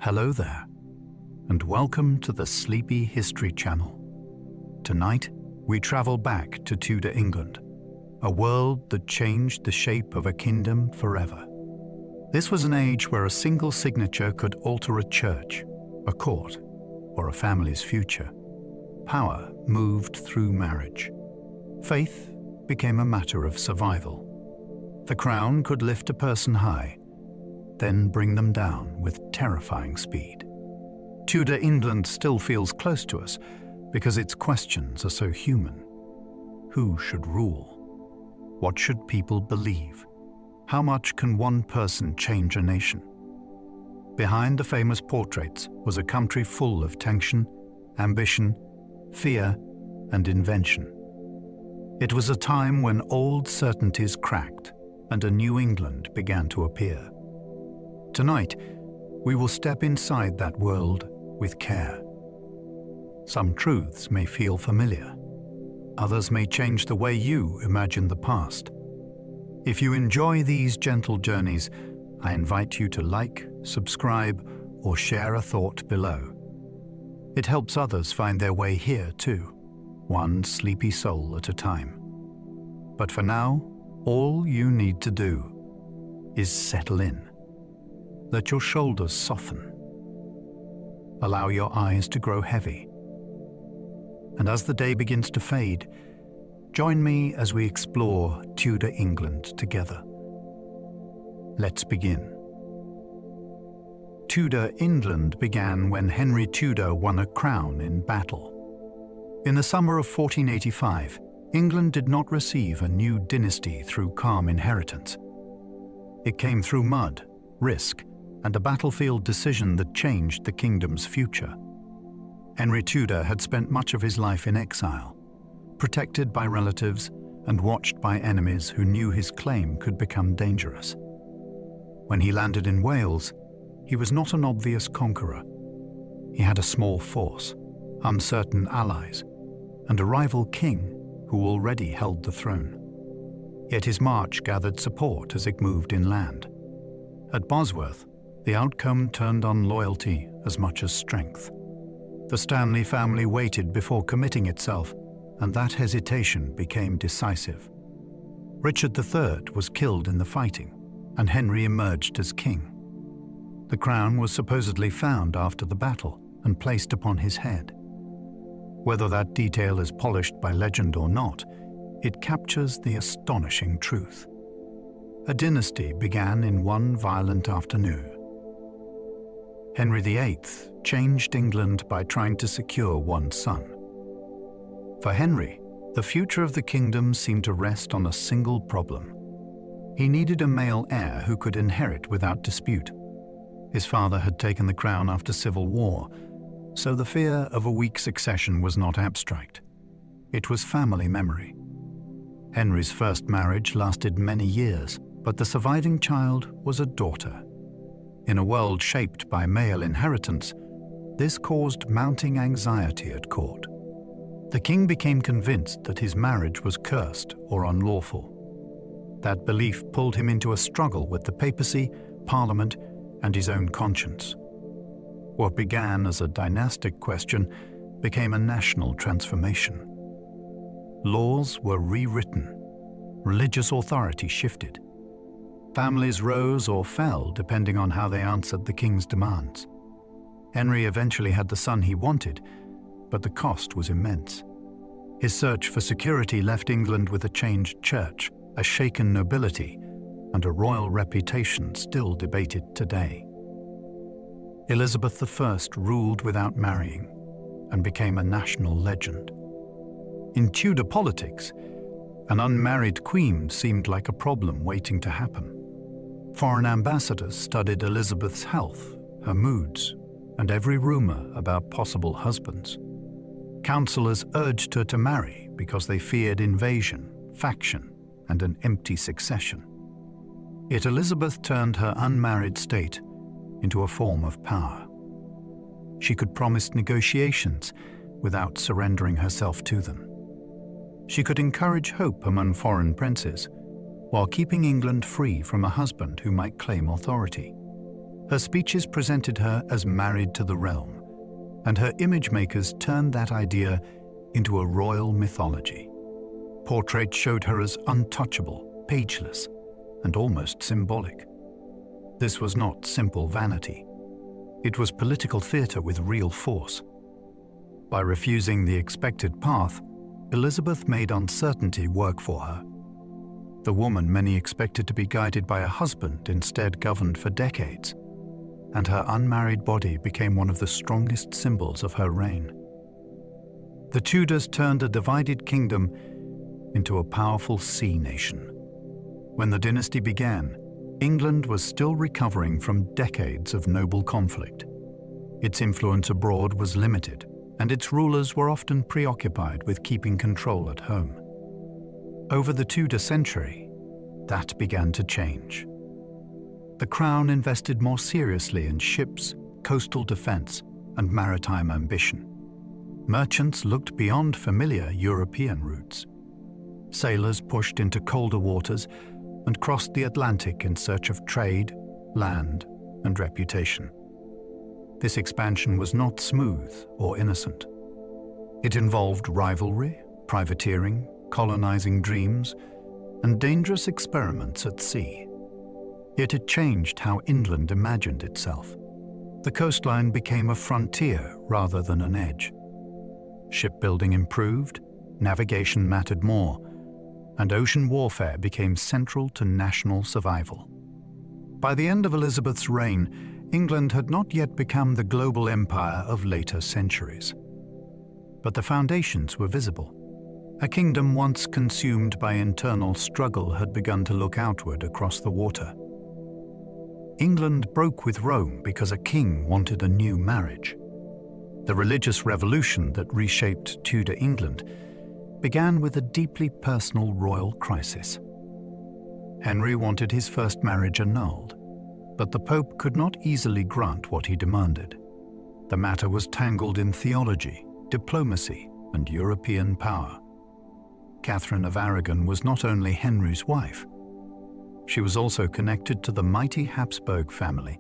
Hello there, and welcome to the Sleepy History Channel. Tonight, we travel back to Tudor England, a world that changed the shape of a kingdom forever. This was an age where a single signature could alter a church, a court, or a family's future. Power moved through marriage. Faith became a matter of survival. The crown could lift a person high, then bring them down with terrifying speed. Tudor England still feels close to us because its questions are so human. Who should rule? What should people believe? How much can one person change a nation? Behind the famous portraits was a country full of tension, ambition, fear, and invention. It was a time when old certainties cracked and a new England began to appear. Tonight, we will step inside that world with care. Some truths may feel familiar. Others may change the way you imagine the past. If you enjoy these gentle journeys, I invite you to like, subscribe, or share a thought below. It helps others find their way here too, one sleepy soul at a time. But for now, all you need to do is settle in. Let your shoulders soften. Allow your eyes to grow heavy. And as the day begins to fade, join me as we explore Tudor England together. Let's begin. Tudor England began when Henry Tudor won a crown in battle. In the summer of 1485, England did not receive a new dynasty through calm inheritance. It came through mud, risk, and a battlefield decision that changed the kingdom's future. Henry Tudor had spent much of his life in exile, protected by relatives and watched by enemies who knew his claim could become dangerous. When he landed in Wales, he was not an obvious conqueror. He had a small force, uncertain allies, and a rival king who already held the throne. Yet his march gathered support as it moved inland. At Bosworth, the outcome turned on loyalty as much as strength. The Stanley family waited before committing itself, and that hesitation became decisive. Richard III was killed in the fighting, and Henry emerged as king. The crown was supposedly found after the battle and placed upon his head. Whether that detail is polished by legend or not, it captures the astonishing truth. A dynasty began in one violent afternoon. Henry VIII changed England by trying to secure one son. For Henry, the future of the kingdom seemed to rest on a single problem. He needed a male heir who could inherit without dispute. His father had taken the crown after civil war, so the fear of a weak succession was not abstract. It was family memory. Henry's first marriage lasted many years, but the surviving child was a daughter. In a world shaped by male inheritance, this caused mounting anxiety at court. The king became convinced that his marriage was cursed or unlawful. That belief pulled him into a struggle with the papacy, parliament, and his own conscience. What began as a dynastic question became a national transformation. Laws were rewritten. Religious authority shifted. Families rose or fell depending on how they answered the king's demands. Henry eventually had the son he wanted, but the cost was immense. His search for security left England with a changed church, a shaken nobility, and a royal reputation still debated today. Elizabeth I ruled without marrying and became a national legend. In Tudor politics, an unmarried queen seemed like a problem waiting to happen. Foreign ambassadors studied Elizabeth's health, her moods, and every rumor about possible husbands. Counselors urged her to marry because they feared invasion, faction, and an empty succession. Yet Elizabeth turned her unmarried state into a form of power. She could promise negotiations without surrendering herself to them. She could encourage hope among foreign princes, while keeping England free from a husband who might claim authority. Her speeches presented her as married to the realm, and her image makers turned that idea into a royal mythology. Portraits showed her as untouchable, pageless, and almost symbolic. This was not simple vanity. It was political theatre with real force. By refusing the expected path, Elizabeth made uncertainty work for her. The woman many expected to be guided by a husband instead governed for decades, and her unmarried body became one of the strongest symbols of her reign. The Tudors turned a divided kingdom into a powerful sea nation. When the dynasty began, England was still recovering from decades of noble conflict. Its influence abroad was limited, and its rulers were often preoccupied with keeping control at home. Over the Tudor century, that began to change. The crown invested more seriously in ships, coastal defense, and maritime ambition. Merchants looked beyond familiar European routes. Sailors pushed into colder waters and crossed the Atlantic in search of trade, land, and reputation. This expansion was not smooth or innocent. It involved rivalry, privateering, colonizing dreams, and dangerous experiments at sea. Yet it changed how England imagined itself. The coastline became a frontier rather than an edge. Shipbuilding improved, navigation mattered more, and ocean warfare became central to national survival. By the end of Elizabeth's reign, England had not yet become the global empire of later centuries. But the foundations were visible. A kingdom once consumed by internal struggle had begun to look outward across the water. England broke with Rome because a king wanted a new marriage. The religious revolution that reshaped Tudor England began with a deeply personal royal crisis. Henry wanted his first marriage annulled, but the Pope could not easily grant what he demanded. The matter was tangled in theology, diplomacy, and European power. Catherine of Aragon was not only Henry's wife, she was also connected to the mighty Habsburg family,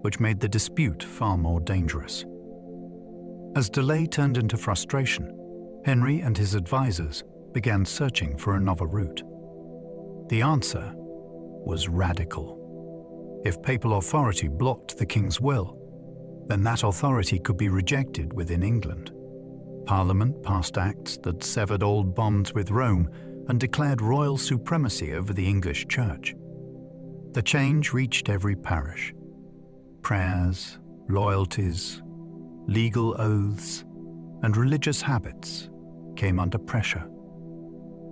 which made the dispute far more dangerous. As delay turned into frustration, Henry and his advisors began searching for another route. The answer was radical. If papal authority blocked the king's will, then that authority could be rejected within England. Parliament passed acts that severed old bonds with Rome and declared royal supremacy over the English Church. The change reached every parish. Prayers, loyalties, legal oaths, and religious habits came under pressure.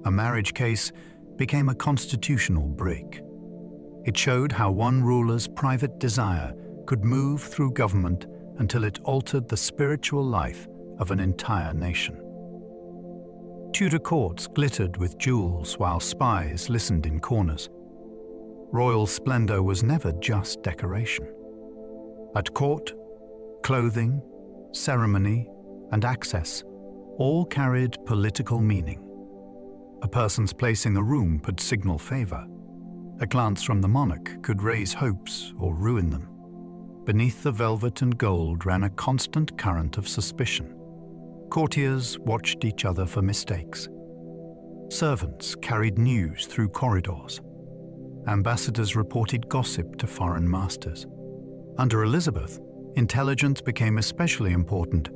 A marriage case became a constitutional break. It showed how one ruler's private desire could move through government until it altered the spiritual life of an entire nation. Tudor courts glittered with jewels while spies listened in corners. Royal splendor was never just decoration. At court, clothing, ceremony, and access all carried political meaning. A person's place in the room could signal favor. A glance from the monarch could raise hopes or ruin them. Beneath the velvet and gold ran a constant current of suspicion. Courtiers watched each other for mistakes. Servants carried news through corridors. Ambassadors reported gossip to foreign masters. Under Elizabeth, intelligence became especially important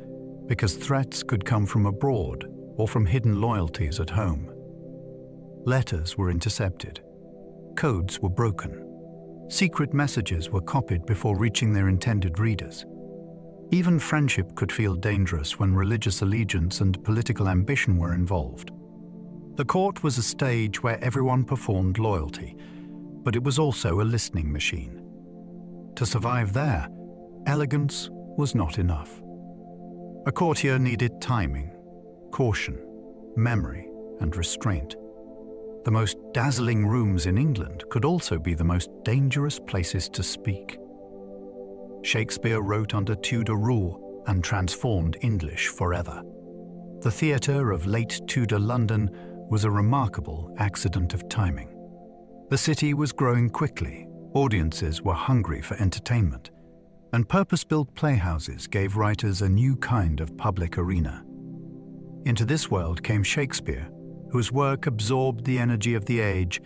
because threats could come from abroad or from hidden loyalties at home. Letters were intercepted. Codes were broken. Secret messages were copied before reaching their intended readers. Even friendship could feel dangerous when religious allegiance and political ambition were involved. The court was a stage where everyone performed loyalty, but it was also a listening machine. To survive there, elegance was not enough. A courtier needed timing, caution, memory, and restraint. The most dazzling rooms in England could also be the most dangerous places to speak. Shakespeare wrote under Tudor rule and transformed English forever. The theatre of late Tudor London was a remarkable accident of timing. The city was growing quickly, Audiences were hungry for entertainment, and purpose-built playhouses gave writers a new kind of public arena. Into this world came Shakespeare, whose work absorbed the energy of the age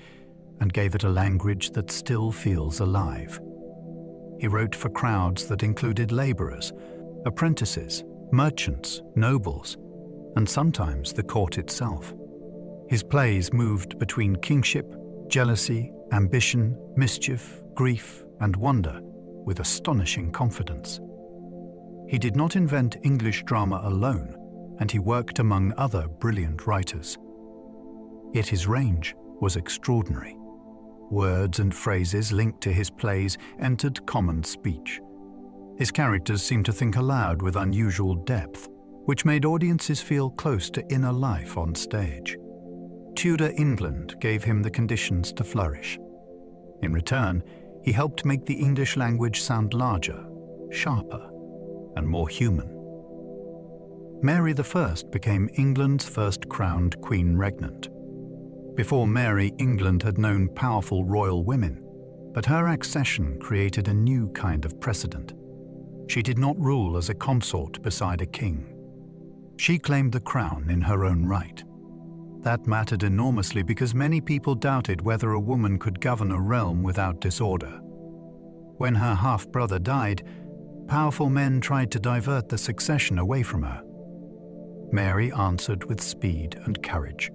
and gave it a language that still feels alive. He wrote for crowds that included laborers, apprentices, merchants, nobles, and sometimes the court itself. His plays moved between kingship, jealousy, ambition, mischief, grief, and wonder with astonishing confidence. He did not invent English drama alone, and he worked among other brilliant writers. Yet his range was extraordinary. Words and phrases linked to his plays entered common speech. His characters seemed to think aloud with unusual depth, which made audiences feel close to inner life on stage. Tudor England gave him the conditions to flourish. In return, he helped make the English language sound larger, sharper, and more human. Mary I became England's first crowned queen regnant. Before Mary, England had known powerful royal women, but her accession created a new kind of precedent. She did not rule as a consort beside a king. She claimed the crown in her own right. That mattered enormously because many people doubted whether a woman could govern a realm without disorder. When her half-brother died, powerful men tried to divert the succession away from her. Mary answered with speed and courage.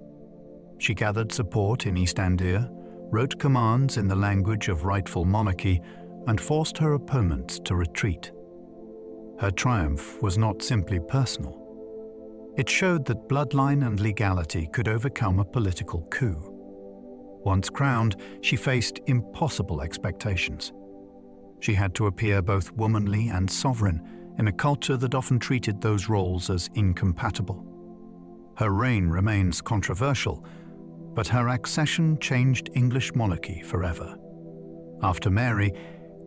She gathered support in East Anglia, wrote commands in the language of rightful monarchy, and forced her opponents to retreat. Her triumph was not simply personal. It showed that bloodline and legality could overcome a political coup. Once crowned, she faced impossible expectations. She had to appear both womanly and sovereign in a culture that often treated those roles as incompatible. Her reign remains controversial, but her accession changed English monarchy forever. After Mary,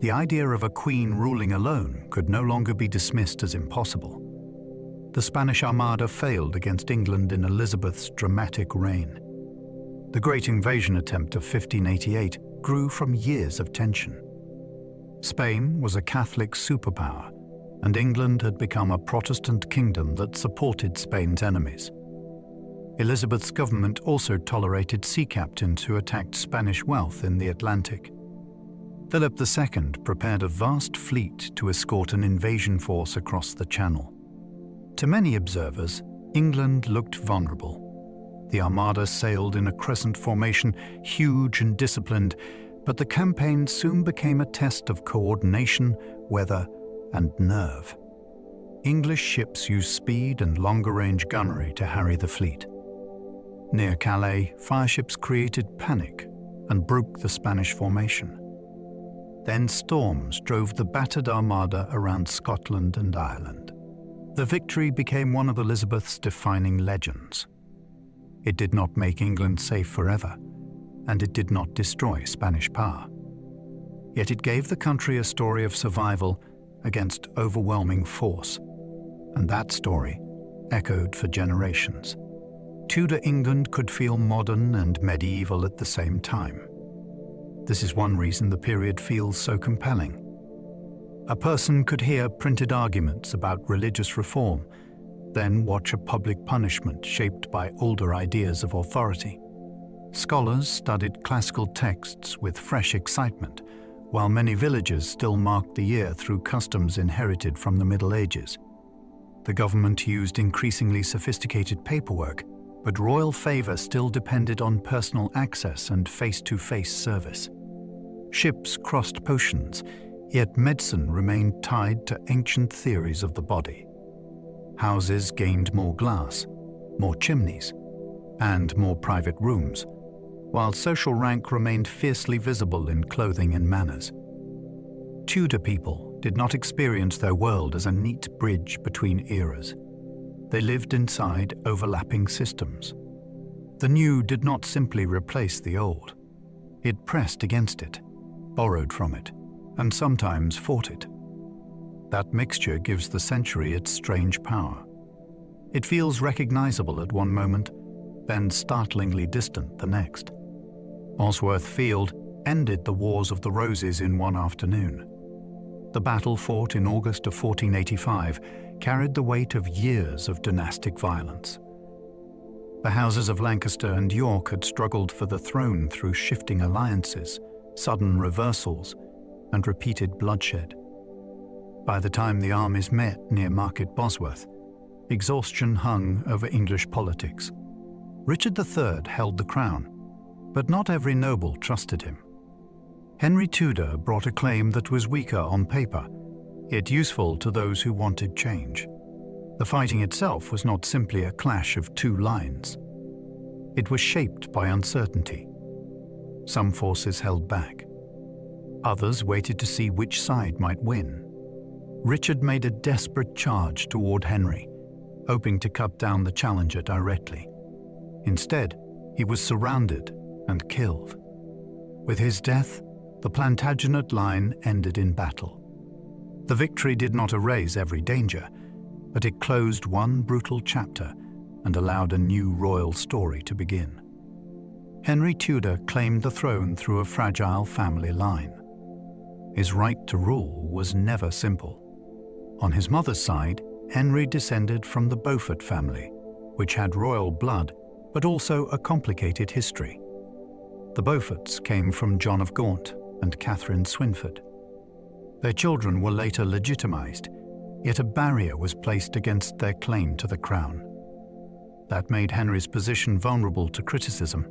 the idea of a queen ruling alone could no longer be dismissed as impossible. The Spanish Armada failed against England in Elizabeth's dramatic reign. The Great Invasion attempt of 1588 grew from years of tension. Spain was a Catholic superpower, and England had become a Protestant kingdom that supported Spain's enemies. Elizabeth's government also tolerated sea captains who attacked Spanish wealth in the Atlantic. Philip II prepared a vast fleet to escort an invasion force across the Channel. To many observers, England looked vulnerable. The Armada sailed in a crescent formation, huge and disciplined, but the campaign soon became a test of coordination, weather, and nerve. English ships used speed and longer-range gunnery to harry the fleet. Near Calais, fireships created panic and broke the Spanish formation. Then storms drove the battered Armada around Scotland and Ireland. The victory became one of Elizabeth's defining legends. It did not make England safe forever, and it did not destroy Spanish power. Yet it gave the country a story of survival against overwhelming force, and that story echoed for generations. Tudor England could feel modern and medieval at the same time. This is one reason the period feels so compelling. A person could hear printed arguments about religious reform, then watch a public punishment shaped by older ideas of authority. Scholars studied classical texts with fresh excitement, while many villagers still marked the year through customs inherited from the Middle Ages. The government used increasingly sophisticated paperwork, but royal favor still depended on personal access and face-to-face service. Ships crossed oceans, yet medicine remained tied to ancient theories of the body. Houses gained more glass, more chimneys, and more private rooms, while social rank remained fiercely visible in clothing and manners. Tudor people did not experience their world as a neat bridge between eras. They lived inside overlapping systems. The new did not simply replace the old. It pressed against it, borrowed from it, and sometimes fought it. That mixture gives the century its strange power. It feels recognizable at one moment, then startlingly distant the next. Osworth Field, ended the Wars of the Roses in one afternoon. The battle fought in August of 1485 carried the weight of years of dynastic violence. The houses of Lancaster and York had struggled for the throne through shifting alliances, sudden reversals, and repeated bloodshed. By the time the armies met near Market Bosworth, exhaustion hung over English politics. Richard III held the crown, but not every noble trusted him. Henry Tudor brought a claim that was weaker on paper, yet useful to those who wanted change. The fighting itself was not simply a clash of two lines. It was shaped by uncertainty. Some forces held back. Others waited to see which side might win. Richard made a desperate charge toward Henry, hoping to cut down the challenger directly. Instead, he was surrounded and killed. With his death, the Plantagenet line ended in battle. The victory did not erase every danger, but it closed one brutal chapter and allowed a new royal story to begin. Henry Tudor claimed the throne through a fragile family line. His right to rule was never simple. On his mother's side, Henry descended from the Beaufort family, which had royal blood but also a complicated history. The Beauforts came from John of Gaunt and Catherine Swynford. Their children were later legitimized, yet a barrier was placed against their claim to the crown. That made Henry's position vulnerable to criticism.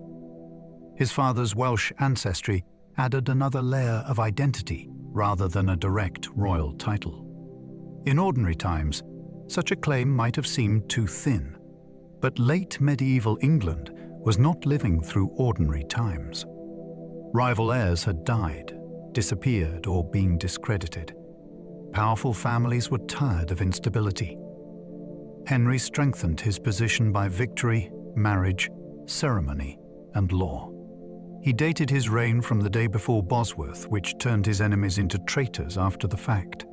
His father's Welsh ancestry added another layer of identity rather than a direct royal title. In ordinary times, such a claim might have seemed too thin, but late medieval England was not living through ordinary times. Rival heirs had died, disappeared, or been discredited. Powerful families were tired of instability. Henry strengthened his position by victory, marriage, ceremony, and law. He dated his reign from the day before Bosworth, which turned his enemies into traitors after the fact.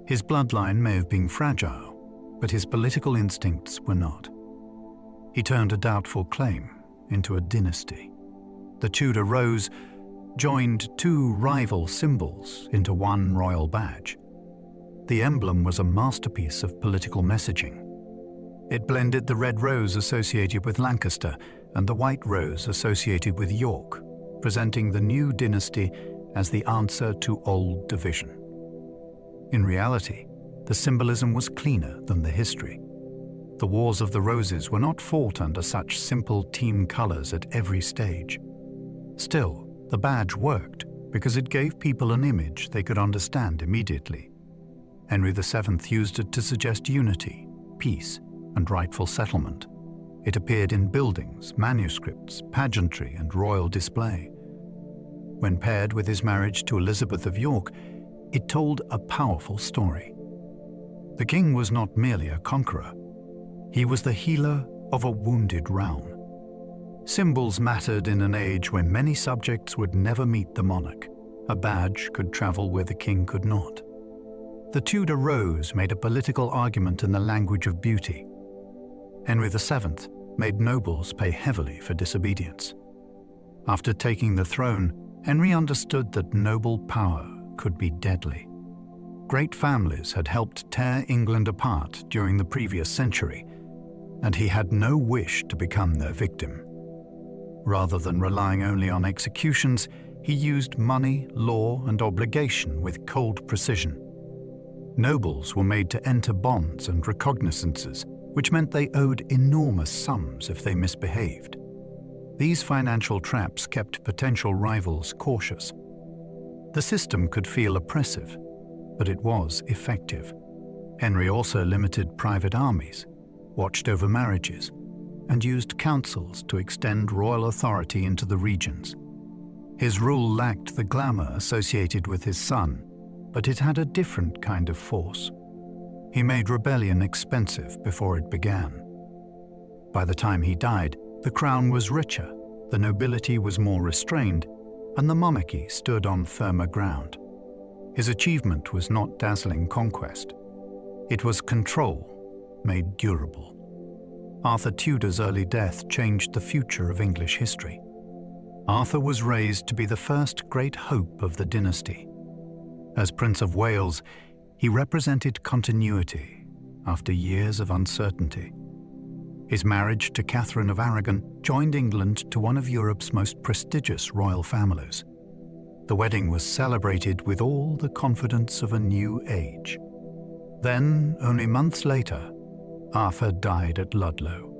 His bloodline may have been fragile, but his political instincts were not. He turned a doubtful claim into a dynasty. The Tudor rose joined two rival symbols into one royal badge. The emblem was a masterpiece of political messaging. It blended the red rose associated with Lancaster and the white rose associated with York, presenting the new dynasty as the answer to old division. In reality, the symbolism was cleaner than the history. The Wars of the Roses were not fought under such simple team colors at every stage. Still, the badge worked because it gave people an image they could understand immediately. Henry VII used it to suggest unity, peace, and rightful settlement. It appeared in buildings, manuscripts, pageantry, and royal display. When paired with his marriage to Elizabeth of York, it told a powerful story. The king was not merely a conqueror. He was the healer of a wounded realm. Symbols mattered in an age when many subjects would never meet the monarch. A badge could travel where the king could not. The Tudor rose made a political argument in the language of beauty. Henry VII made nobles pay heavily for disobedience. After taking the throne, Henry understood that noble power could be deadly. Great families had helped tear England apart during the previous century, and he had no wish to become their victim. Rather than relying only on executions, he used money, law, and obligation with cold precision. Nobles were made to enter bonds and recognizances, which meant they owed enormous sums if they misbehaved. These financial traps kept potential rivals cautious. The system could feel oppressive, but it was effective. Henry also limited private armies, watched over marriages, and used councils to extend royal authority into the regions. His rule lacked the glamour associated with his son, but it had a different kind of force. He made rebellion expensive before it began. By the time he died, the crown was richer, the nobility was more restrained, and the monarchy stood on firmer ground. His achievement was not dazzling conquest. It was control made durable. Arthur Tudor's early death changed the future of English history. Arthur was raised to be the first great hope of the dynasty. As Prince of Wales, he represented continuity after years of uncertainty. His marriage to Catherine of Aragon joined England to one of Europe's most prestigious royal families. The wedding was celebrated with all the confidence of a new age. Then, only months later, Arthur died at Ludlow.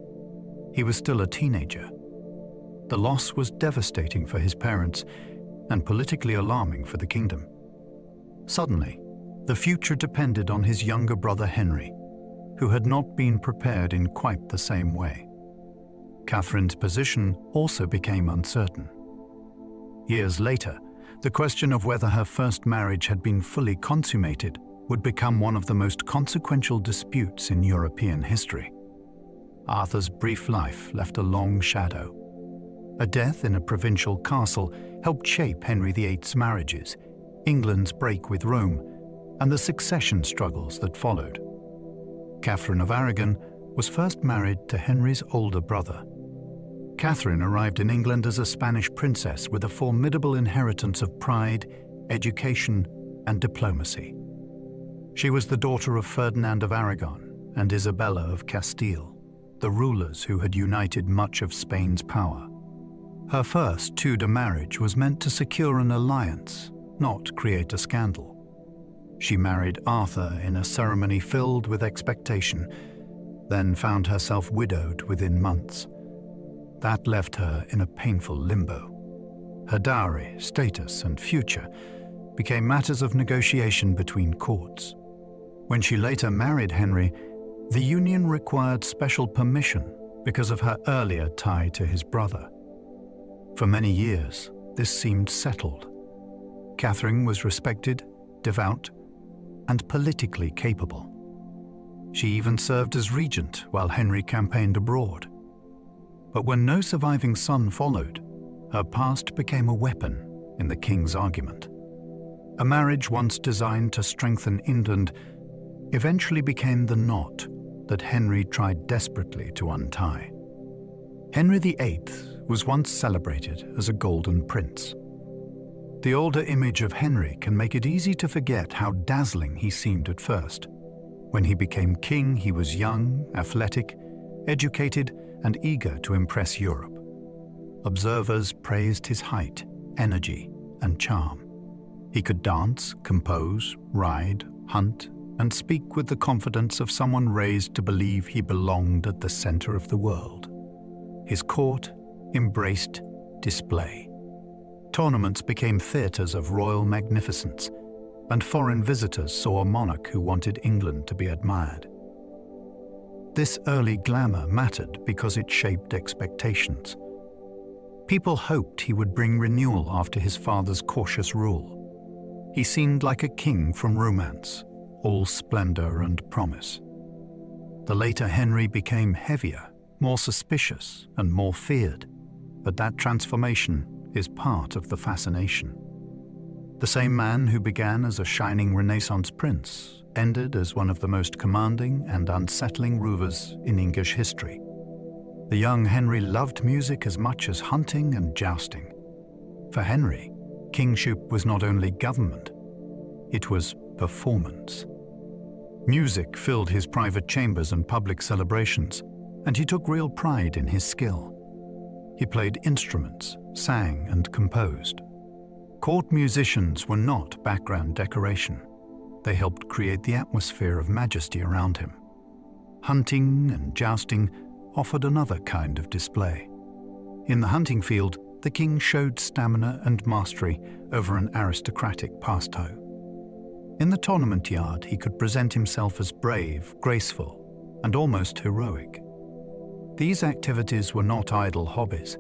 He was still a teenager. The loss was devastating for his parents and politically alarming for the kingdom. Suddenly, the future depended on his younger brother Henry, who had not been prepared in quite the same way. Catherine's position also became uncertain. Years later, the question of whether her first marriage had been fully consummated would become one of the most consequential disputes in European history. Arthur's brief life left a long shadow. A death in a provincial castle helped shape Henry VIII's marriages, England's break with Rome, and the succession struggles that followed. Catherine of Aragon was first married to Henry's older brother. Catherine arrived in England as a Spanish princess with a formidable inheritance of pride, education, and diplomacy. She was the daughter of Ferdinand of Aragon and Isabella of Castile, the rulers who had united much of Spain's power. Her first Tudor marriage was meant to secure an alliance, not create a scandal. She married Arthur in a ceremony filled with expectation, then found herself widowed within months. That left her in a painful limbo. Her dowry, status, and future became matters of negotiation between courts. When she later married Henry, the union required special permission because of her earlier tie to his brother. For many years, this seemed settled. Catherine was respected, devout, and politically capable. She even served as regent while Henry campaigned abroad. But when no surviving son followed, her past became a weapon in the king's argument. A marriage once designed to strengthen England eventually became the knot that Henry tried desperately to untie. Henry VIII was once celebrated as a golden prince. The older image of Henry can make it easy to forget how dazzling he seemed at first. When he became king, he was young, athletic, educated, and eager to impress Europe. Observers praised his height, energy, and charm. He could dance, compose, ride, hunt, and speak with the confidence of someone raised to believe he belonged at the center of the world. His court embraced display. Tournaments became theaters of royal magnificence, and foreign visitors saw a monarch who wanted England to be admired. This early glamour mattered because it shaped expectations. People hoped he would bring renewal after his father's cautious rule. He seemed like a king from romance, all splendor and promise. The later Henry became heavier, more suspicious, and more feared, but that transformation is part of the fascination. The same man who began as a shining Renaissance prince ended as one of the most commanding and unsettling rulers in English history. The young Henry loved music as much as hunting and jousting. For Henry, kingship was not only government, it was performance. Music filled his private chambers and public celebrations, and he took real pride in his skill. He played instruments, sang, and composed. Court musicians were not background decoration. They helped create the atmosphere of majesty around him. Hunting and jousting offered another kind of display. In the hunting field, the king showed stamina and mastery over an aristocratic pastime. In the tournament yard, he could present himself as brave, graceful, and almost heroic. These activities were not idle hobbies.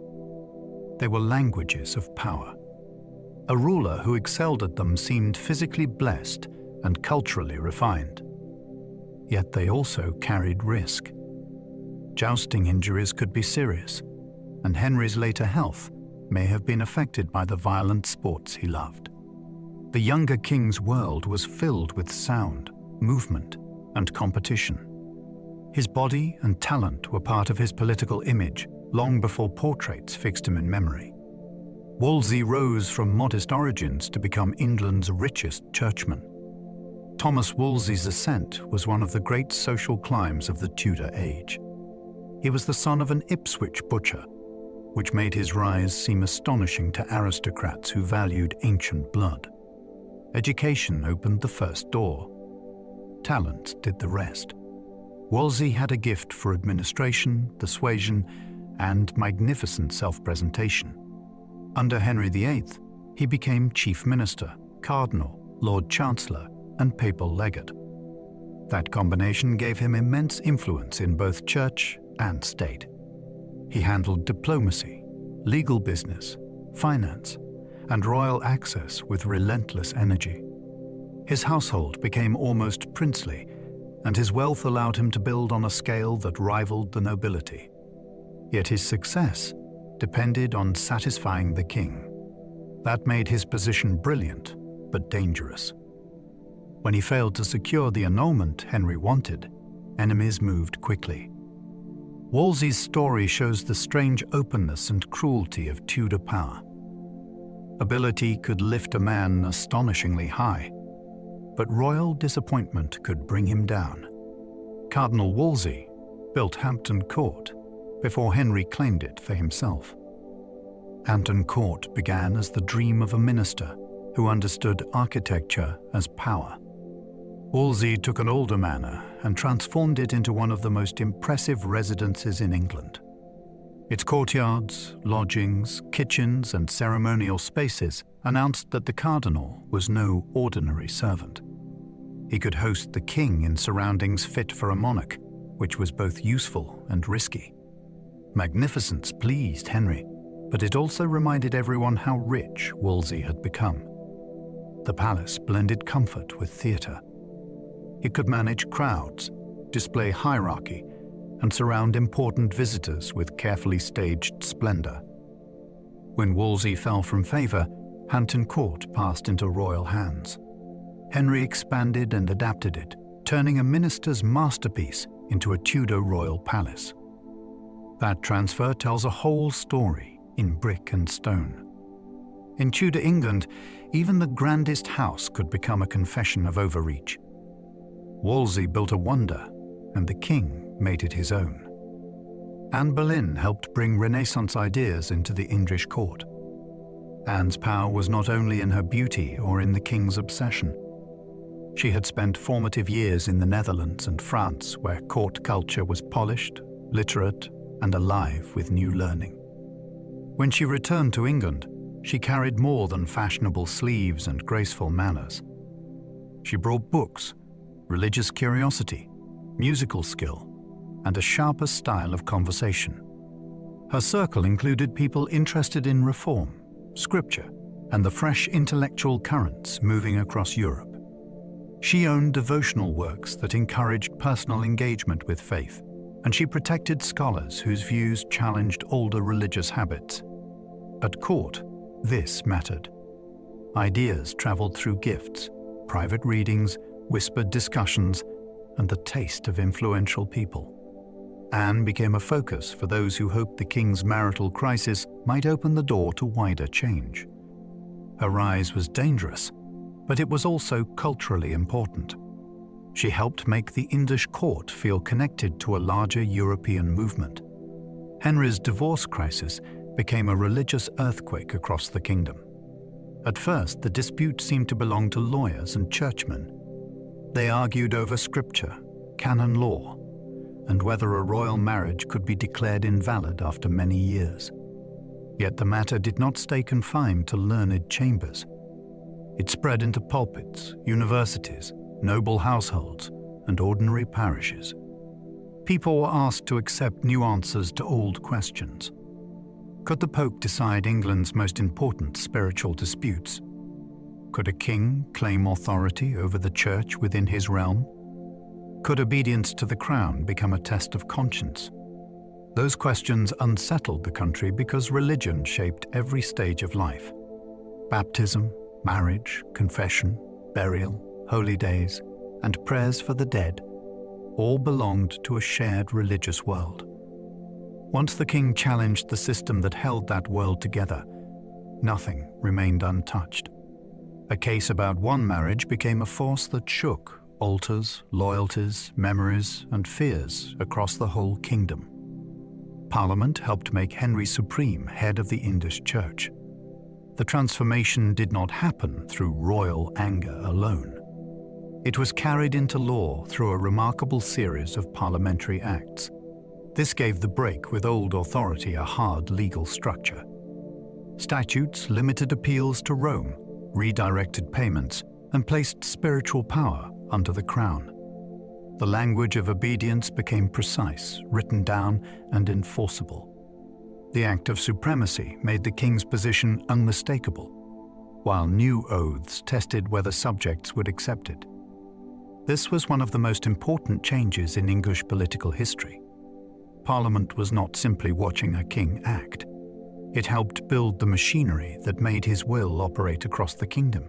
They were languages of power. A ruler who excelled at them seemed physically blessed and culturally refined. Yet they also carried risk. Jousting injuries could be serious, and Henry's later health may have been affected by the violent sports he loved. The younger king's world was filled with sound, movement, and competition. His body and talent were part of his political image long before portraits fixed him in memory. Wolsey rose from modest origins to become England's richest churchman. Thomas Wolsey's ascent was one of the great social climbs of the Tudor age. He was the son of an Ipswich butcher, which made his rise seem astonishing to aristocrats who valued ancient blood. Education opened the first door. Talent did the rest. Wolsey had a gift for administration, persuasion, and magnificent self-presentation. Under Henry VIII, he became chief minister, cardinal, Lord Chancellor, and papal legate. That combination gave him immense influence in both church and state. He handled diplomacy, legal business, finance, and royal access with relentless energy. His household became almost princely, and his wealth allowed him to build on a scale that rivaled the nobility. Yet his success depended on satisfying the king. That made his position brilliant, but dangerous. When he failed to secure the annulment Henry wanted, enemies moved quickly. Wolsey's story shows the strange openness and cruelty of Tudor power. Ability could lift a man astonishingly high, but royal disappointment could bring him down. Cardinal Wolsey built Hampton Court before Henry claimed it for himself. Hampton Court began as the dream of a minister who understood architecture as power. Wolsey took an older manor and transformed it into one of the most impressive residences in England. Its courtyards, lodgings, kitchens, and ceremonial spaces announced that the cardinal was no ordinary servant. He could host the king in surroundings fit for a monarch, which was both useful and risky. Magnificence pleased Henry, but it also reminded everyone how rich Wolsey had become. The palace blended comfort with theatre. It could manage crowds, display hierarchy, and surround important visitors with carefully staged splendor. When Wolsey fell from favor, Hampton Court passed into royal hands. Henry expanded and adapted it, turning a minister's masterpiece into a Tudor royal palace. That transfer tells a whole story in brick and stone. In Tudor England, even the grandest house could become a confession of overreach. Wolsey built a wonder, and the king made it his own. Anne Boleyn helped bring Renaissance ideas into the English court. Anne's power was not only in her beauty or in the king's obsession. She had spent formative years in the Netherlands and France, where court culture was polished, literate, and alive with new learning. When she returned to England, she carried more than fashionable sleeves and graceful manners. She brought books, religious curiosity, musical skill, and a sharper style of conversation. Her circle included people interested in reform, scripture, and the fresh intellectual currents moving across Europe. She owned devotional works that encouraged personal engagement with faith, and she protected scholars whose views challenged older religious habits. At court, this mattered. Ideas traveled through gifts, private readings, whispered discussions, and the taste of influential people. Anne became a focus for those who hoped the king's marital crisis might open the door to wider change. Her rise was dangerous, but it was also culturally important. She helped make the English court feel connected to a larger European movement. Henry's divorce crisis became a religious earthquake across the kingdom. At first, the dispute seemed to belong to lawyers and churchmen. They argued over scripture, canon law, and whether a royal marriage could be declared invalid after many years. Yet the matter did not stay confined to learned chambers. It spread into pulpits, universities, noble households, and ordinary parishes. People were asked to accept new answers to old questions. Could the Pope decide England's most important spiritual disputes? Could a king claim authority over the church within his realm? Could obedience to the crown become a test of conscience? Those questions unsettled the country because religion shaped every stage of life. Baptism, marriage, confession, burial, holy days, and prayers for the dead all belonged to a shared religious world. Once the king challenged the system that held that world together, nothing remained untouched. A case about one marriage became a force that shook altars, loyalties, memories, and fears across the whole kingdom. Parliament helped make Henry supreme head of the English Church. The transformation did not happen through royal anger alone. It was carried into law through a remarkable series of parliamentary acts. This gave the break with old authority a hard legal structure. Statutes limited appeals to Rome, redirected payments, and placed spiritual power under the crown. The language of obedience became precise, written down, and enforceable. The Act of Supremacy made the king's position unmistakable, while new oaths tested whether subjects would accept it. This was one of the most important changes in English political history. Parliament was not simply watching a king act. It helped build the machinery that made his will operate across the kingdom.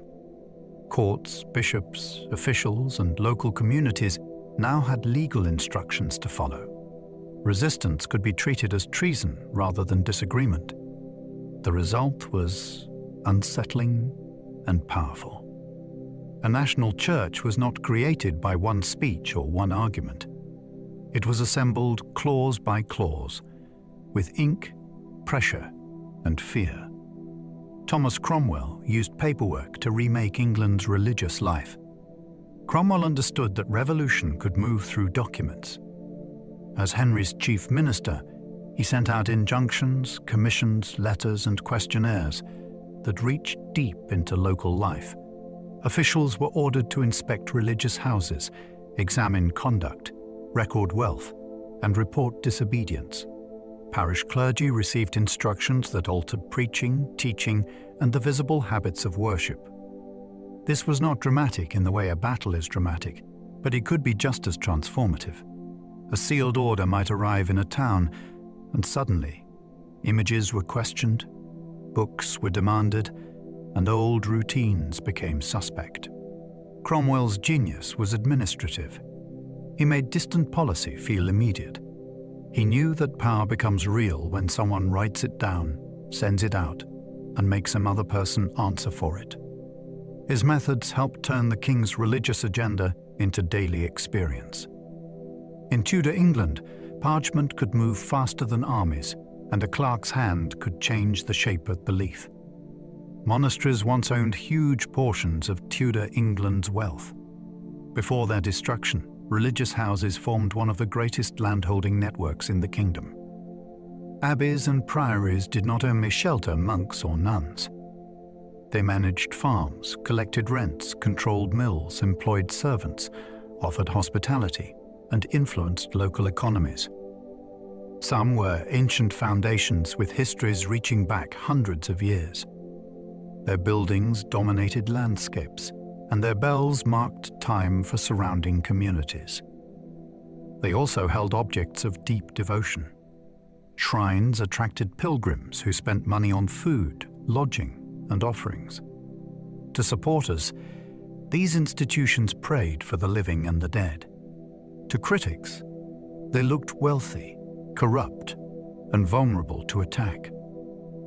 Courts, bishops, officials, and local communities now had legal instructions to follow. Resistance could be treated as treason rather than disagreement. The result was unsettling and powerful. A national church was not created by one speech or one argument. It was assembled clause by clause, with ink, pressure, and fear. Thomas Cromwell used paperwork to remake England's religious life. Cromwell understood that revolution could move through documents. As Henry's chief minister, he sent out injunctions, commissions, letters, and questionnaires that reached deep into local life. Officials were ordered to inspect religious houses, examine conduct, record wealth, and report disobedience. Parish clergy received instructions that altered preaching, teaching, and the visible habits of worship. This was not dramatic in the way a battle is dramatic, but it could be just as transformative. A sealed order might arrive in a town, and suddenly, images were questioned, books were demanded, and old routines became suspect. Cromwell's genius was administrative. He made distant policy feel immediate. He knew that power becomes real when someone writes it down, sends it out, and makes another person answer for it. His methods helped turn the king's religious agenda into daily experience. In Tudor England, parchment could move faster than armies, and a clerk's hand could change the shape of belief. Monasteries once owned huge portions of Tudor England's wealth. Before their destruction, religious houses formed one of the greatest landholding networks in the kingdom. Abbeys and priories did not only shelter monks or nuns. They managed farms, collected rents, controlled mills, employed servants, offered hospitality, and influenced local economies. Some were ancient foundations with histories reaching back hundreds of years. Their buildings dominated landscapes, and their bells marked time for surrounding communities. They also held objects of deep devotion. Shrines attracted pilgrims who spent money on food, lodging, and offerings. To supporters, these institutions prayed for the living and the dead. To critics, they looked wealthy, corrupt, and vulnerable to attack.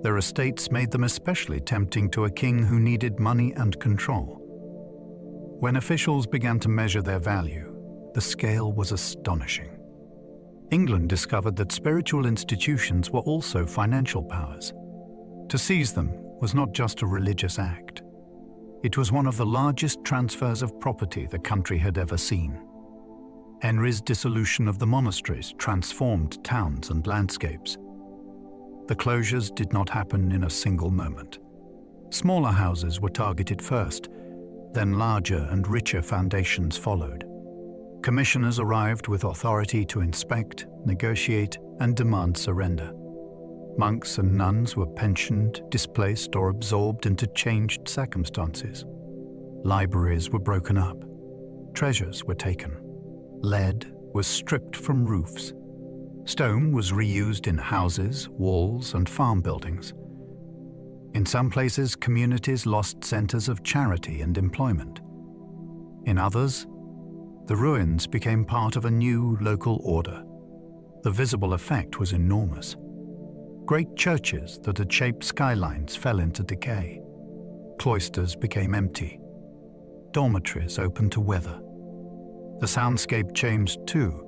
Their estates made them especially tempting to a king who needed money and control. When officials began to measure their value, the scale was astonishing. England discovered that spiritual institutions were also financial powers. To seize them was not just a religious act. It was one of the largest transfers of property the country had ever seen. Henry's dissolution of the monasteries transformed towns and landscapes. The closures did not happen in a single moment. Smaller houses were targeted first, then larger and richer foundations followed. Commissioners arrived with authority to inspect, negotiate, and demand surrender. Monks and nuns were pensioned, displaced, or absorbed into changed circumstances. Libraries were broken up. Treasures were taken. Lead was stripped from roofs. Stone was reused in houses, walls, and farm buildings. In some places, communities lost centers of charity and employment. In others, the ruins became part of a new local order. The visible effect was enormous. Great churches that had shaped skylines fell into decay. Cloisters became empty. Dormitories opened to weather. The soundscape changed too,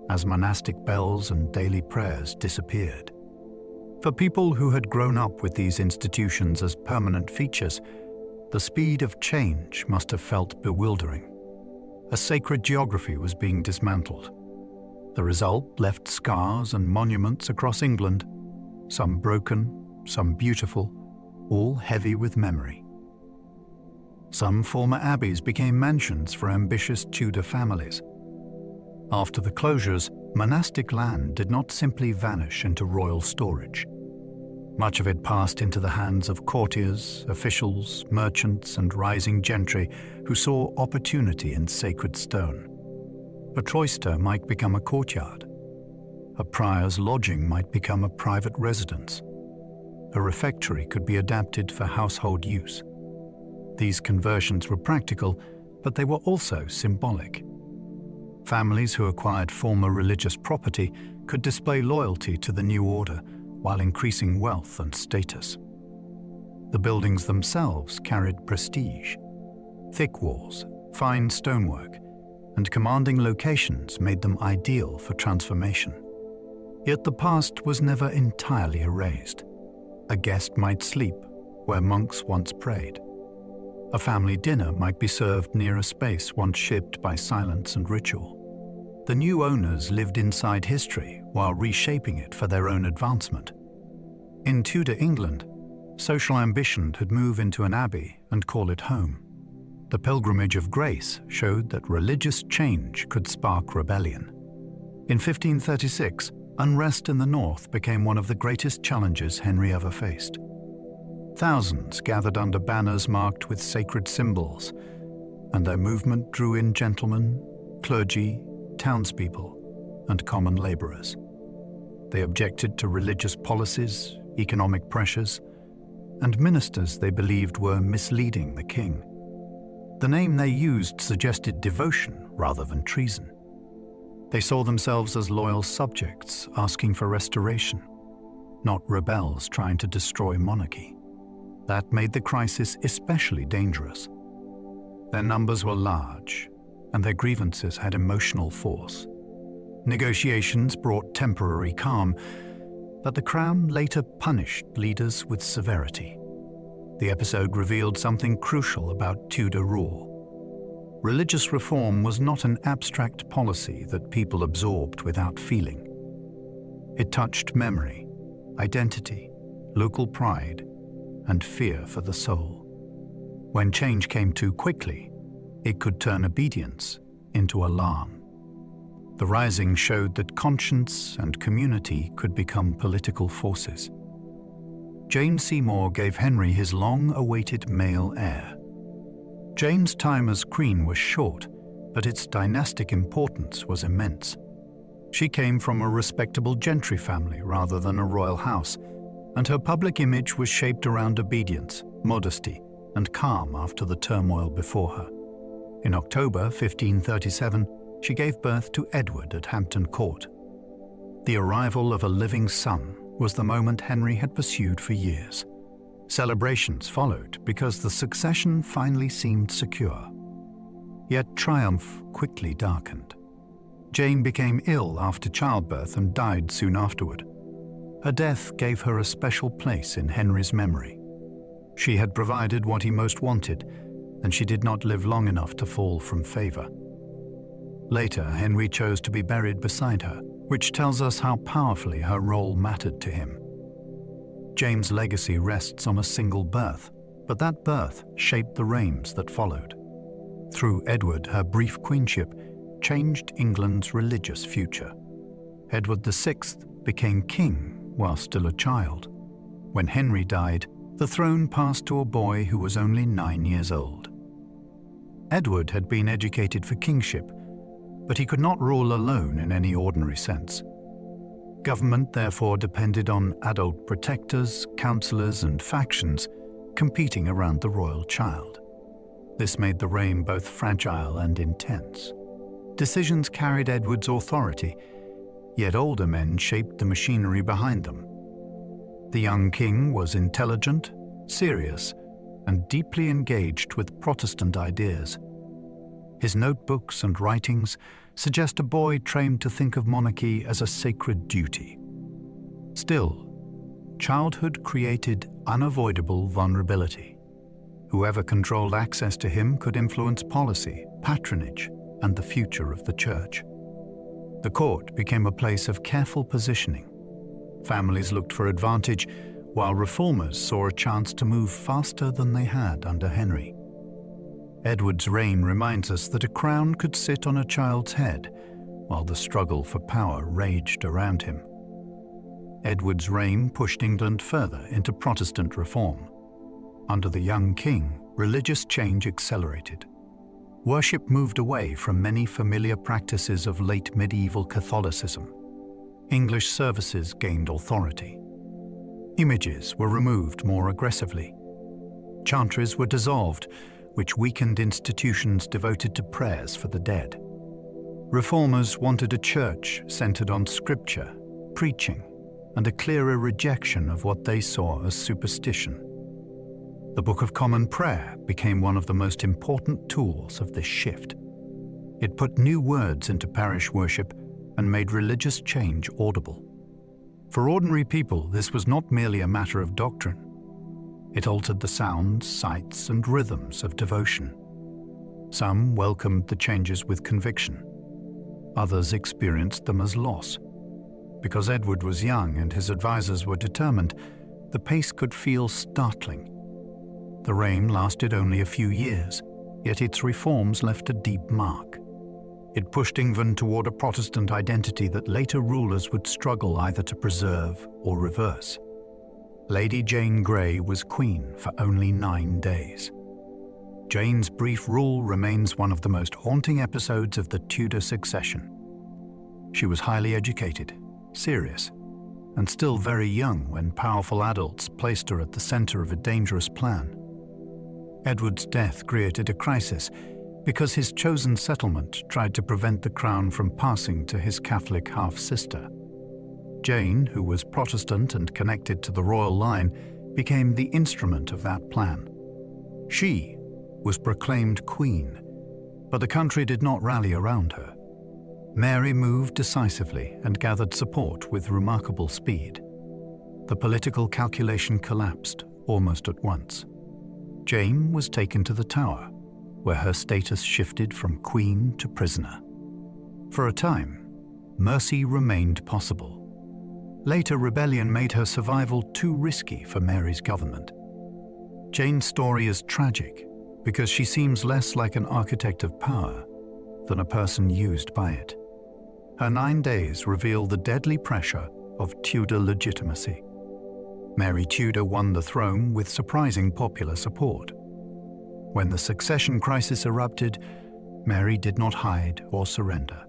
as monastic bells and daily prayers disappeared. For people who had grown up with these institutions as permanent features, the speed of change must have felt bewildering. A sacred geography was being dismantled. The result left scars and monuments across England, some broken, some beautiful, all heavy with memory. Some former abbeys became mansions for ambitious Tudor families. After the closures, monastic land did not simply vanish into royal storage. Much of it passed into the hands of courtiers, officials, merchants, and rising gentry who saw opportunity in sacred stone. A cloister might become a courtyard. A prior's lodging might become a private residence. A refectory could be adapted for household use. These conversions were practical, but they were also symbolic. Families who acquired former religious property could display loyalty to the new order while increasing wealth and status. The buildings themselves carried prestige. Thick walls, fine stonework, and commanding locations made them ideal for transformation. Yet the past was never entirely erased. A guest might sleep where monks once prayed. A family dinner might be served near a space once shaped by silence and ritual. The new owners lived inside history while reshaping it for their own advancement. In Tudor England, social ambition had moved into an abbey and call it home. The pilgrimage of grace showed that religious change could spark rebellion. In 1536, unrest in the north became one of the greatest challenges Henry ever faced. Thousands gathered under banners marked with sacred symbols, and their movement drew in gentlemen, clergy, townspeople, and common laborers. They objected to religious policies, economic pressures, and ministers they believed were misleading the king. The name they used suggested devotion rather than treason. They saw themselves as loyal subjects asking for restoration, not rebels trying to destroy monarchy. That made the crisis especially dangerous. Their numbers were large, and their grievances had emotional force. Negotiations brought temporary calm, but the Crown later punished leaders with severity. The episode revealed something crucial about Tudor rule. Religious reform was not an abstract policy that people absorbed without feeling. It touched memory, identity, local pride, and fear for the soul. When change came too quickly, it could turn obedience into alarm. The Rising showed that conscience and community could become political forces. Jane Seymour gave Henry his long-awaited male heir. Jane's time as queen was short, but its dynastic importance was immense. She came from a respectable gentry family rather than a royal house, and her public image was shaped around obedience, modesty, and calm after the turmoil before her. In October 1537, she gave birth to Edward at Hampton Court. The arrival of a living son was the moment Henry had pursued for years. Celebrations followed because the succession finally seemed secure. Yet triumph quickly darkened. Jane became ill after childbirth and died soon afterward. Her death gave her a special place in Henry's memory. She had provided what he most wanted, and she did not live long enough to fall from favor. Later, Henry chose to be buried beside her, which tells us how powerfully her role mattered to him. Jane's legacy rests on a single birth, but that birth shaped the reigns that followed. Through Edward, her brief queenship changed England's religious future. Edward VI became king while still a child. When Henry died, the throne passed to a boy who was only 9 years old. Edward had been educated for kingship, but he could not rule alone in any ordinary sense. Government therefore depended on adult protectors, counselors, and factions competing around the royal child. This made the reign both fragile and intense. Decisions carried Edward's authority, yet older men shaped the machinery behind them. The young king was intelligent, serious, and deeply engaged with Protestant ideas. His notebooks and writings suggest a boy trained to think of monarchy as a sacred duty. Still, childhood created unavoidable vulnerability. Whoever controlled access to him could influence policy, patronage, and the future of the church. The court became a place of careful positioning. Families looked for advantage, while reformers saw a chance to move faster than they had under Henry. Edward's reign reminds us that a crown could sit on a child's head, while the struggle for power raged around him. Edward's reign pushed England further into Protestant reform. Under the young king, religious change accelerated. Worship moved away from many familiar practices of late medieval Catholicism. English services gained authority. Images were removed more aggressively. Chantries were dissolved, which weakened institutions devoted to prayers for the dead. Reformers wanted a church centered on scripture, preaching, and a clearer rejection of what they saw as superstition. The Book of Common Prayer became one of the most important tools of this shift. It put new words into parish worship and made religious change audible. For ordinary people, this was not merely a matter of doctrine. It altered the sounds, sights, and rhythms of devotion. Some welcomed the changes with conviction. Others experienced them as loss. Because Edward was young and his advisors were determined, the pace could feel startling. The reign lasted only a few years, yet its reforms left a deep mark. It pushed England toward a Protestant identity that later rulers would struggle either to preserve or reverse. Lady Jane Grey was queen for only 9 days. Jane's brief rule remains one of the most haunting episodes of the Tudor succession. She was highly educated, serious, and still very young when powerful adults placed her at the center of a dangerous plan. Edward's death created a crisis because his chosen settlement tried to prevent the crown from passing to his Catholic half-sister. Jane, who was Protestant and connected to the royal line, became the instrument of that plan. She was proclaimed queen, but the country did not rally around her. Mary moved decisively and gathered support with remarkable speed. The political calculation collapsed almost at once. Jane was taken to the Tower, where her status shifted from queen to prisoner. For a time, mercy remained possible. Later, rebellion made her survival too risky for Mary's government. Jane's story is tragic because she seems less like an architect of power than a person used by it. Her 9 days reveal the deadly pressure of Tudor legitimacy. Mary Tudor won the throne with surprising popular support. When the succession crisis erupted, Mary did not hide or surrender.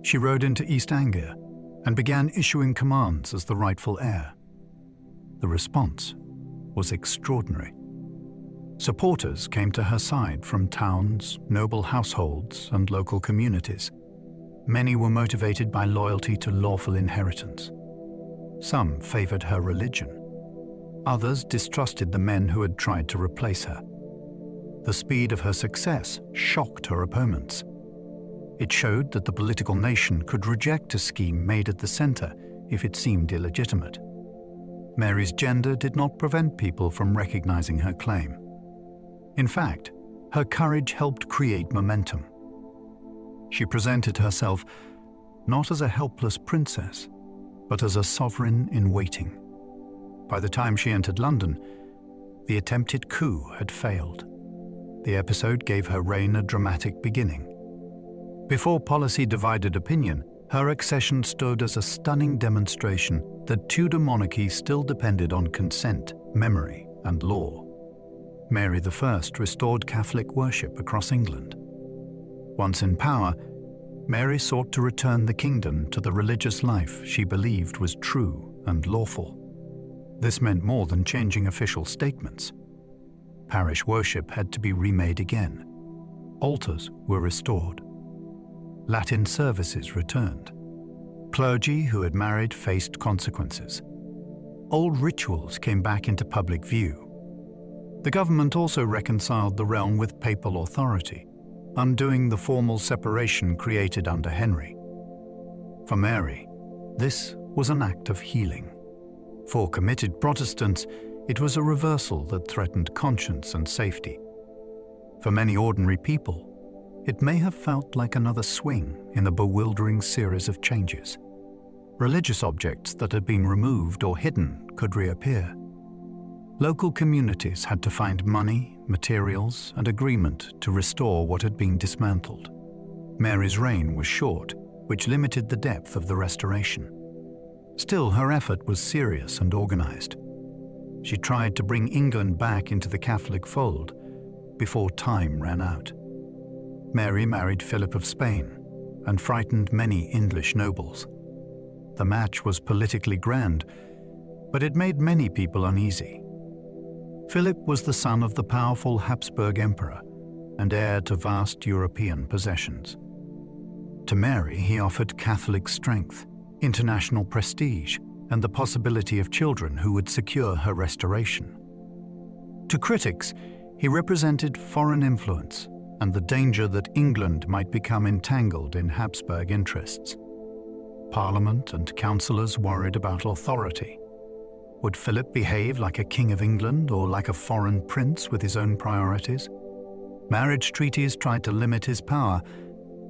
She rode into East Anglia and began issuing commands as the rightful heir. The response was extraordinary. Supporters came to her side from towns, noble households, and local communities. Many were motivated by loyalty to lawful inheritance. Some favored her religion. Others distrusted the men who had tried to replace her. The speed of her success shocked her opponents. It showed that the political nation could reject a scheme made at the center if it seemed illegitimate. Mary's gender did not prevent people from recognizing her claim. In fact, her courage helped create momentum. She presented herself not as a helpless princess, but as a sovereign in waiting. By the time she entered London, the attempted coup had failed. The episode gave her reign a dramatic beginning. Before policy divided opinion, her accession stood as a stunning demonstration that Tudor monarchy still depended on consent, memory, and law. Mary I restored Catholic worship across England. Once in power, Mary sought to return the kingdom to the religious life she believed was true and lawful. This meant more than changing official statements. Parish worship had to be remade again. Altars were restored. Latin services returned. Clergy who had married faced consequences. old rituals came back into public view. The government also reconciled the realm with papal authority, undoing the formal separation created under Henry. For Mary, this was an act of healing. For committed Protestants, it was a reversal that threatened conscience and safety. For many ordinary people, it may have felt like another swing in a bewildering series of changes. Religious objects that had been removed or hidden could reappear. Local communities had to find money, materials, and agreement to restore what had been dismantled. Mary's reign was short, which limited the depth of the restoration. Still, her effort was serious and organized. She tried to bring England back into the Catholic fold before time ran out. Mary married Philip of Spain and frightened many English nobles. The match was politically grand, but it made many people uneasy. Philip was the son of the powerful Habsburg emperor and heir to vast European possessions. To Mary, he offered Catholic strength, international prestige, and the possibility of children who would secure her restoration. To critics, he represented foreign influence and the danger that England might become entangled in Habsburg interests. Parliament and councillors worried about authority. Would Philip behave like a king of England or like a foreign prince with his own priorities? Marriage treaties tried to limit his power,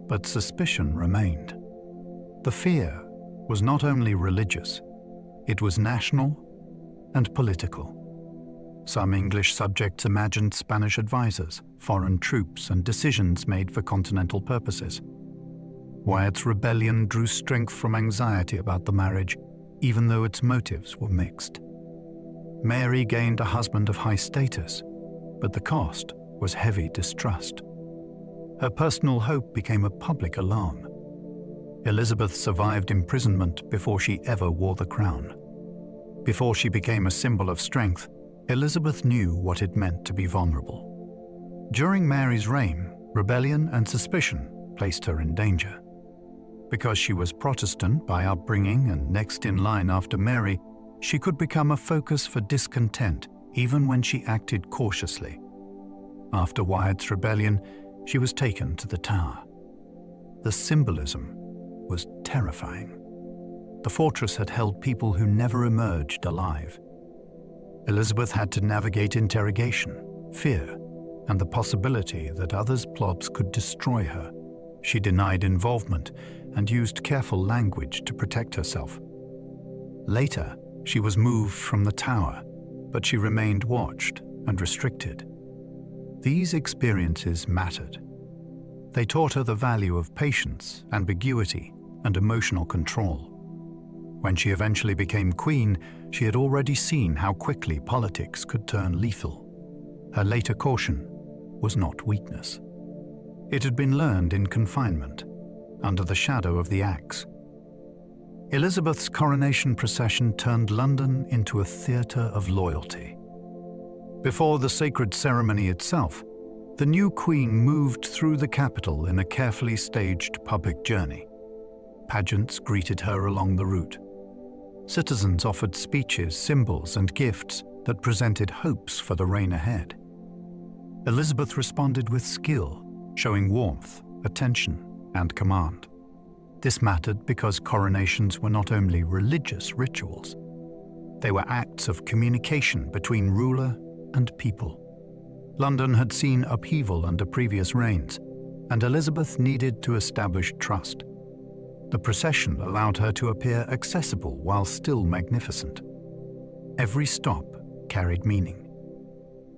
but suspicion remained. The fear was not only religious, it was national and political. Some English subjects imagined Spanish advisors, foreign troops, and decisions made for continental purposes. Wyatt's rebellion drew strength from anxiety about the marriage, even though its motives were mixed. Mary gained a husband of high status, but the cost was heavy distrust. Her personal hope became a public alarm. Elizabeth survived imprisonment before she ever wore the crown. Before she became a symbol of strength, Elizabeth knew what it meant to be vulnerable. During Mary's reign, rebellion and suspicion placed her in danger. Because she was Protestant by upbringing and next in line after Mary, she could become a focus for discontent even when she acted cautiously. After Wyatt's rebellion, she was taken to the Tower. The symbolism was terrifying. The fortress had held people who never emerged alive. Elizabeth had to navigate interrogation, fear, and the possibility that others' plots could destroy her. She denied involvement and used careful language to protect herself. Later, she was moved from the Tower, but she remained watched and restricted. These experiences mattered. They taught her the value of patience, ambiguity, and emotional control. When she eventually became queen, she had already seen how quickly politics could turn lethal. Her later caution was not weakness. It had been learned in confinement, under the shadow of the axe. Elizabeth's coronation procession turned London into a theatre of loyalty. Before the sacred ceremony itself, the new queen moved through the capital in a carefully staged public journey. Pageants greeted her along the route. Citizens offered speeches, symbols, and gifts that presented hopes for the reign ahead. Elizabeth responded with skill, showing warmth, attention, and command. This mattered because coronations were not only religious rituals, they were acts of communication between ruler and people. London had seen upheaval under previous reigns, and Elizabeth needed to establish trust. The procession allowed her to appear accessible while still magnificent. Every stop carried meaning.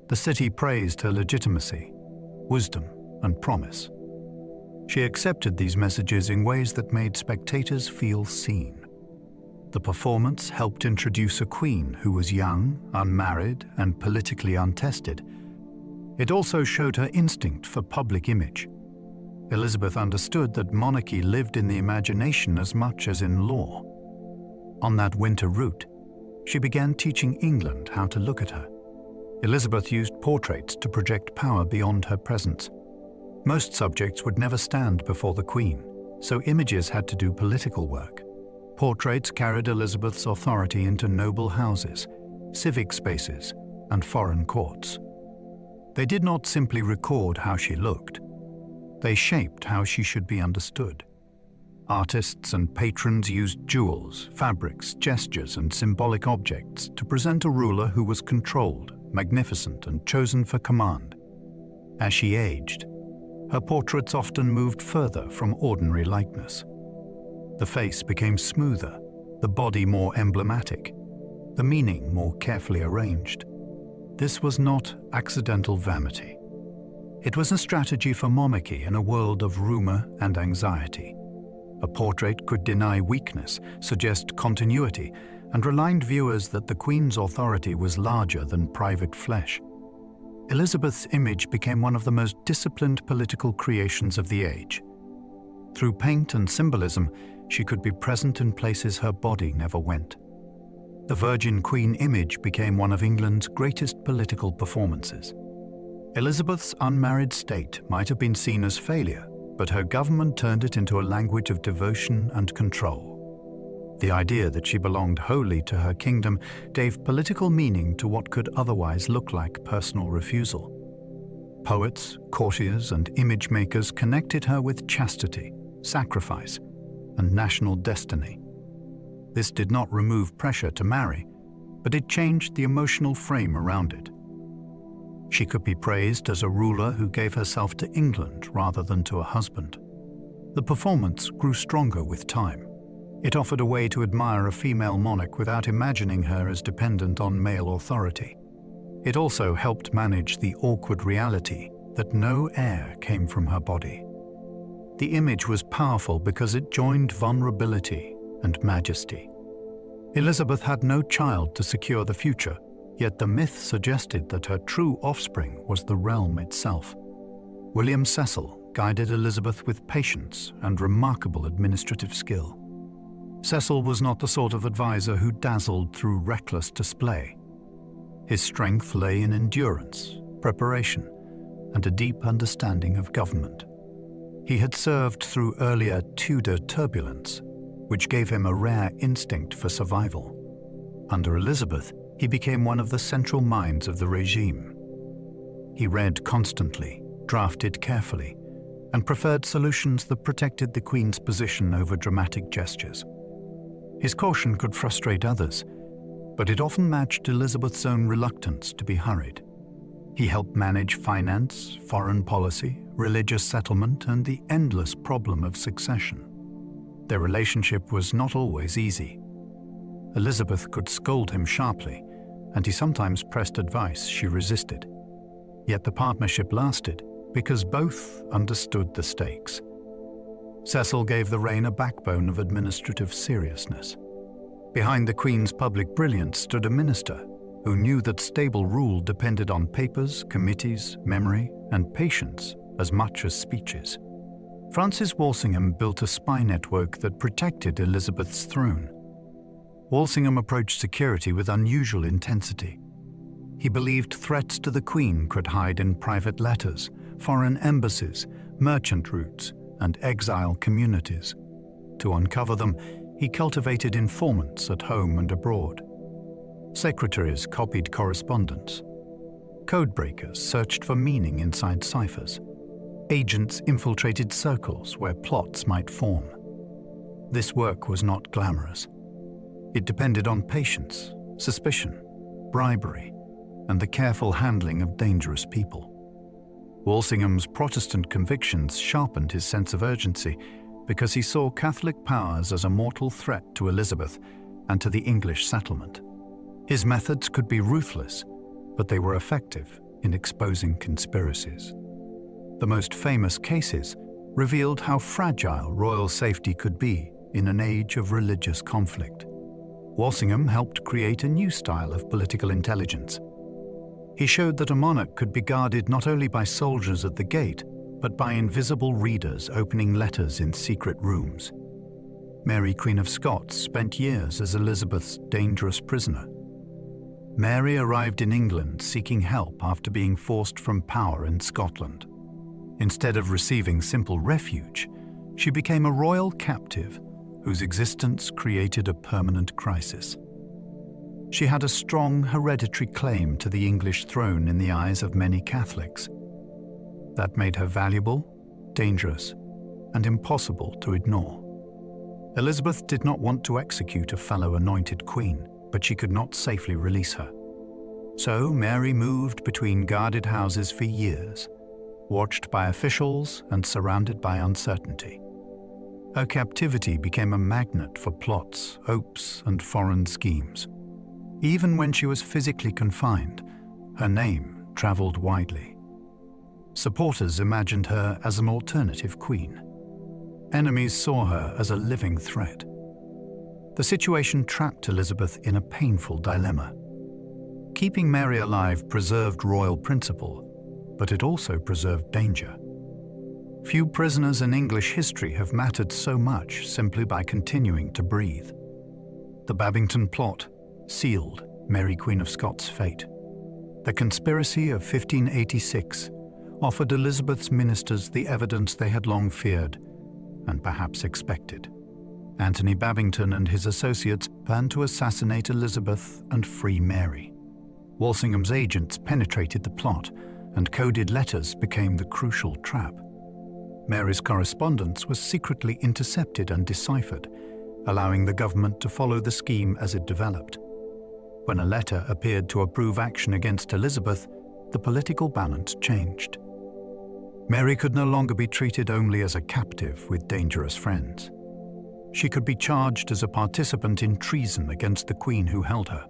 The city praised her legitimacy, wisdom, and promise. She accepted these messages in ways that made spectators feel seen. The performance helped introduce a queen who was young, unmarried, and politically untested. It also showed her instinct for public image. Elizabeth understood that monarchy lived in the imagination as much as in law. On that winter route, she began teaching England how to look at her. Elizabeth used portraits to project power beyond her presence. Most subjects would never stand before the Queen, so images had to do political work. Portraits carried Elizabeth's authority into noble houses, civic spaces, and foreign courts. They did not simply record how she looked. They shaped how she should be understood. Artists and patrons used jewels, fabrics, gestures, and symbolic objects to present a ruler who was controlled, magnificent, and chosen for command. As she aged, her portraits often moved further from ordinary likeness. The face became smoother, the body more emblematic, the meaning more carefully arranged. This was not accidental vanity. It was a strategy for monarchy in a world of rumor and anxiety. A portrait could deny weakness, suggest continuity, and remind viewers that the Queen's authority was larger than private flesh. Elizabeth's image became one of the most disciplined political creations of the age. Through paint and symbolism, she could be present in places her body never went. The Virgin Queen image became one of England's greatest political performances. Elizabeth's unmarried state might have been seen as failure, but her government turned it into a language of devotion and control. The idea that she belonged wholly to her kingdom gave political meaning to what could otherwise look like personal refusal. Poets, courtiers, and image makers connected her with chastity, sacrifice, and national destiny. This did not remove pressure to marry, but it changed the emotional frame around it. She could be praised as a ruler who gave herself to England rather than to a husband. The performance grew stronger with time. It offered a way to admire a female monarch without imagining her as dependent on male authority. It also helped manage the awkward reality that no heir came from her body. The image was powerful because it joined vulnerability and majesty. Elizabeth had no child to secure the future, yet the myth suggested that her true offspring was the realm itself. William Cecil guided Elizabeth with patience and remarkable administrative skill. Cecil was not the sort of advisor who dazzled through reckless display. His strength lay in endurance, preparation, and a deep understanding of government. He had served through earlier Tudor turbulence, which gave him a rare instinct for survival. Under Elizabeth, he became one of the central minds of the regime. He read constantly, drafted carefully, and preferred solutions that protected the Queen's position over dramatic gestures. His caution could frustrate others, but it often matched Elizabeth's own reluctance to be hurried. He helped manage finance, foreign policy, religious settlement, and the endless problem of succession. Their relationship was not always easy. Elizabeth could scold him sharply, and he sometimes pressed advice she resisted. Yet the partnership lasted because both understood the stakes. Cecil gave the reign a backbone of administrative seriousness. Behind the Queen's public brilliance stood a minister who knew that stable rule depended on papers, committees, memory, and patience as much as speeches. Francis Walsingham built a spy network that protected Elizabeth's throne. Walsingham approached security with unusual intensity. He believed threats to the Queen could hide in private letters, foreign embassies, merchant routes, and exile communities. To uncover them, he cultivated informants at home and abroad. Secretaries copied correspondence. Codebreakers searched for meaning inside ciphers. Agents infiltrated circles where plots might form. This work was not glamorous. It depended on patience, suspicion, bribery, and the careful handling of dangerous people. Walsingham's Protestant convictions sharpened his sense of urgency because he saw Catholic powers as a mortal threat to Elizabeth and to the English settlement. His methods could be ruthless, but they were effective in exposing conspiracies. The most famous cases revealed how fragile royal safety could be in an age of religious conflict. Walsingham helped create a new style of political intelligence. He showed that a monarch could be guarded not only by soldiers at the gate, but by invisible readers opening letters in secret rooms. Mary, Queen of Scots, spent years as Elizabeth's dangerous prisoner. Mary arrived in England seeking help after being forced from power in Scotland. Instead of receiving simple refuge, she became a royal captive whose existence created a permanent crisis. She had a strong hereditary claim to the English throne in the eyes of many Catholics. That made her valuable, dangerous, and impossible to ignore. Elizabeth did not want to execute a fellow anointed queen, but she could not safely release her. So Mary moved between guarded houses for years, watched by officials and surrounded by uncertainty. Her captivity became a magnet for plots, hopes, and foreign schemes. Even when she was physically confined, her name traveled widely. Supporters imagined her as an alternative queen. Enemies saw her as a living threat. The situation trapped Elizabeth in a painful dilemma. Keeping Mary alive preserved royal principle, but it also preserved danger. Few prisoners in English history have mattered so much simply by continuing to breathe. The Babington Plot sealed Mary Queen of Scots' fate. The conspiracy of 1586 offered Elizabeth's ministers the evidence they had long feared and perhaps expected. Anthony Babington and his associates planned to assassinate Elizabeth and free Mary. Walsingham's agents penetrated the plot, and coded letters became the crucial trap. Mary's correspondence was secretly intercepted and deciphered, allowing the government to follow the scheme as it developed. When a letter appeared to approve action against Elizabeth, the political balance changed. Mary could no longer be treated only as a captive with dangerous friends. She could be charged as a participant in treason against the queen who held her.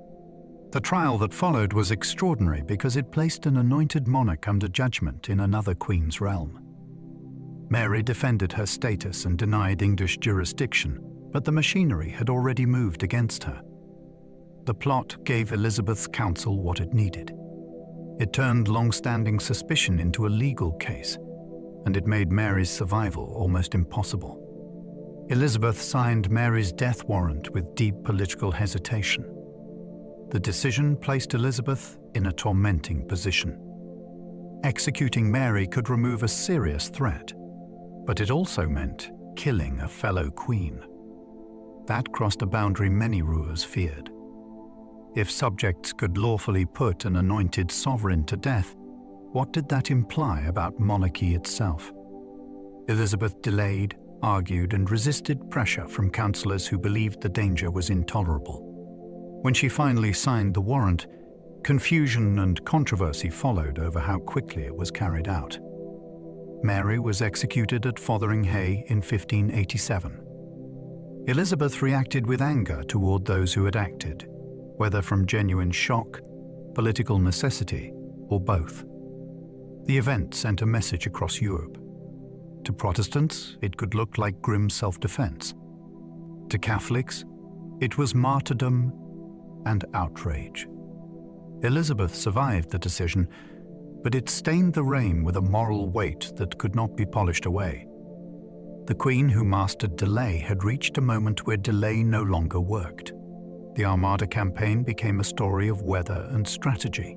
The trial that followed was extraordinary because it placed an anointed monarch under judgment in another queen's realm. Mary defended her status and denied English jurisdiction, but the machinery had already moved against her. The plot gave Elizabeth's counsel what it needed. It turned long-standing suspicion into a legal case, and it made Mary's survival almost impossible. Elizabeth signed Mary's death warrant with deep political hesitation. The decision placed Elizabeth in a tormenting position. Executing Mary could remove a serious threat, but it also meant killing a fellow queen. That crossed a boundary many rulers feared. If subjects could lawfully put an anointed sovereign to death, what did that imply about monarchy itself? Elizabeth delayed, argued, and resisted pressure from councillors who believed the danger was intolerable. When she finally signed the warrant, confusion and controversy followed over how quickly it was carried out. Mary was executed at Fotheringhay in 1587. Elizabeth reacted with anger toward those who had acted, whether from genuine shock, political necessity, or both. The event sent a message across Europe. To Protestants, it could look like grim self-defense. To Catholics, it was martyrdom and outrage. Elizabeth survived the decision, but it stained the reign with a moral weight that could not be polished away. The queen who mastered delay had reached a moment where delay no longer worked. The Armada campaign became a story of weather and strategy.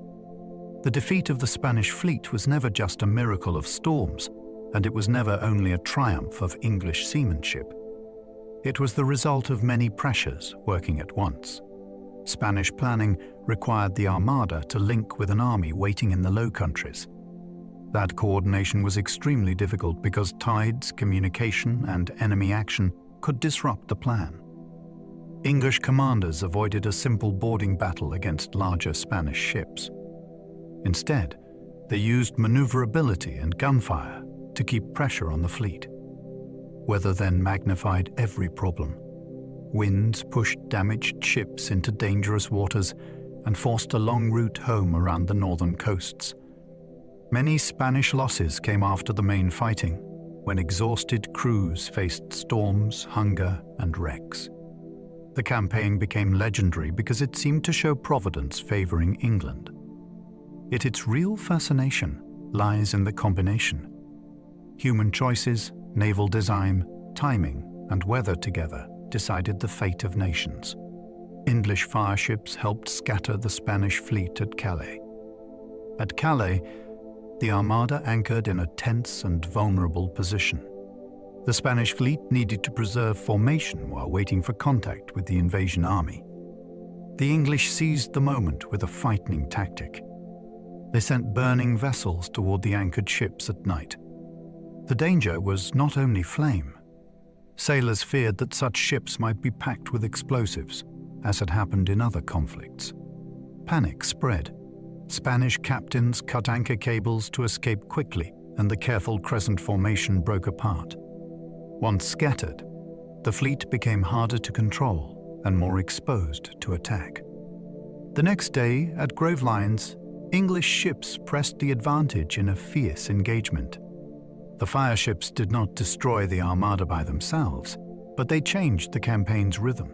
The defeat of the Spanish fleet was never just a miracle of storms, and it was never only a triumph of English seamanship. It was the result of many pressures working at once. Spanish planning required the Armada to link with an army waiting in the Low Countries. That coordination was extremely difficult because tides, communication, and enemy action could disrupt the plan. English commanders avoided a simple boarding battle against larger Spanish ships. Instead, they used maneuverability and gunfire to keep pressure on the fleet. Weather then magnified every problem. Winds pushed damaged ships into dangerous waters and forced a long route home around the northern coasts. Many Spanish losses came after the main fighting, when exhausted crews faced storms, hunger, and wrecks. The campaign became legendary because it seemed to show Providence favoring England. Yet its real fascination lies in the combination. Human choices, naval design, timing, and weather together decided the fate of nations. English fireships helped scatter the Spanish fleet at Calais. At Calais, the Armada anchored in a tense and vulnerable position. The Spanish fleet needed to preserve formation while waiting for contact with the invasion army. The English seized the moment with a frightening tactic. They sent burning vessels toward the anchored ships at night. The danger was not only flame. Sailors feared that such ships might be packed with explosives, as had happened in other conflicts. Panic spread. Spanish captains cut anchor cables to escape quickly, and the careful crescent formation broke apart. Once scattered, the fleet became harder to control and more exposed to attack. The next day, at Grove Lines, English ships pressed the advantage in a fierce engagement. The fireships did not destroy the Armada by themselves, but they changed the campaign's rhythm.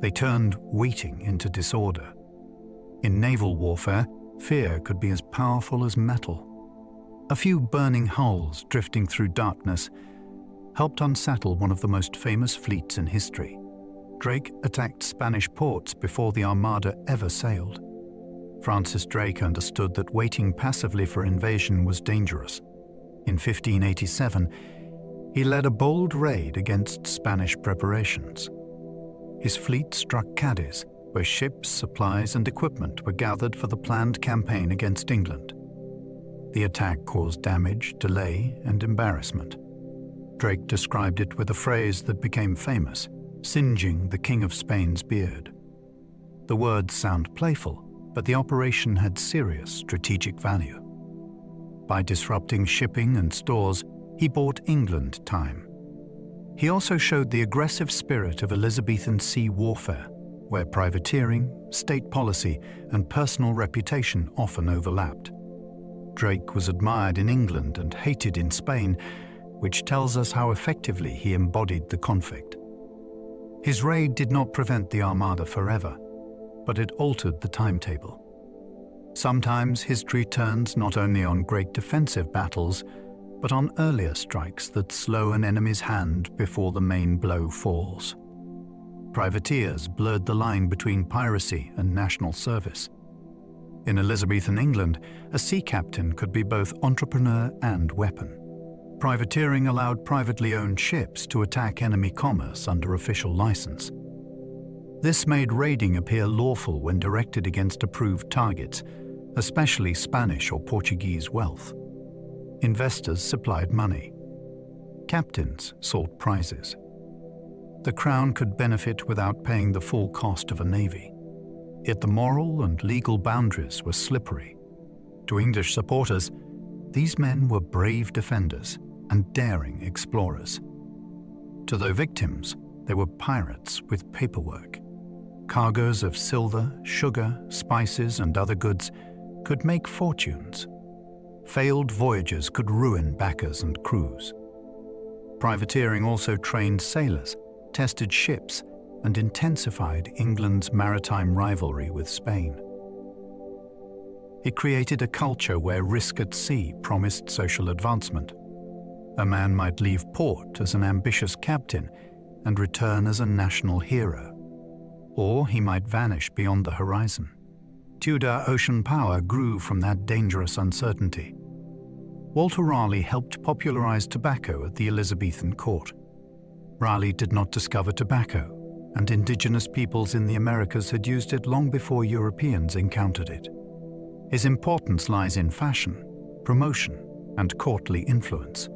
They turned waiting into disorder. In naval warfare, fear could be as powerful as metal. A few burning hulls drifting through darkness helped unsettle one of the most famous fleets in history. Drake attacked Spanish ports before the Armada ever sailed. Francis Drake understood that waiting passively for invasion was dangerous. In 1587, he led a bold raid against Spanish preparations. His fleet struck Cadiz, where ships, supplies, and equipment were gathered for the planned campaign against England. The attack caused damage, delay, and embarrassment. Drake described it with a phrase that became famous: singeing the King of Spain's beard. The words sound playful, but the operation had serious strategic value. By disrupting shipping and stores, he bought England time. He also showed the aggressive spirit of Elizabethan sea warfare, where privateering, state policy, and personal reputation often overlapped. Drake was admired in England and hated in Spain, which tells us how effectively he embodied the conflict. His raid did not prevent the Armada forever, but it altered the timetable. Sometimes history turns not only on great defensive battles, but on earlier strikes that slow an enemy's hand before the main blow falls. Privateers blurred the line between piracy and national service. In Elizabethan England, a sea captain could be both entrepreneur and weapon. Privateering allowed privately owned ships to attack enemy commerce under official license. This made raiding appear lawful when directed against approved targets, especially Spanish or Portuguese wealth. Investors supplied money. Captains sought prizes. The crown could benefit without paying the full cost of a navy. Yet the moral and legal boundaries were slippery. To English supporters, these men were brave defenders and daring explorers. To their victims, they were pirates with paperwork. Cargoes of silver, sugar, spices, and other goods could make fortunes. Failed voyages could ruin backers and crews. Privateering also trained sailors, tested ships, and intensified England's maritime rivalry with Spain. It created a culture where risk at sea promised social advancement. A man might leave port as an ambitious captain and return as a national hero, or he might vanish beyond the horizon. Tudor ocean power grew from that dangerous uncertainty. Walter Raleigh helped popularize tobacco at the Elizabethan court. Raleigh did not discover tobacco, and indigenous peoples in the Americas had used it long before Europeans encountered it. His importance lies in fashion, promotion, and courtly influence.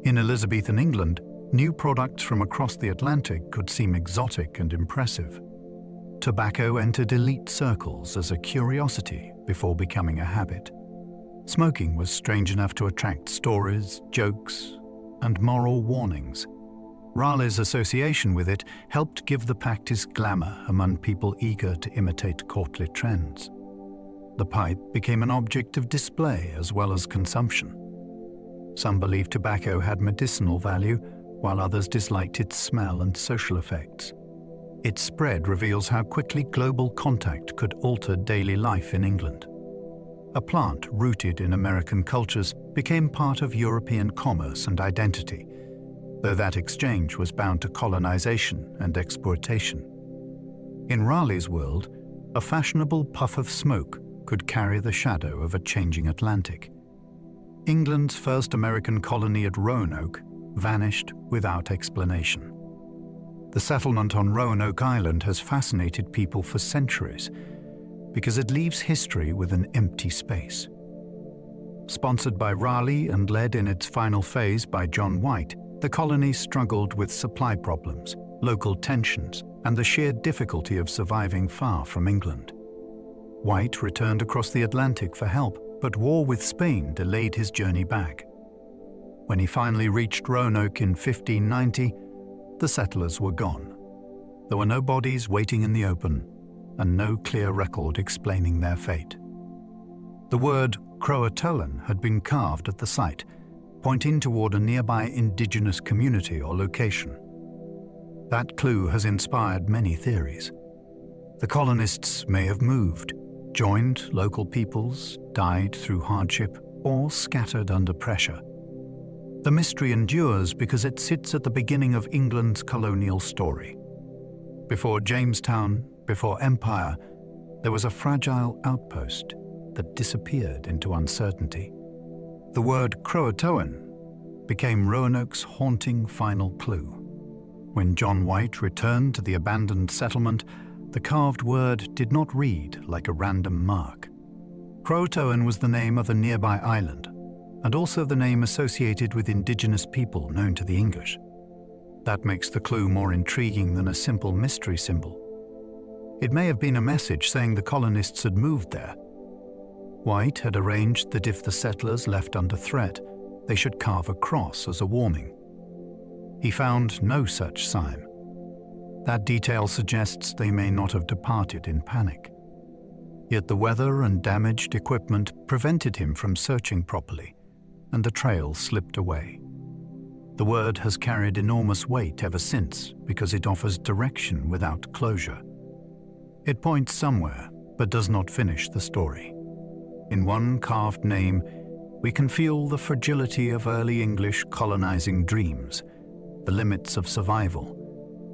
In Elizabethan England, new products from across the Atlantic could seem exotic and impressive. Tobacco entered elite circles as a curiosity before becoming a habit. Smoking was strange enough to attract stories, jokes, and moral warnings. Raleigh's association with it helped give the practice glamour among people eager to imitate courtly trends. The pipe became an object of display as well as consumption. Some believed tobacco had medicinal value, while others disliked its smell and social effects. Its spread reveals how quickly global contact could alter daily life in England. A plant rooted in American cultures became part of European commerce and identity, though that exchange was bound to colonization and exploitation. In Raleigh's world, a fashionable puff of smoke could carry the shadow of a changing Atlantic. England's first American colony at Roanoke vanished without explanation. The settlement on Roanoke Island has fascinated people for centuries because it leaves history with an empty space. Sponsored by Raleigh and led in its final phase by John White, the colony struggled with supply problems, local tensions, and the sheer difficulty of surviving far from England. White returned across the Atlantic for help, but war with Spain delayed his journey back. When he finally reached Roanoke in 1590, the settlers were gone. There were no bodies waiting in the open, and no clear record explaining their fate. The word Croatoan had been carved at the site, pointing toward a nearby indigenous community or location. That clue has inspired many theories. The colonists may have moved, joined local peoples, died through hardship, or scattered under pressure. The mystery endures because it sits at the beginning of England's colonial story. Before Jamestown, before empire, there was a fragile outpost that disappeared into uncertainty. The word Croatoan became Roanoke's haunting final clue. When John White returned to the abandoned settlement, the carved word did not read like a random mark. Croatoan was the name of a nearby island, and also the name associated with indigenous people known to the English. That makes the clue more intriguing than a simple mystery symbol. It may have been a message saying the colonists had moved there. White had arranged that if the settlers left under threat, they should carve a cross as a warning. He found no such sign. That detail suggests they may not have departed in panic. Yet the weather and damaged equipment prevented him from searching properly, and the trail slipped away. The word has carried enormous weight ever since because it offers direction without closure. It points somewhere, but does not finish the story. In one carved name, we can feel the fragility of early English colonizing dreams, the limits of survival,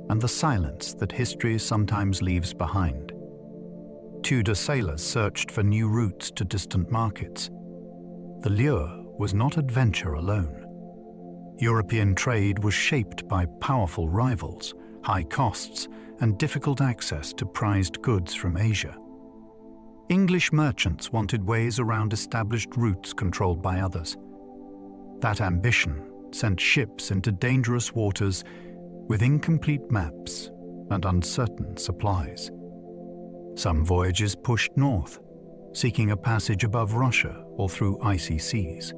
and the silence that history sometimes leaves behind. Tudor sailors searched for new routes to distant markets. The lure was not adventure alone. European trade was shaped by powerful rivals, high costs, and difficult access to prized goods from Asia. English merchants wanted ways around established routes controlled by others. That ambition sent ships into dangerous waters with incomplete maps and uncertain supplies. Some voyages pushed north, seeking a passage above Russia or through icy seas.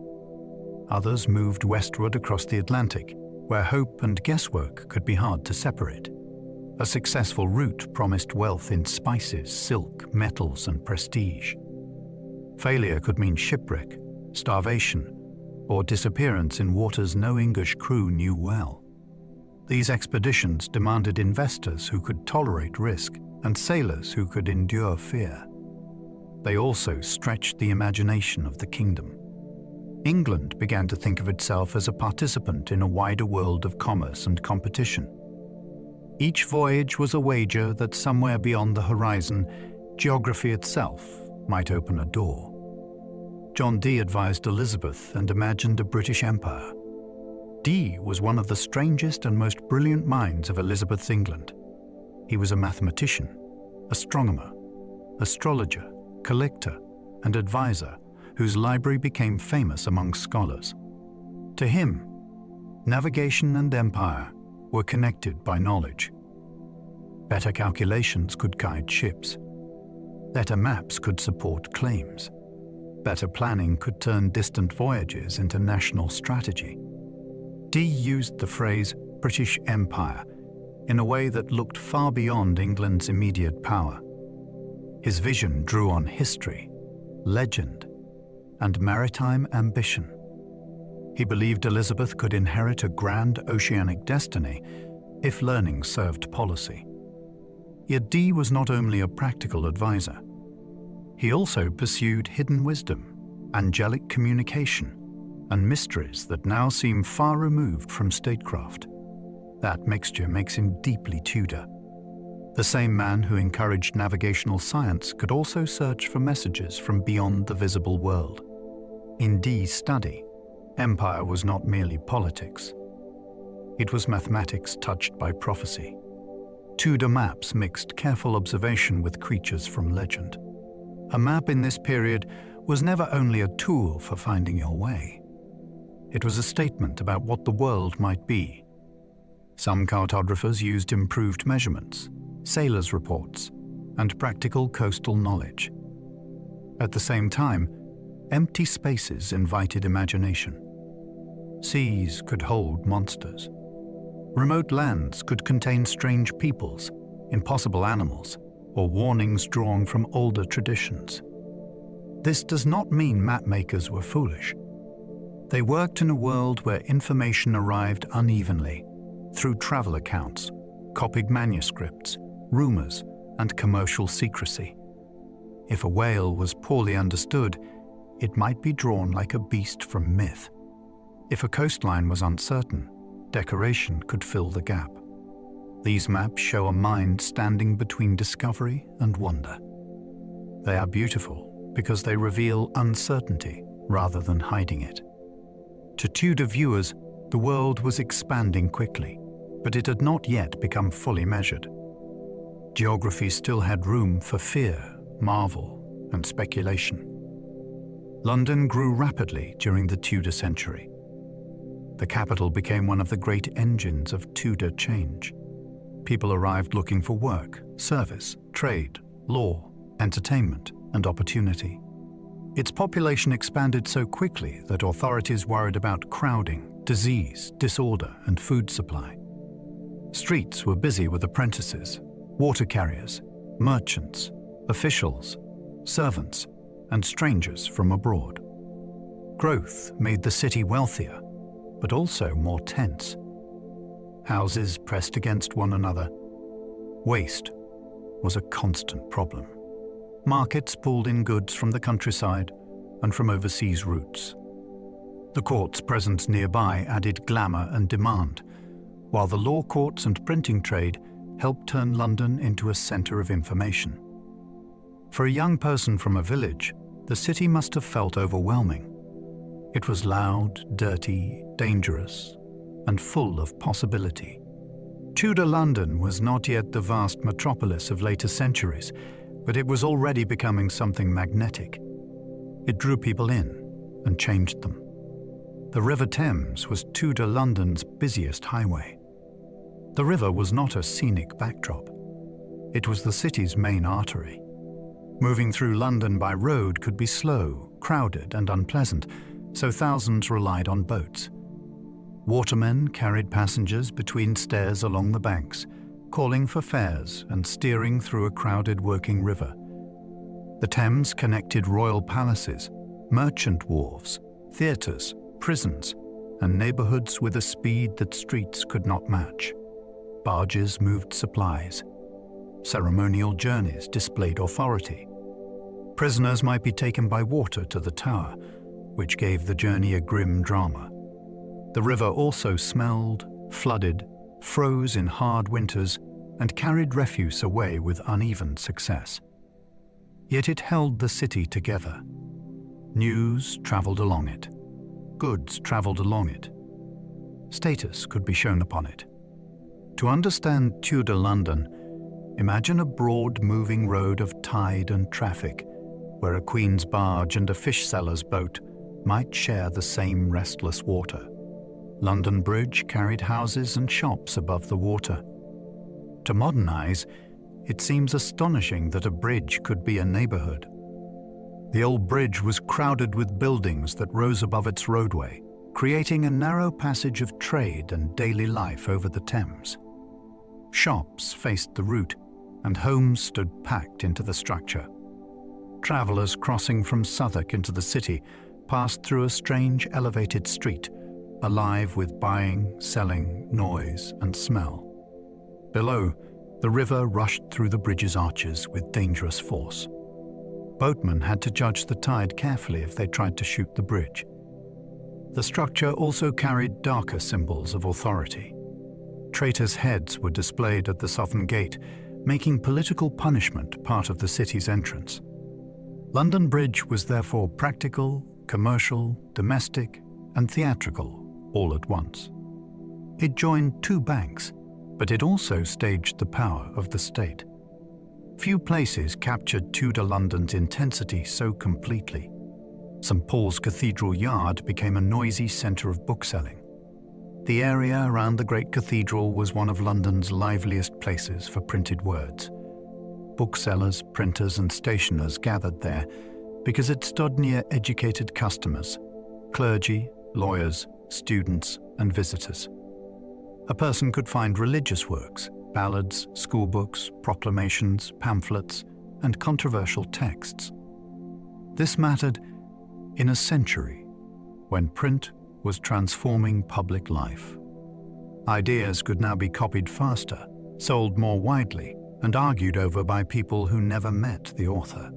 Others moved westward across the Atlantic, where hope and guesswork could be hard to separate. A successful route promised wealth in spices, silk, metals, and prestige. Failure could mean shipwreck, starvation, or disappearance in waters no English crew knew well. These expeditions demanded investors who could tolerate risk and sailors who could endure fear. They also stretched the imagination of the kingdom. England began to think of itself as a participant in a wider world of commerce and competition. Each voyage was a wager that somewhere beyond the horizon, geography itself might open a door. John Dee advised Elizabeth and imagined a British Empire. Dee was one of the strangest and most brilliant minds of Elizabeth's England. He was a mathematician, astronomer, astrologer, collector, and advisor whose library became famous among scholars. To him, navigation and empire were connected by knowledge. Better calculations could guide ships. Better maps could support claims. Better planning could turn distant voyages into national strategy. Dee used the phrase British Empire in a way that looked far beyond England's immediate power. His vision drew on history, legend, and maritime ambition. He believed Elizabeth could inherit a grand oceanic destiny if learning served policy. Yet Dee was not only a practical advisor. He also pursued hidden wisdom, angelic communication, and mysteries that now seem far removed from statecraft. That mixture makes him deeply Tudor. The same man who encouraged navigational science could also search for messages from beyond the visible world. In Dee's study, empire was not merely politics. It was mathematics touched by prophecy. Tudor maps mixed careful observation with creatures from legend. A map in this period was never only a tool for finding your way. It was a statement about what the world might be. Some cartographers used improved measurements, sailors' reports, and practical coastal knowledge. At the same time, empty spaces invited imagination. Seas could hold monsters. Remote lands could contain strange peoples, impossible animals, or warnings drawn from older traditions. This does not mean mapmakers were foolish. They worked in a world where information arrived unevenly, through travel accounts, copied manuscripts, rumors, and commercial secrecy. If a whale was poorly understood, it might be drawn like a beast from myth. If a coastline was uncertain, decoration could fill the gap. These maps show a mind standing between discovery and wonder. They are beautiful because they reveal uncertainty rather than hiding it. To Tudor viewers, the world was expanding quickly, but it had not yet become fully measured. Geography still had room for fear, marvel, and speculation. London grew rapidly during the Tudor century. The capital became one of the great engines of Tudor change. People arrived looking for work, service, trade, law, entertainment, and opportunity. Its population expanded so quickly that authorities worried about crowding, disease, disorder, and food supply. Streets were busy with apprentices, water carriers, merchants, officials, servants, and strangers from abroad. Growth made the city wealthier, but also more tense. Houses pressed against one another. Waste was a constant problem. Markets pulled in goods from the countryside and from overseas routes. The court's presence nearby added glamour and demand, while the law courts and printing trade helped turn London into a center of information. For a young person from a village, the city must have felt overwhelming. It was loud, dirty, dangerous, and full of possibility. Tudor London was not yet the vast metropolis of later centuries, but it was already becoming something magnetic. It drew people in and changed them. The River Thames was Tudor London's busiest highway. The river was not a scenic backdrop. It was the city's main artery. Moving through London by road could be slow, crowded, and unpleasant, so thousands relied on boats. Watermen carried passengers between stairs along the banks, calling for fares and steering through a crowded working river. The Thames connected royal palaces, merchant wharves, theatres, prisons, and neighbourhoods with a speed that streets could not match. Barges moved supplies. Ceremonial journeys displayed authority. Prisoners might be taken by water to the Tower, which gave the journey a grim drama. The river also smelled, flooded, froze in hard winters, and carried refuse away with uneven success. Yet it held the city together. News travelled along it. Goods travelled along it. Status could be shown upon it. To understand Tudor London, imagine a broad moving road of tide and traffic, where a queen's barge and a fish seller's boat might share the same restless water. London Bridge carried houses and shops above the water. To modern eyes, it seems astonishing that a bridge could be a neighbourhood. The old bridge was crowded with buildings that rose above its roadway, creating a narrow passage of trade and daily life over the Thames. Shops faced the route, and homes stood packed into the structure. Travellers crossing from Southwark into the city passed through a strange elevated street, alive with buying, selling, noise, and smell. Below, the river rushed through the bridge's arches with dangerous force. Boatmen had to judge the tide carefully if they tried to shoot the bridge. The structure also carried darker symbols of authority. Traitors' heads were displayed at the southern gate, making political punishment part of the city's entrance. London Bridge was therefore practical, commercial, domestic, and theatrical all at once. It joined two banks, but it also staged the power of the state. Few places captured Tudor London's intensity so completely. St. Paul's Cathedral Yard became a noisy centre of bookselling. The area around the great cathedral was one of London's liveliest places for printed words. Booksellers, printers and stationers gathered there because it stood near educated customers, clergy, lawyers, students and visitors. A person could find religious works, ballads, schoolbooks, proclamations, pamphlets, and controversial texts. This mattered in a century when print was transforming public life. Ideas could now be copied faster, sold more widely, and argued over by people who never met the author.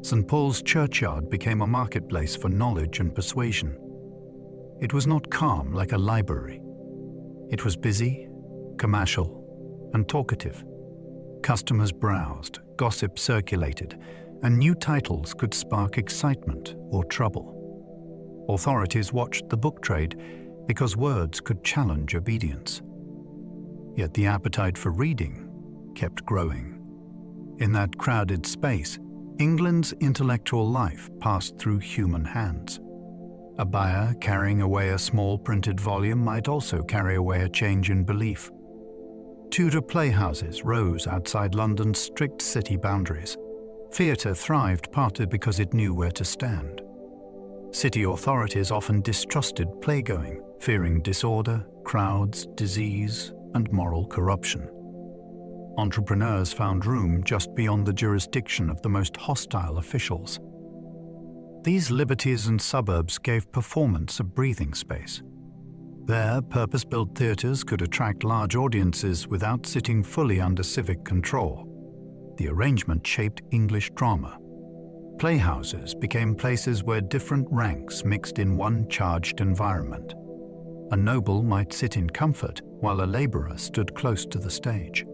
St. Paul's churchyard became a marketplace for knowledge and persuasion. It was not calm like a library. It was busy, commercial, and talkative. Customers browsed, gossip circulated, and new titles could spark excitement or trouble. Authorities watched the book trade because words could challenge obedience. Yet the appetite for reading kept growing. In that crowded space, England's intellectual life passed through human hands. A buyer carrying away a small printed volume might also carry away a change in belief. Tudor playhouses rose outside London's strict city boundaries. Theatre thrived partly because it knew where to stand. City authorities often distrusted playgoing, fearing disorder, crowds, disease, and moral corruption. Entrepreneurs found room just beyond the jurisdiction of the most hostile officials. These liberties and suburbs gave performance a breathing space. There, purpose-built theatres could attract large audiences without sitting fully under civic control. The arrangement shaped English drama. Playhouses became places where different ranks mixed in one charged environment. A noble might sit in comfort while a labourer stood close to the stage.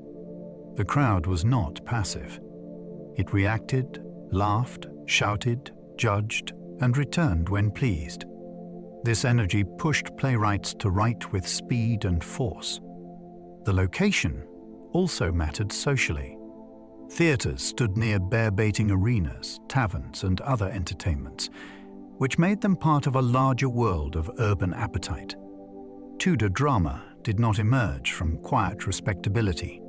The crowd was not passive. It reacted, laughed, shouted, judged, and returned when pleased. This energy pushed playwrights to write with speed and force. The location also mattered socially. Theatres stood near bear-baiting arenas, taverns, and other entertainments, which made them part of a larger world of urban appetite. Tudor drama did not emerge from quiet respectability.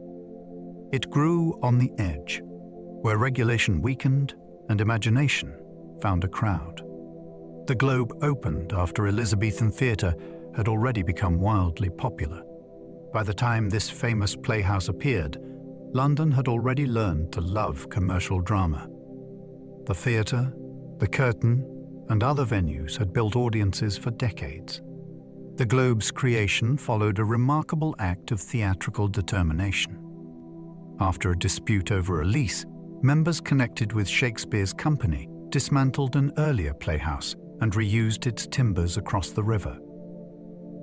It grew on the edge, where regulation weakened and imagination found a crowd. The Globe opened after Elizabethan theatre had already become wildly popular. By the time this famous playhouse appeared, London had already learned to love commercial drama. The theatre, the curtain, and other venues had built audiences for decades. The Globe's creation followed a remarkable act of theatrical determination. After a dispute over a lease, members connected with Shakespeare's company dismantled an earlier playhouse and reused its timbers across the river.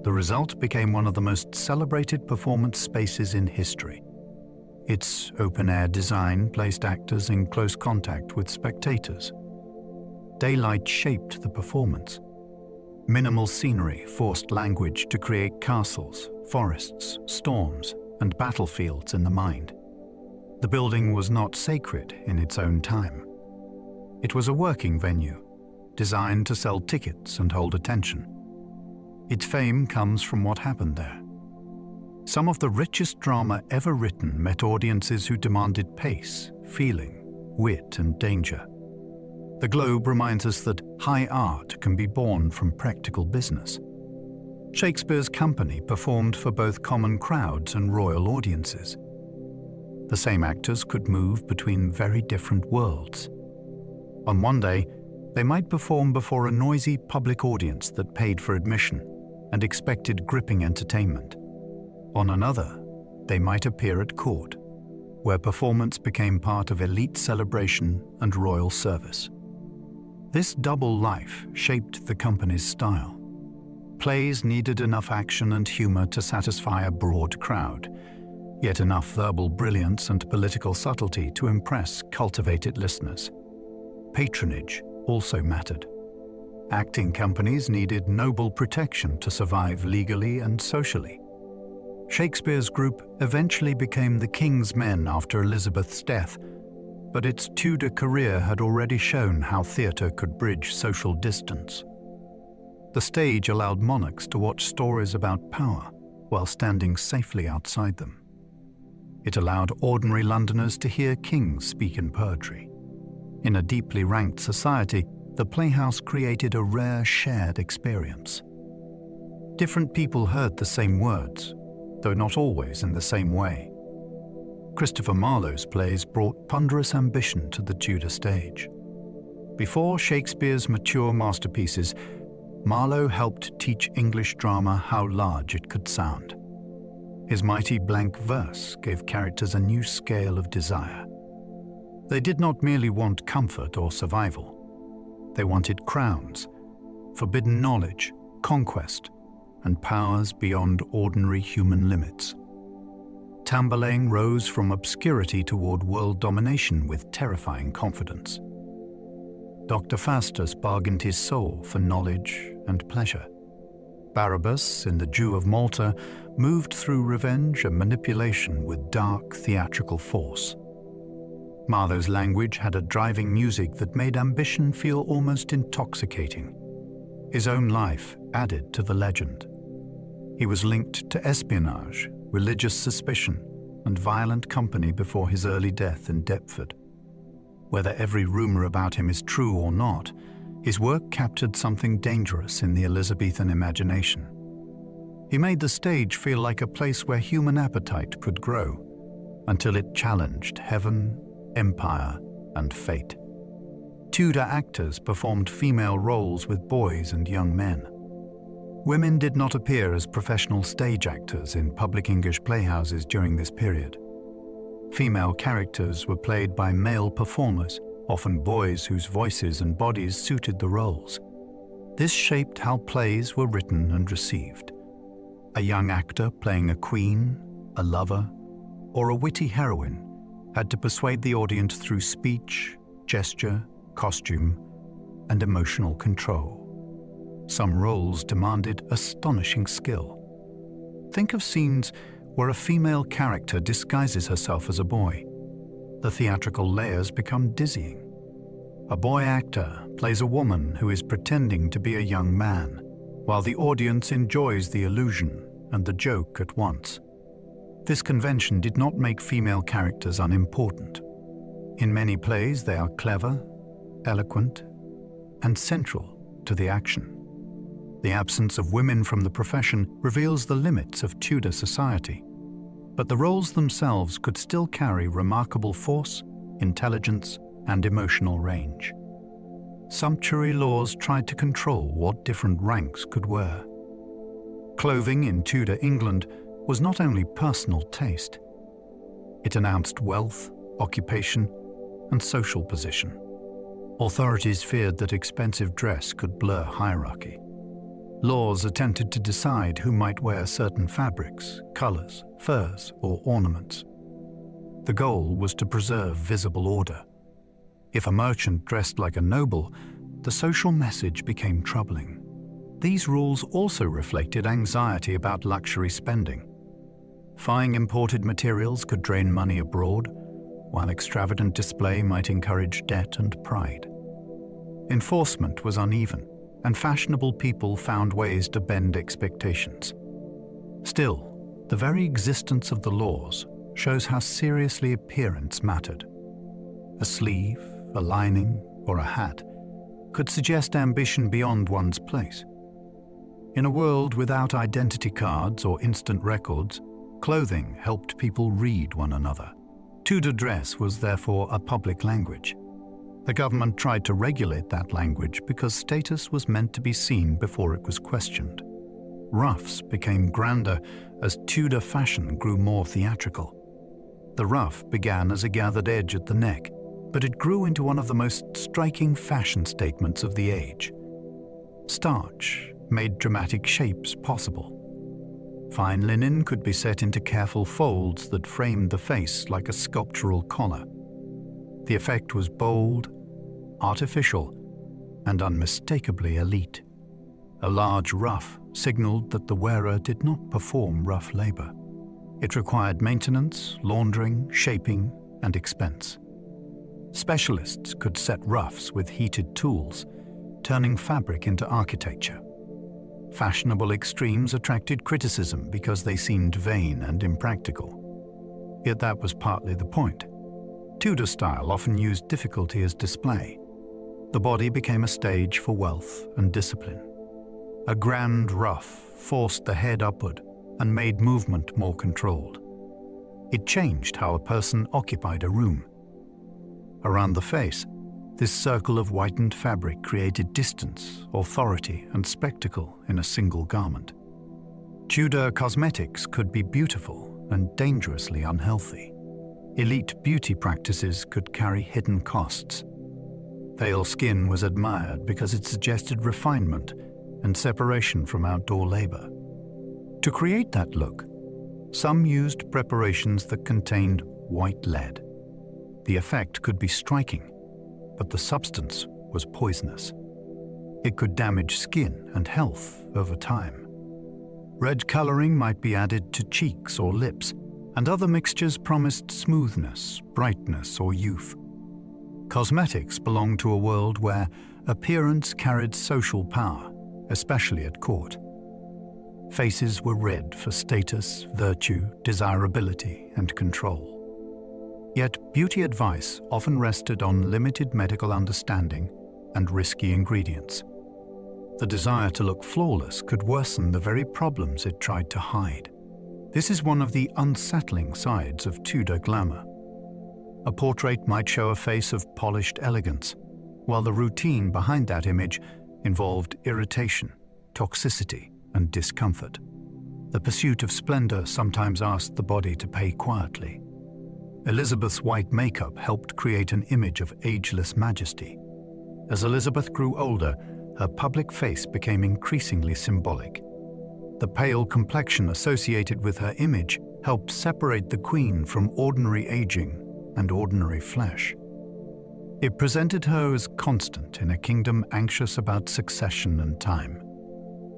The result became one of the most celebrated performance spaces in history. Its open-air design placed actors in close contact with spectators. Daylight shaped the performance. Minimal scenery forced language to create castles, forests, storms, and battlefields in the mind. The building was not sacred in its own time. It was a working venue, designed to sell tickets and hold attention. Its fame comes from what happened there. Some of the richest drama ever written met audiences who demanded pace, feeling, wit, and danger. The Globe reminds us that high art can be born from practical business. Shakespeare's company performed for both common crowds and royal audiences. The same actors could move between very different worlds. On one day, they might perform before a noisy public audience that paid for admission and expected gripping entertainment. On another, they might appear at court, where performance became part of elite celebration and royal service. This double life shaped the company's style. Plays needed enough action and humor to satisfy a broad crowd, yet enough verbal brilliance and political subtlety to impress cultivated listeners. Patronage also mattered. Acting companies needed noble protection to survive legally and socially. Shakespeare's group eventually became the King's Men after Elizabeth's death, but its Tudor career had already shown how theatre could bridge social distance. The stage allowed monarchs to watch stories about power while standing safely outside them. It allowed ordinary Londoners to hear kings speak in poetry. In a deeply ranked society, the playhouse created a rare shared experience. Different people heard the same words, though not always in the same way. Christopher Marlowe's plays brought ponderous ambition to the Tudor stage. Before Shakespeare's mature masterpieces, Marlowe helped teach English drama how large it could sound. His mighty blank verse gave characters a new scale of desire. They did not merely want comfort or survival. They wanted crowns, forbidden knowledge, conquest, and powers beyond ordinary human limits. Tamburlaine rose from obscurity toward world domination with terrifying confidence. Dr. Faustus bargained his soul for knowledge and pleasure. Barabbas, in The Jew of Malta, moved through revenge and manipulation with dark theatrical force. Marlowe's language had a driving music that made ambition feel almost intoxicating. His own life added to the legend. He was linked to espionage, religious suspicion, and violent company before his early death in Deptford. Whether every rumor about him is true or not, his work captured something dangerous in the Elizabethan imagination. He made the stage feel like a place where human appetite could grow, until it challenged heaven, empire, and fate. Tudor actors performed female roles with boys and young men. Women did not appear as professional stage actors in public English playhouses during this period. Female characters were played by male performers, often boys whose voices and bodies suited the roles. This shaped how plays were written and received. A young actor playing a queen, a lover, or a witty heroine had to persuade the audience through speech, gesture, costume, and emotional control. Some roles demanded astonishing skill. Think of scenes where a female character disguises herself as a boy. The theatrical layers become dizzying. A boy actor plays a woman who is pretending to be a young man, while the audience enjoys the illusion and the joke at once. This convention did not make female characters unimportant. In many plays, they are clever, eloquent, and central to the action. The absence of women from the profession reveals the limits of Tudor society, but the roles themselves could still carry remarkable force, intelligence, and emotional range. Sumptuary laws tried to control what different ranks could wear. Clothing in Tudor England was not only personal taste. It announced wealth, occupation, and social position. Authorities feared that expensive dress could blur hierarchy. Laws attempted to decide who might wear certain fabrics, colors, furs, or ornaments. The goal was to preserve visible order. If a merchant dressed like a noble, the social message became troubling. These rules also reflected anxiety about luxury spending. Fine imported materials could drain money abroad, while extravagant display might encourage debt and pride. Enforcement was uneven, and fashionable people found ways to bend expectations. Still, the very existence of the laws shows how seriously appearance mattered. A sleeve, a lining, or a hat could suggest ambition beyond one's place. In a world without identity cards or instant records, clothing helped people read one another. Tudor dress was therefore a public language. The government tried to regulate that language because status was meant to be seen before it was questioned. Ruffs became grander as Tudor fashion grew more theatrical. The ruff began as a gathered edge at the neck, but it grew into one of the most striking fashion statements of the age. Starch made dramatic shapes possible. Fine linen could be set into careful folds that framed the face like a sculptural collar. The effect was bold, artificial, and unmistakably elite. A large ruff signaled that the wearer did not perform rough labor. It required maintenance, laundering, shaping, and expense. Specialists could set roughs with heated tools, turning fabric into architecture. Fashionable extremes attracted criticism because they seemed vain and impractical. Yet that was partly the point. Tudor style often used difficulty as display. The body became a stage for wealth and discipline. A grand ruff forced the head upward and made movement more controlled. It changed how a person occupied a room. Around the face, this circle of whitened fabric created distance, authority, and spectacle in a single garment. Tudor cosmetics could be beautiful and dangerously unhealthy. Elite beauty practices could carry hidden costs. Pale skin was admired because it suggested refinement and separation from outdoor labor. To create that look, some used preparations that contained white lead. The effect could be striking, but the substance was poisonous. It could damage skin and health over time. Red coloring might be added to cheeks or lips, and other mixtures promised smoothness, brightness, or youth. Cosmetics belonged to a world where appearance carried social power, especially at court. Faces were red for status, virtue, desirability, and control. Yet beauty advice often rested on limited medical understanding and risky ingredients. The desire to look flawless could worsen the very problems it tried to hide. This is one of the unsettling sides of Tudor glamour. A portrait might show a face of polished elegance, while the routine behind that image involved irritation, toxicity, and discomfort. The pursuit of splendor sometimes asked the body to pay quietly. Elizabeth's white makeup helped create an image of ageless majesty. As Elizabeth grew older, her public face became increasingly symbolic. The pale complexion associated with her image helped separate the queen from ordinary aging and ordinary flesh. It presented her as constant in a kingdom anxious about succession and time.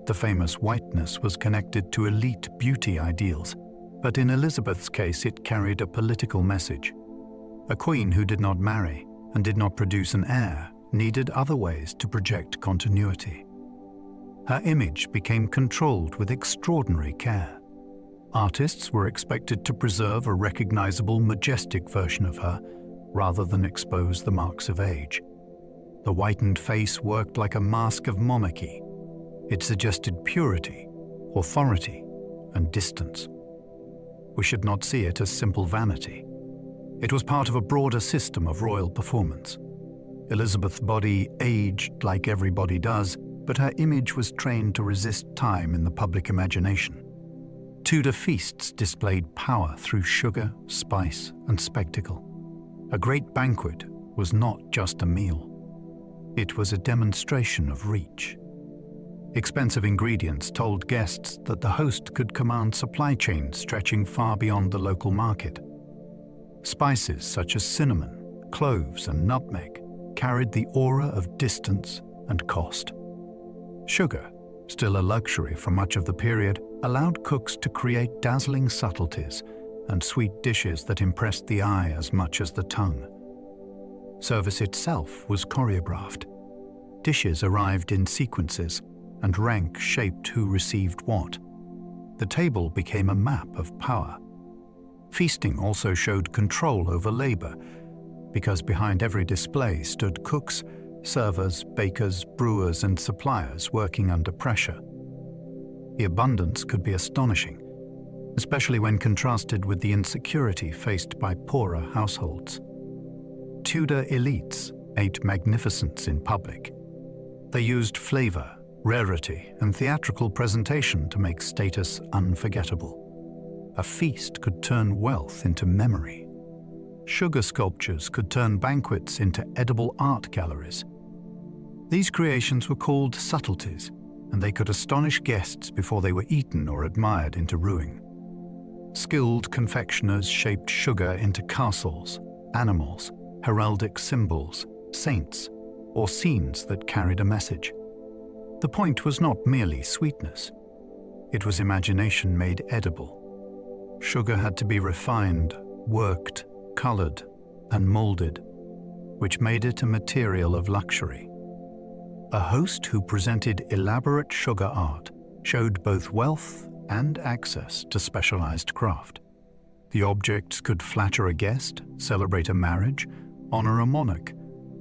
The famous whiteness was connected to elite beauty ideals, but in Elizabeth's case it carried a political message. A queen who did not marry and did not produce an heir needed other ways to project continuity. Her image became controlled with extraordinary care. Artists were expected to preserve a recognizable, majestic version of her rather than expose the marks of age. The whitened face worked like a mask of monarchy. It suggested purity, authority, and distance. We should not see it as simple vanity. It was part of a broader system of royal performance. Elizabeth's body aged like everybody does, but her image was trained to resist time in the public imagination. Tudor feasts displayed power through sugar, spice, and spectacle. A great banquet was not just a meal. It was a demonstration of reach. Expensive ingredients told guests that the host could command supply chains stretching far beyond the local market. Spices such as cinnamon, cloves, and nutmeg carried the aura of distance and cost. Sugar, still a luxury for much of the period, allowed cooks to create dazzling subtleties and sweet dishes that impressed the eye as much as the tongue. Service itself was choreographed. Dishes arrived in sequences, and rank shaped who received what. The table became a map of power. Feasting also showed control over labor, because behind every display stood cooks, servers, bakers, brewers, and suppliers working under pressure. The abundance could be astonishing, especially when contrasted with the insecurity faced by poorer households. Tudor elites ate magnificence in public. They used flavor, rarity, and theatrical presentation to make status unforgettable. A feast could turn wealth into memory. Sugar sculptures could turn banquets into edible art galleries. These creations were called subtleties, and they could astonish guests before they were eaten or admired into ruin. Skilled confectioners shaped sugar into castles, animals, heraldic symbols, saints, or scenes that carried a message. The point was not merely sweetness. It was imagination made edible. Sugar had to be refined, worked, colored, and molded, which made it a material of luxury. A host who presented elaborate sugar art showed both wealth and access to specialized craft. The objects could flatter a guest, celebrate a marriage, honor a monarch,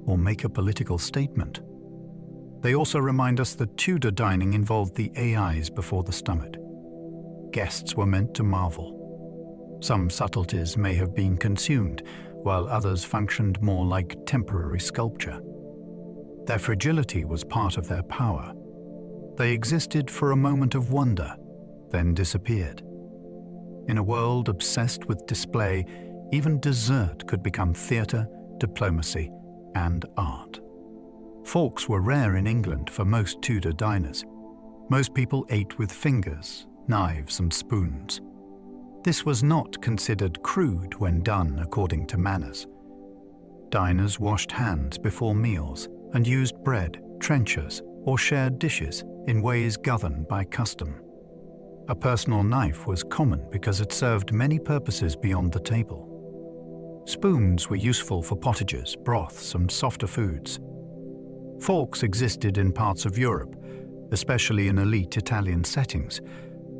or make a political statement. They also remind us that Tudor dining involved the AIs before the stomach. Guests were meant to marvel. Some subtleties may have been consumed, while others functioned more like temporary sculpture. Their fragility was part of their power. They existed for a moment of wonder, then disappeared. In a world obsessed with display, even dessert could become theatre, diplomacy, and art. Forks were rare in England for most Tudor diners. Most people ate with fingers, knives, and spoons. This was not considered crude when done according to manners. Diners washed hands before meals and used bread, trenchers, or shared dishes in ways governed by custom. A personal knife was common because it served many purposes beyond the table. Spoons were useful for potages, broths, and softer foods. Forks existed in parts of Europe, especially in elite Italian settings,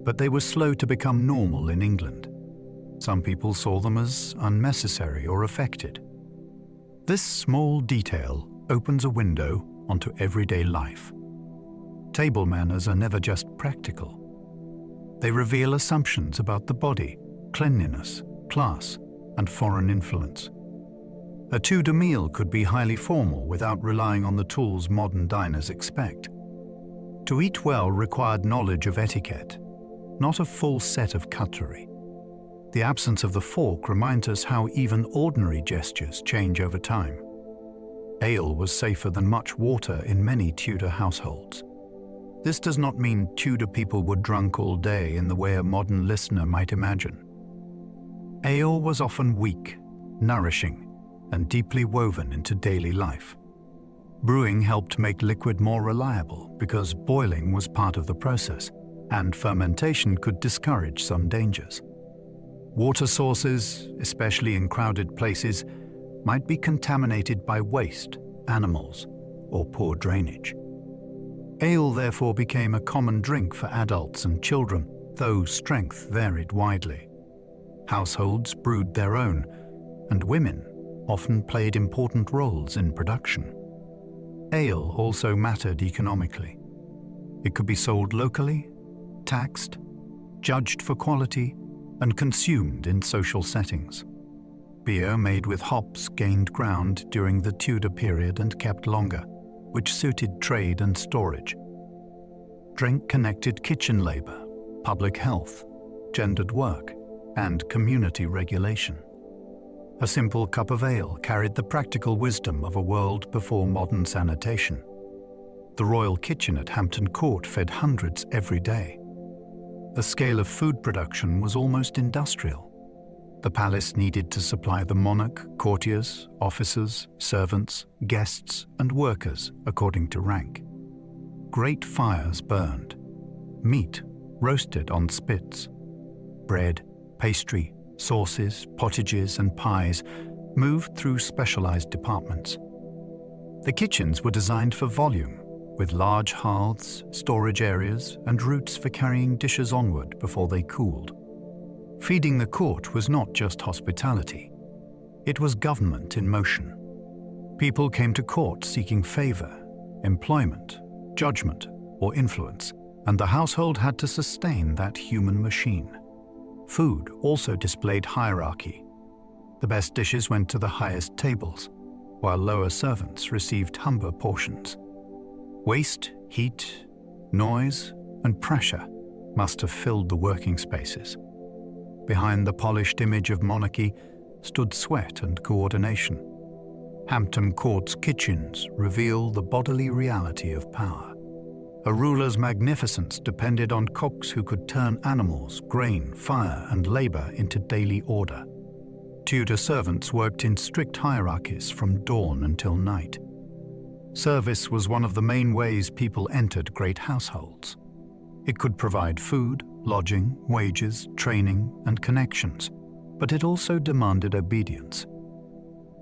but they were slow to become normal in England. Some people saw them as unnecessary or affected. This small detail opens a window onto everyday life. Table manners are never just practical. They reveal assumptions about the body, cleanliness, class, and foreign influence. A Tudor meal could be highly formal without relying on the tools modern diners expect. To eat well required knowledge of etiquette, not a full set of cutlery. The absence of the fork reminds us how even ordinary gestures change over time. Ale was safer than much water in many Tudor households. This does not mean Tudor people were drunk all day in the way a modern listener might imagine. Ale was often weak, nourishing, and deeply woven into daily life. Brewing helped make liquid more reliable because boiling was part of the process, and fermentation could discourage some dangers. Water sources, especially in crowded places, might be contaminated by waste, animals, or poor drainage. Ale therefore became a common drink for adults and children, though strength varied widely. Households brewed their own, and women often played important roles in production. Ale also mattered economically. It could be sold locally, taxed, judged for quality, and consumed in social settings. Beer made with hops gained ground during the Tudor period and kept longer, which suited trade and storage. Drink connected kitchen labor, public health, gendered work, and community regulation. A simple cup of ale carried the practical wisdom of a world before modern sanitation. The royal kitchen at Hampton Court fed hundreds every day. The scale of food production was almost industrial. The palace needed to supply the monarch, courtiers, officers, servants, guests, and workers according to rank. Great fires burned. Meat roasted on spits. Bread, pastry, sauces, potages, and pies moved through specialized departments. The kitchens were designed for volume, with large hearths, storage areas, and routes for carrying dishes onward before they cooled. Feeding the court was not just hospitality. It was government in motion. People came to court seeking favor, employment, judgment, or influence, and the household had to sustain that human machine. Food also displayed hierarchy. The best dishes went to the highest tables, while lower servants received humbler portions. Waste, heat, noise, and pressure must have filled the working spaces. Behind the polished image of monarchy stood sweat and coordination. Hampton Court's kitchens reveal the bodily reality of power. A ruler's magnificence depended on cooks who could turn animals, grain, fire, and labor into daily order. Tudor servants worked in strict hierarchies from dawn until night. Service was one of the main ways people entered great households. It could provide food, lodging, wages, training, and connections, but it also demanded obedience.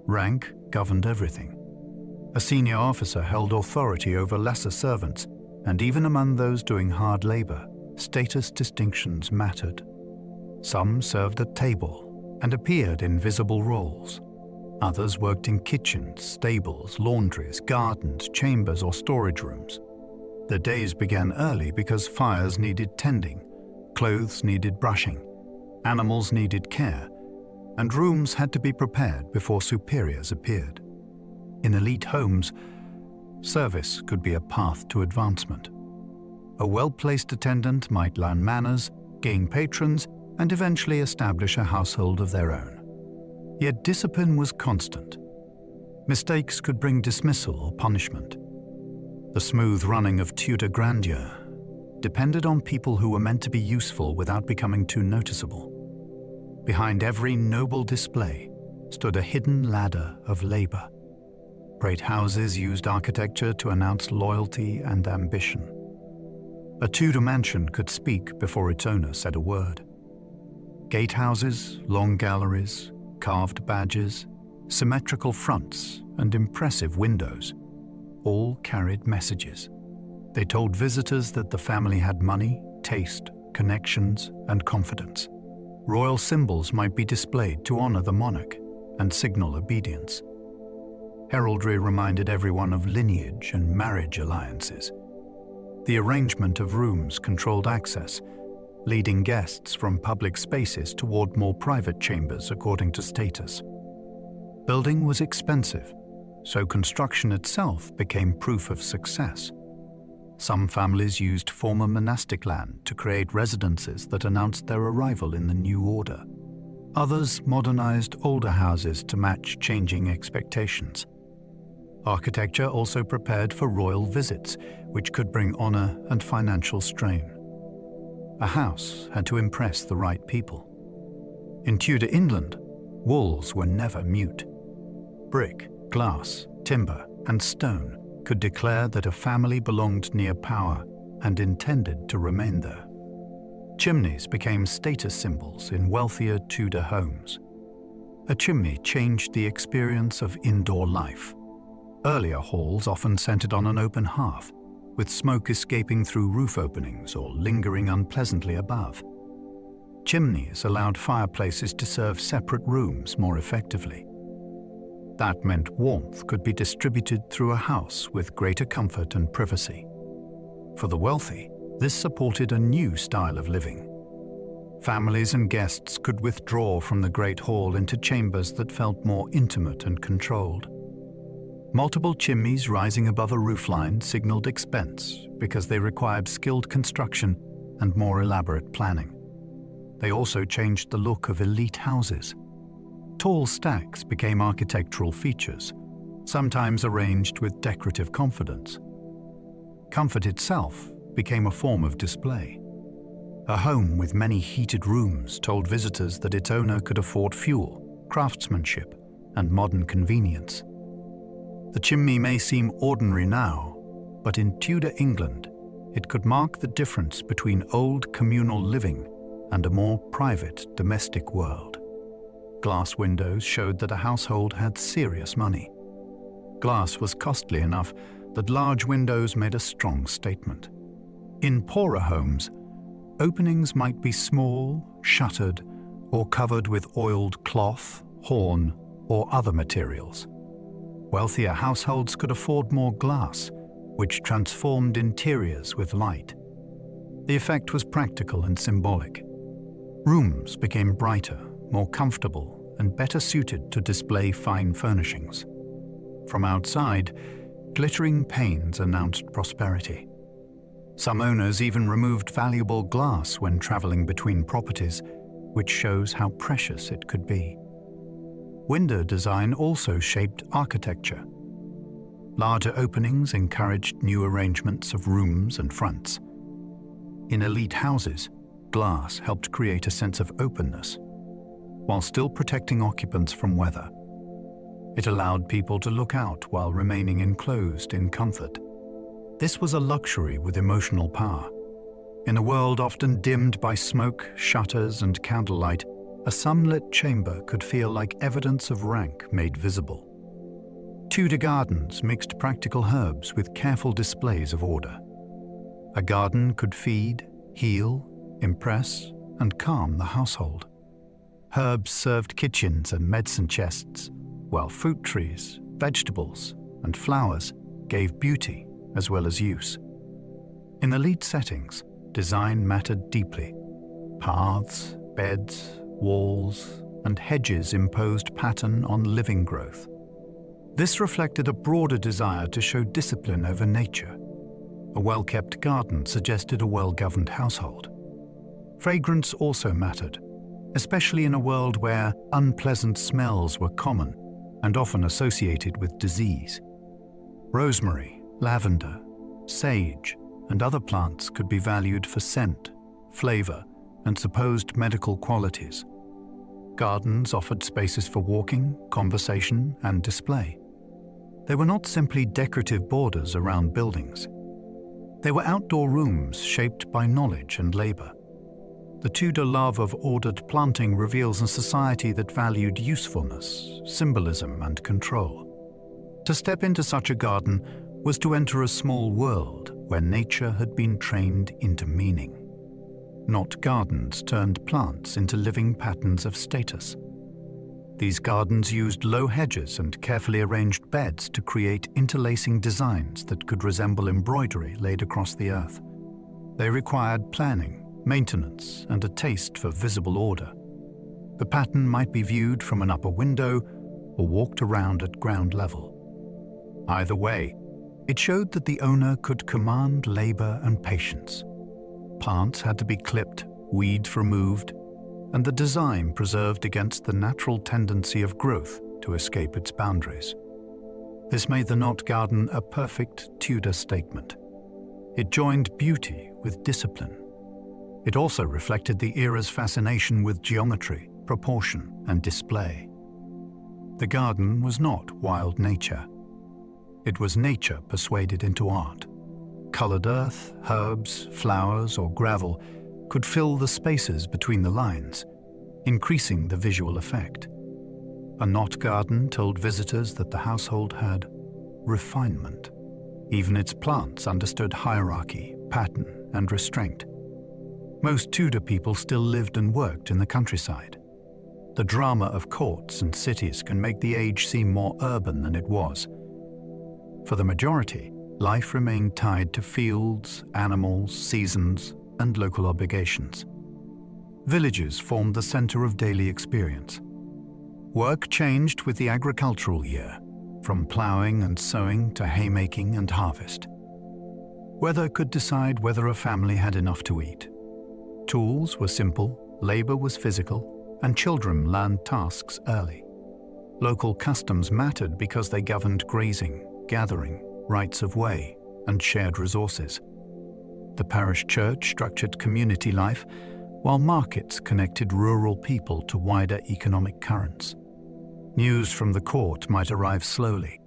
Rank governed everything. A senior officer held authority over lesser servants, and even among those doing hard labor, status distinctions mattered. Some served at table and appeared in visible roles. Others worked in kitchens, stables, laundries, gardens, chambers, or storage rooms. The days began early because fires needed tending, clothes needed brushing, animals needed care, and rooms had to be prepared before superiors appeared. In elite homes, service could be a path to advancement. A well-placed attendant might learn manners, gain patrons, and eventually establish a household of their own. Yet discipline was constant. Mistakes could bring dismissal or punishment. The smooth running of Tudor grandeur depended on people who were meant to be useful without becoming too noticeable. Behind every noble display stood a hidden ladder of labor. Great houses used architecture to announce loyalty and ambition. A Tudor mansion could speak before its owner said a word. Gatehouses, long galleries, carved badges, symmetrical fronts, and impressive windows all carried messages. They told visitors that the family had money, taste, connections, and confidence. Royal symbols might be displayed to honor the monarch and signal obedience. Heraldry reminded everyone of lineage and marriage alliances. The arrangement of rooms controlled access, leading guests from public spaces toward more private chambers according to status. Building was expensive, so construction itself became proof of success. Some families used former monastic land to create residences that announced their arrival in the new order. Others modernized older houses to match changing expectations. Architecture also prepared for royal visits, which could bring honor and financial strain. A house had to impress the right people. In Tudor England, walls were never mute. Brick, glass, timber, and stone could declare that a family belonged near power and intended to remain there. Chimneys became status symbols in wealthier Tudor homes. A chimney changed the experience of indoor life. Earlier halls often centered on an open hearth, with smoke escaping through roof openings or lingering unpleasantly above. Chimneys allowed fireplaces to serve separate rooms more effectively. That meant warmth could be distributed through a house with greater comfort and privacy. For the wealthy, this supported a new style of living. Families and guests could withdraw from the Great Hall into chambers that felt more intimate and controlled. Multiple chimneys rising above a roofline signaled expense because they required skilled construction and more elaborate planning. They also changed the look of elite houses. Tall stacks became architectural features, sometimes arranged with decorative confidence. Comfort itself became a form of display. A home with many heated rooms told visitors that its owner could afford fuel, craftsmanship, and modern convenience. The chimney may seem ordinary now, but in Tudor England, it could mark the difference between old communal living and a more private domestic world. Glass windows showed that a household had serious money. Glass was costly enough that large windows made a strong statement. In poorer homes, openings might be small, shuttered, or covered with oiled cloth, horn, or other materials. Wealthier households could afford more glass, which transformed interiors with light. The effect was practical and symbolic. Rooms became brighter, more comfortable, and better suited to display fine furnishings. From outside, glittering panes announced prosperity. Some owners even removed valuable glass when traveling between properties, which shows how precious it could be. Window design also shaped architecture. Larger openings encouraged new arrangements of rooms and fronts. In elite houses, glass helped create a sense of openness, while still protecting occupants from weather. It allowed people to look out while remaining enclosed in comfort. This was a luxury with emotional power. In a world often dimmed by smoke, shutters, and candlelight, a sunlit chamber could feel like evidence of rank made visible. Tudor gardens mixed practical herbs with careful displays of order. A garden could feed, heal, impress, and calm the household. Herbs served kitchens and medicine chests, while fruit trees, vegetables, and flowers gave beauty as well as use. In elite settings, design mattered deeply. Paths, beds, walls, and hedges imposed pattern on living growth. This reflected a broader desire to show discipline over nature. A well-kept garden suggested a well-governed household. Fragrance also mattered, especially in a world where unpleasant smells were common and often associated with disease. Rosemary, lavender, sage, and other plants could be valued for scent, flavor, and supposed medical qualities. Gardens offered spaces for walking, conversation, and display. They were not simply decorative borders around buildings. They were outdoor rooms shaped by knowledge and labor. The Tudor love of ordered planting reveals a society that valued usefulness, symbolism, and control. To step into such a garden was to enter a small world where nature had been trained into meaning. Not gardens turned plants into living patterns of status. These gardens used low hedges and carefully arranged beds to create interlacing designs that could resemble embroidery laid across the earth. They required planning, maintenance, and a taste for visible order. The pattern might be viewed from an upper window or walked around at ground level. Either way, it showed that the owner could command labor and patience. Plants had to be clipped, weeds removed, and the design preserved against the natural tendency of growth to escape its boundaries. This made the Knot Garden a perfect Tudor statement. It joined beauty with discipline. It also reflected the era's fascination with geometry, proportion, and display. The garden was not wild nature. It was nature persuaded into art. Colored earth, herbs, flowers, or gravel could fill the spaces between the lines, increasing the visual effect. A Knot Garden told visitors that the household had refinement. Even its plants understood hierarchy, pattern, and restraint. Most Tudor people still lived and worked in the countryside. The drama of courts and cities can make the age seem more urban than it was. For the majority, life remained tied to fields, animals, seasons, and local obligations. Villages formed the center of daily experience. Work changed with the agricultural year, from ploughing and sowing to haymaking and harvest. Weather could decide whether a family had enough to eat. Tools were simple, labor was physical, and children learned tasks early. Local customs mattered because they governed grazing, gathering, rights of way, and shared resources. The parish church structured community life, while markets connected rural people to wider economic currents. News from the court might arrive slowly,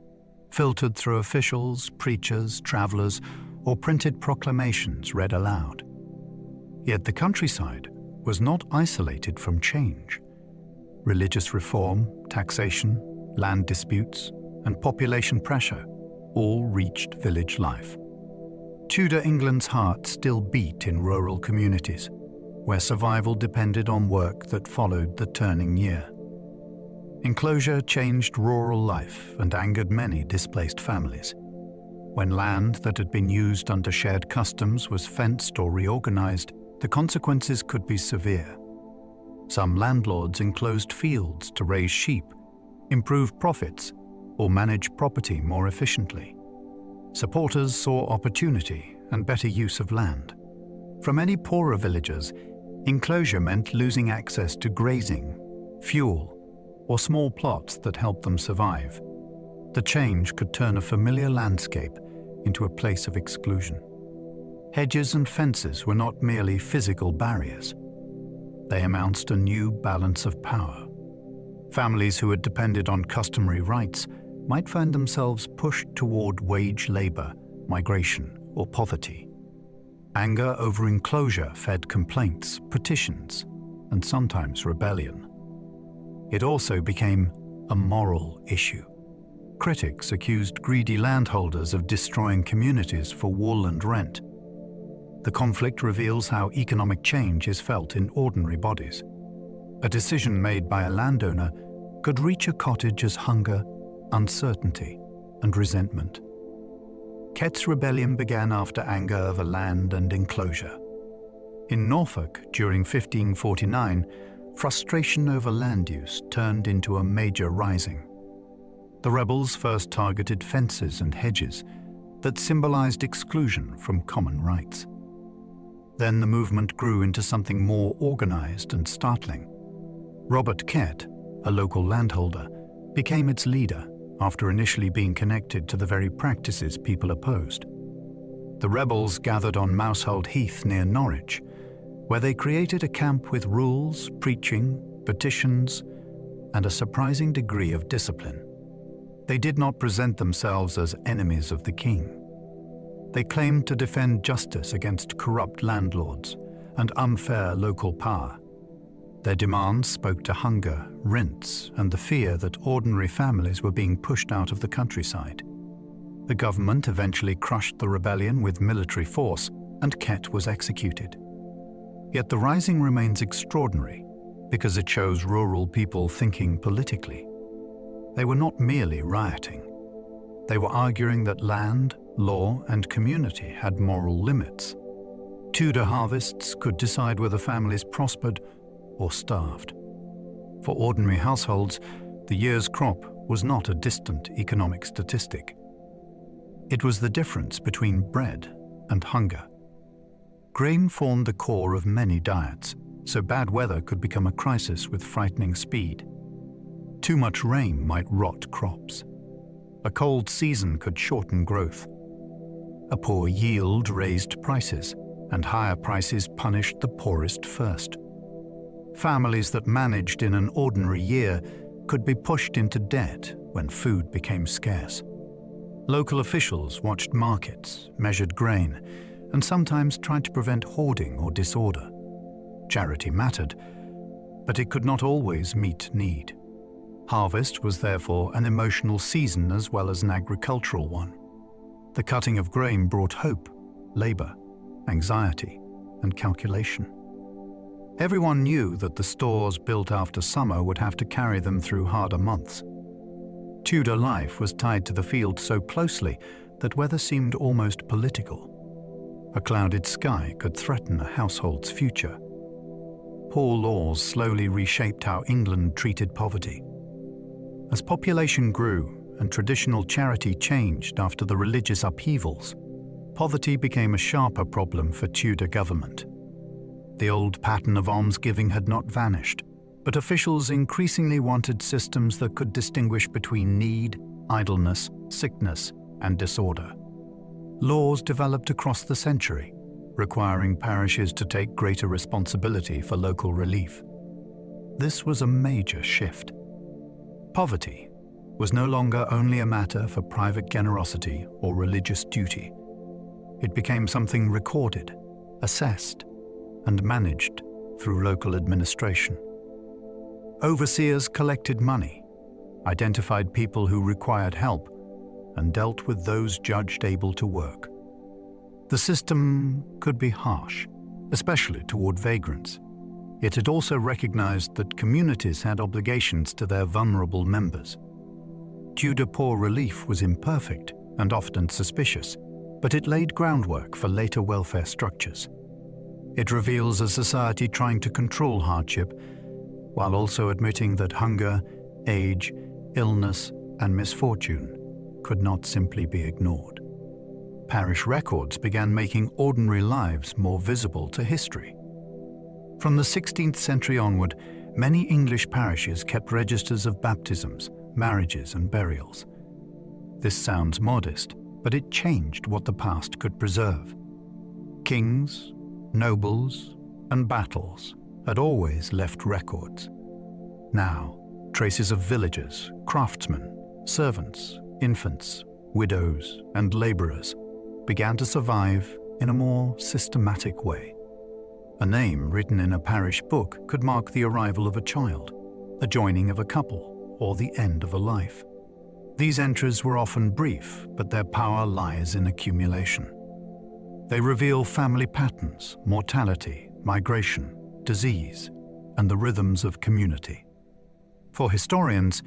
filtered through officials, preachers, travelers, or printed proclamations read aloud. Yet the countryside was not isolated from change. Religious reform, taxation, land disputes, and population pressure all reached village life. Tudor England's heart still beat in rural communities, where survival depended on work that followed the turning year. Enclosure changed rural life and angered many displaced families. When land that had been used under shared customs was fenced or reorganized, the consequences could be severe. Some landlords enclosed fields to raise sheep, improve profits, or manage property more efficiently. Supporters saw opportunity and better use of land. For many poorer villagers, enclosure meant losing access to grazing, fuel, or small plots that helped them survive. The change could turn a familiar landscape into a place of exclusion. Hedges and fences were not merely physical barriers. They announced a new balance of power. Families who had depended on customary rights might find themselves pushed toward wage labor, migration, or poverty. Anger over enclosure fed complaints, petitions, and sometimes rebellion. It also became a moral issue. Critics accused greedy landholders of destroying communities for wool and rent. The conflict reveals how economic change is felt in ordinary bodies. A decision made by a landowner could reach a cottage as hunger, uncertainty, and resentment. Kett's rebellion began after anger over land and enclosure. In Norfolk, during 1549, frustration over land use turned into a major rising. The rebels first targeted fences and hedges that symbolized exclusion from common rights. Then the movement grew into something more organized and startling. Robert Kett, a local landholder, became its leader after initially being connected to the very practices people opposed. The rebels gathered on Mousehold Heath near Norwich, where they created a camp with rules, preaching, petitions, and a surprising degree of discipline. They did not present themselves as enemies of the king. They claimed to defend justice against corrupt landlords and unfair local power. Their demands spoke to hunger, rents, and the fear that ordinary families were being pushed out of the countryside. The government eventually crushed the rebellion with military force, and Kett was executed. Yet the rising remains extraordinary because it shows rural people thinking politically. They were not merely rioting. They were arguing that land, law, and community had moral limits. Tudor harvests could decide whether families prospered or starved. For ordinary households, the year's crop was not a distant economic statistic. It was the difference between bread and hunger. Grain formed the core of many diets, so bad weather could become a crisis with frightening speed. Too much rain might rot crops. A cold season could shorten growth. A poor yield raised prices, and higher prices punished the poorest first. Families that managed in an ordinary year could be pushed into debt when food became scarce. Local officials watched markets, measured grain, and sometimes tried to prevent hoarding or disorder. Charity mattered, but it could not always meet need. Harvest was therefore an emotional season as well as an agricultural one. The cutting of grain brought hope, labor, anxiety, and calculation. Everyone knew that the stores built after summer would have to carry them through harder months. Tudor life was tied to the field so closely that weather seemed almost political. A clouded sky could threaten a household's future. Poor laws slowly reshaped how England treated poverty. As population grew and traditional charity changed after the religious upheavals, poverty became a sharper problem for Tudor government. The old pattern of almsgiving had not vanished, but officials increasingly wanted systems that could distinguish between need, idleness, sickness, and disorder. Laws developed across the century, requiring parishes to take greater responsibility for local relief. This was a major shift. Poverty was no longer only a matter for private generosity or religious duty. It became something recorded, assessed, and managed through local administration. Overseers collected money, identified people who required help, and dealt with those judged able to work. The system could be harsh, especially toward vagrants. Yet it also recognized that communities had obligations to their vulnerable members. Tudor poor relief was imperfect and often suspicious, but it laid groundwork for later welfare structures. It reveals a society trying to control hardship, while also admitting that hunger, age, illness, and misfortune could not simply be ignored. Parish records began making ordinary lives more visible to history. From the 16th century onward, many English parishes kept registers of baptisms, marriages, and burials. This sounds modest, but it changed what the past could preserve. Kings, nobles, and battles had always left records. Now, traces of villagers, craftsmen, servants, infants, widows, and laborers began to survive in a more systematic way. A name written in a parish book could mark the arrival of a child, the joining of a couple, or the end of a life. These entries were often brief, but their power lies in accumulation. They reveal family patterns, mortality, migration, disease, and the rhythms of community. For historians,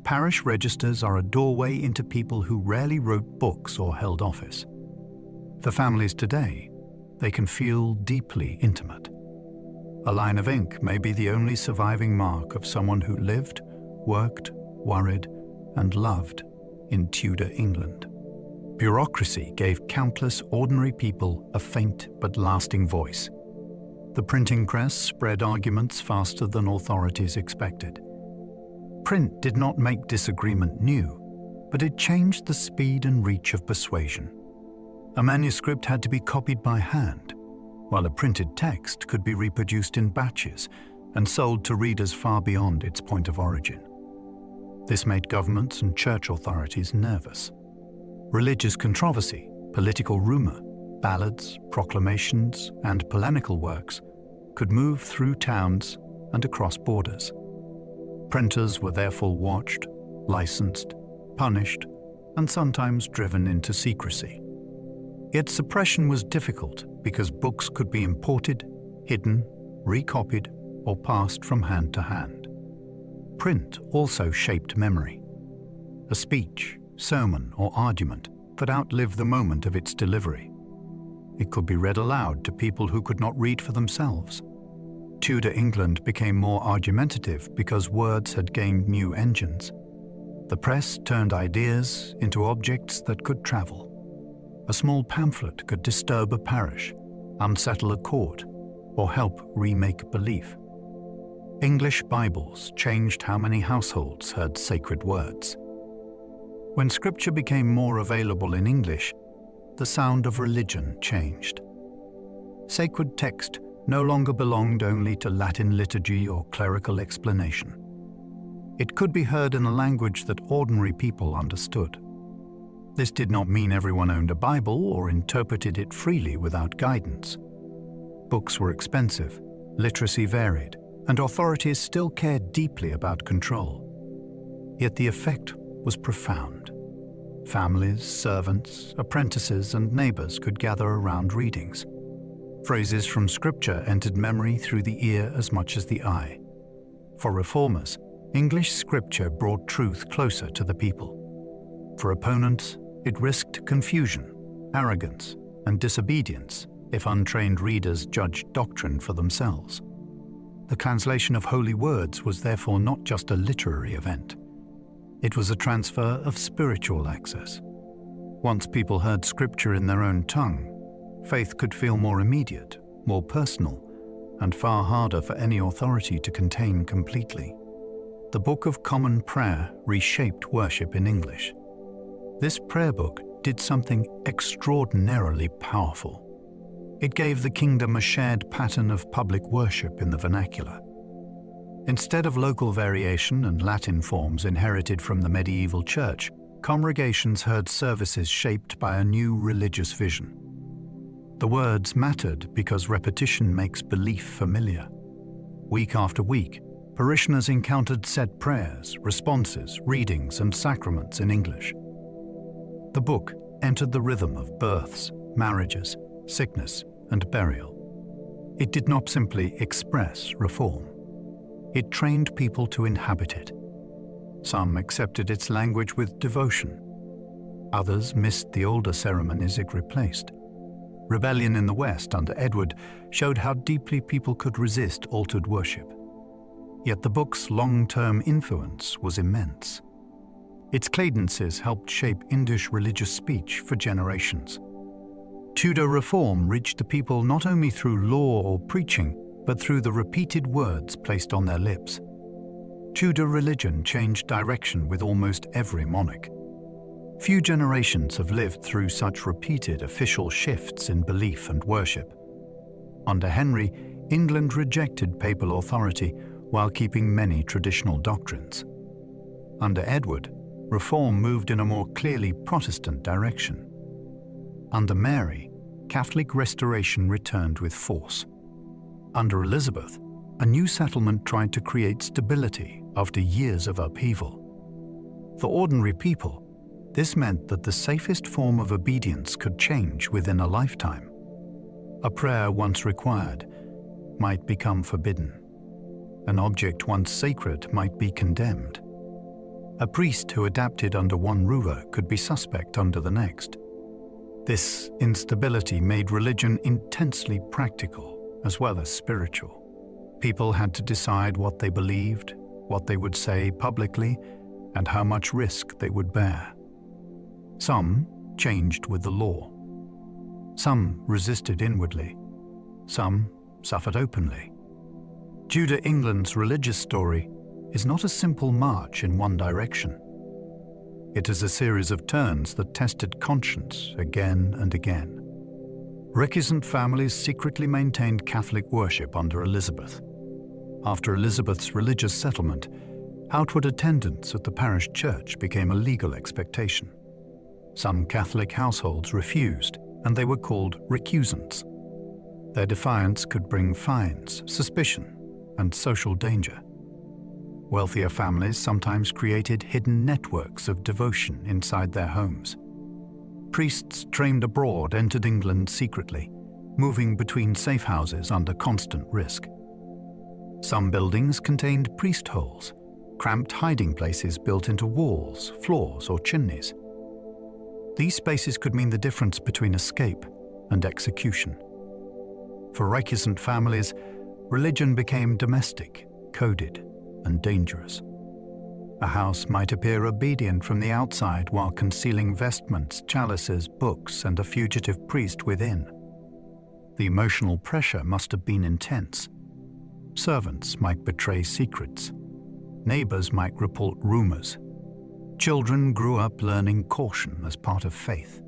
parish registers are a doorway into people who rarely wrote books or held office. For families today, they can feel deeply intimate. A line of ink may be the only surviving mark of someone who lived, worked, worried, and loved in Tudor England. Bureaucracy gave countless ordinary people a faint but lasting voice. The printing press spread arguments faster than authorities expected. Print did not make disagreement new, but it changed the speed and reach of persuasion. A manuscript had to be copied by hand, while a printed text could be reproduced in batches and sold to readers far beyond its point of origin. This made governments and church authorities nervous. Religious controversy, political rumor, ballads, proclamations, and polemical works could move through towns and across borders. Printers were therefore watched, licensed, punished, and sometimes driven into secrecy. Yet suppression was difficult because books could be imported, hidden, recopied, or passed from hand to hand. Print also shaped memory. A speech, sermon, or argument could outlive the moment of its delivery. It could be read aloud to people who could not read for themselves. Tudor England became more argumentative because words had gained new engines. The press turned ideas into objects that could travel. A small pamphlet could disturb a parish, unsettle a court, or help remake belief. English Bibles changed how many households heard sacred words. When scripture became more available in English, the sound of religion changed. Sacred text no longer belonged only to Latin liturgy or clerical explanation. It could be heard in a language that ordinary people understood. This did not mean everyone owned a Bible or interpreted it freely without guidance. Books were expensive, literacy varied, and authorities still cared deeply about control. Yet the effect was profound. Families, servants, apprentices, and neighbors could gather around readings. Phrases from scripture entered memory through the ear as much as the eye. For reformers, English scripture brought truth closer to the people. For opponents, it risked confusion, arrogance, and disobedience if untrained readers judged doctrine for themselves. The translation of holy words was therefore not just a literary event. It was a transfer of spiritual access. Once people heard scripture in their own tongue, faith could feel more immediate, more personal, and far harder for any authority to contain completely. The Book of Common Prayer reshaped worship in English. This prayer book did something extraordinarily powerful. It gave the kingdom a shared pattern of public worship in the vernacular. Instead of local variation and Latin forms inherited from the medieval church, congregations heard services shaped by a new religious vision. The words mattered because repetition makes belief familiar. Week after week, parishioners encountered set prayers, responses, readings, and sacraments in English. The book entered the rhythm of births, marriages, sickness, and burial. It did not simply express reform. It trained people to inhabit it. Some accepted its language with devotion. Others missed the older ceremonies it replaced. Rebellion in the West under Edward showed how deeply people could resist altered worship. Yet the book's long-term influence was immense. Its cadences helped shape English religious speech for generations. Tudor reform reached the people not only through law or preaching, but through the repeated words placed on their lips. Tudor religion changed direction with almost every monarch. Few generations have lived through such repeated official shifts in belief and worship. Under Henry, England rejected papal authority while keeping many traditional doctrines. Under Edward, reform moved in a more clearly Protestant direction. Under Mary, Catholic restoration returned with force. Under Elizabeth, a new settlement tried to create stability after years of upheaval. For ordinary people, this meant that the safest form of obedience could change within a lifetime. A prayer once required might become forbidden. An object once sacred might be condemned. A priest who adapted under one ruler could be suspect under the next. This instability made religion intensely practical as well as spiritual. People had to decide what they believed, what they would say publicly, and how much risk they would bear. Some changed with the law. Some resisted inwardly. Some suffered openly. Tudor England's religious story is not a simple march in one direction. It is a series of turns that tested conscience again and again. Recusant families secretly maintained Catholic worship under Elizabeth. After Elizabeth's religious settlement, outward attendance at the parish church became a legal expectation. Some Catholic households refused, and they were called recusants. Their defiance could bring fines, suspicion, and social danger. Wealthier families sometimes created hidden networks of devotion inside their homes. Priests trained abroad entered England secretly, moving between safe houses under constant risk. Some buildings contained priest holes, cramped hiding places built into walls, floors, or chimneys. These spaces could mean the difference between escape and execution. For recusant families, religion became domestic, coded, and dangerous. A house might appear obedient from the outside while concealing vestments, chalices, books, and a fugitive priest within. The emotional pressure must have been intense. Servants might betray secrets. Neighbors might report rumors. Children grew up learning caution as part of faith.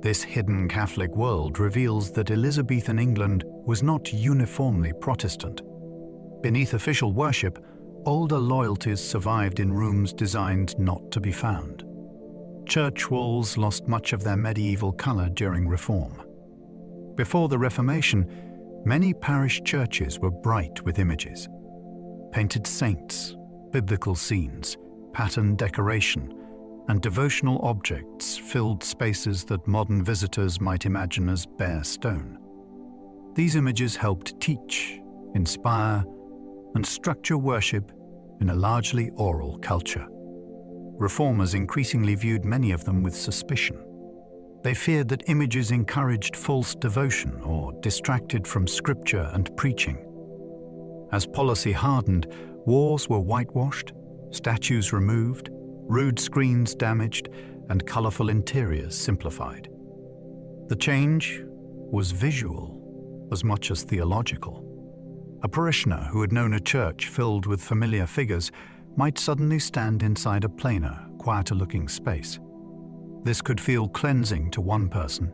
This hidden Catholic world reveals that Elizabethan England was not uniformly Protestant. Beneath official worship, older loyalties survived in rooms designed not to be found. Church walls lost much of their medieval color during Reform. Before the Reformation, many parish churches were bright with images. Painted saints, biblical scenes, patterned decoration, and devotional objects filled spaces that modern visitors might imagine as bare stone. These images helped teach, inspire, and structure worship in a largely oral culture. Reformers increasingly viewed many of them with suspicion. They feared that images encouraged false devotion or distracted from scripture and preaching. As policy hardened, walls were whitewashed, statues removed, rude screens damaged, and colorful interiors simplified. The change was visual as much as theological. A parishioner who had known a church filled with familiar figures might suddenly stand inside a plainer, quieter-looking space. This could feel cleansing to one person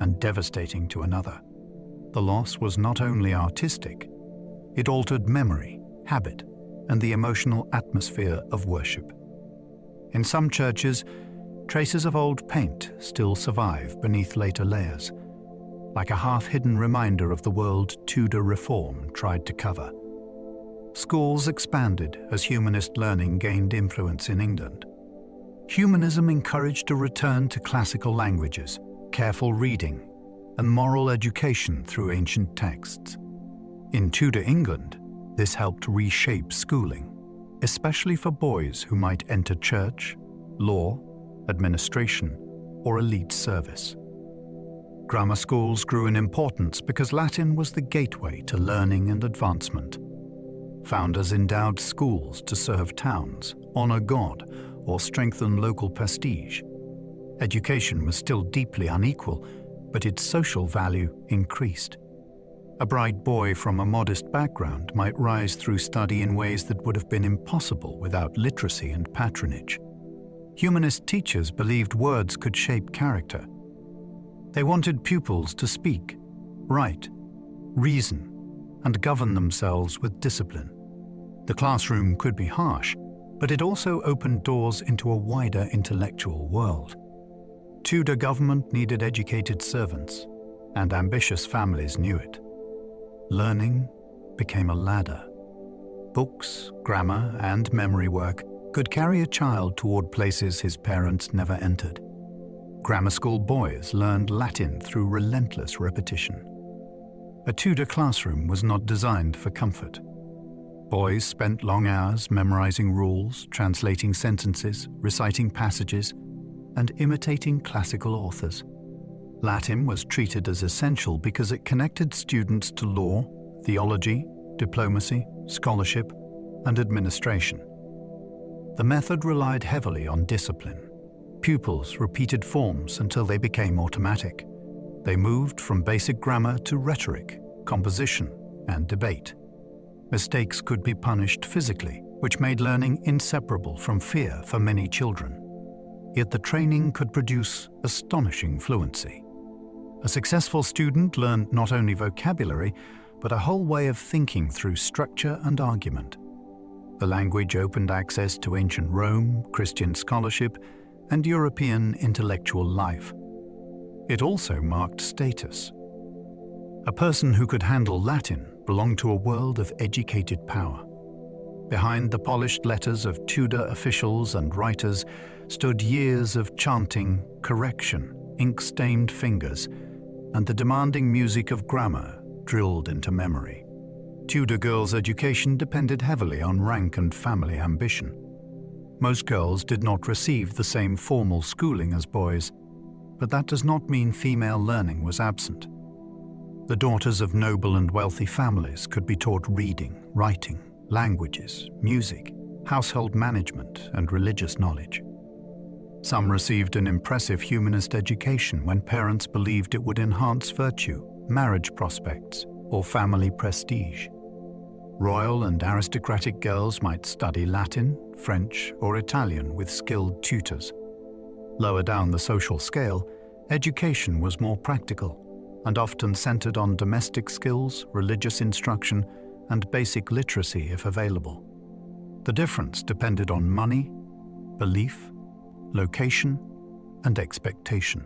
and devastating to another. The loss was not only artistic, it altered memory, habit, and the emotional atmosphere of worship. In some churches, traces of old paint still survive beneath later layers, like a half-hidden reminder of the world Tudor reform tried to cover. Schools expanded as humanist learning gained influence in England. Humanism encouraged a return to classical languages, careful reading, and moral education through ancient texts. In Tudor England, this helped reshape schooling, especially for boys who might enter church, law, administration, or elite service. Grammar schools grew in importance because Latin was the gateway to learning and advancement. Founders endowed schools to serve towns, honor God, or strengthen local prestige. Education was still deeply unequal, but its social value increased. A bright boy from a modest background might rise through study in ways that would have been impossible without literacy and patronage. Humanist teachers believed words could shape character. They wanted pupils to speak, write, reason, and govern themselves with discipline. The classroom could be harsh, but it also opened doors into a wider intellectual world. Tudor government needed educated servants. and ambitious families knew it. Learning became a ladder. Books, grammar, and memory work could carry a child toward places his parents never entered. Grammar school boys learned Latin through relentless repetition. A Tudor classroom was not designed for comfort. Boys spent long hours memorizing rules, translating sentences, reciting passages, and imitating classical authors. Latin was treated as essential because it connected students to law, theology, diplomacy, scholarship, and administration. The method relied heavily on discipline. Pupils repeated forms until they became automatic. They moved from basic grammar to rhetoric, composition, and debate. Mistakes could be punished physically, which made learning inseparable from fear for many children. Yet the training could produce astonishing fluency. A successful student learned not only vocabulary, but a whole way of thinking through structure and argument. The language opened access to ancient Rome, Christian scholarship, and European intellectual life. It also marked status. A person who could handle Latin belonged to a world of educated power. Behind the polished letters of Tudor officials and writers stood years of chanting, correction, ink-stained fingers, and the demanding music of grammar drilled into memory. Tudor girls' education depended heavily on rank and family ambition. Most girls did not receive the same formal schooling as boys, but that does not mean female learning was absent. The daughters of noble and wealthy families could be taught reading, writing, languages, music, household management, and religious knowledge. Some received an impressive humanist education when parents believed it would enhance virtue, marriage prospects, or family prestige. Royal and aristocratic girls might study Latin, French, or Italian with skilled tutors. Lower down the social scale, education was more practical and often centered on domestic skills, religious instruction, and basic literacy if available. The difference depended on money, belief, location, and expectation.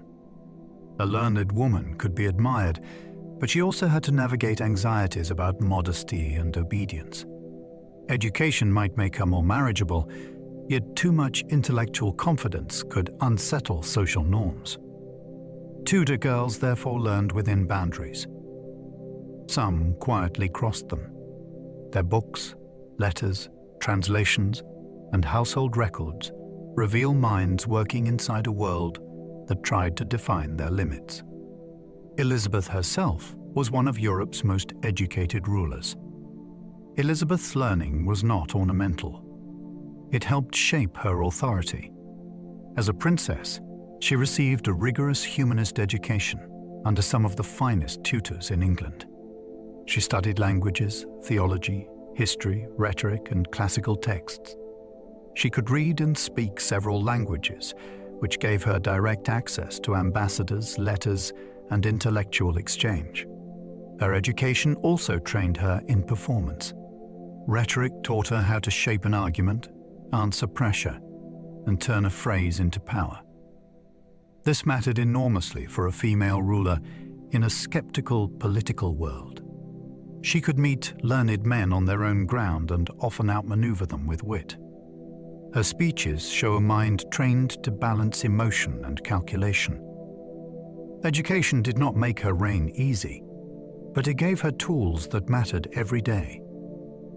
A learned woman could be admired, but she also had to navigate anxieties about modesty and obedience. Education might make her more marriageable, yet too much intellectual confidence could unsettle social norms. Tudor girls therefore learned within boundaries. Some quietly crossed them. Their books, letters, translations, and household records reveal minds working inside a world that tried to define their limits. Elizabeth herself was one of Europe's most educated rulers. Elizabeth's learning was not ornamental. It helped shape her authority. As a princess, she received a rigorous humanist education under some of the finest tutors in England. She studied languages, theology, history, rhetoric, and classical texts. She could read and speak several languages, which gave her direct access to ambassadors, letters, and intellectual exchange. Her education also trained her in performance. Rhetoric taught her how to shape an argument, answer pressure, and turn a phrase into power. This mattered enormously for a female ruler in a skeptical political world. She could meet learned men on their own ground and often outmaneuver them with wit. Her speeches show a mind trained to balance emotion and calculation. Education did not make her reign easy, but it gave her tools that mattered every day.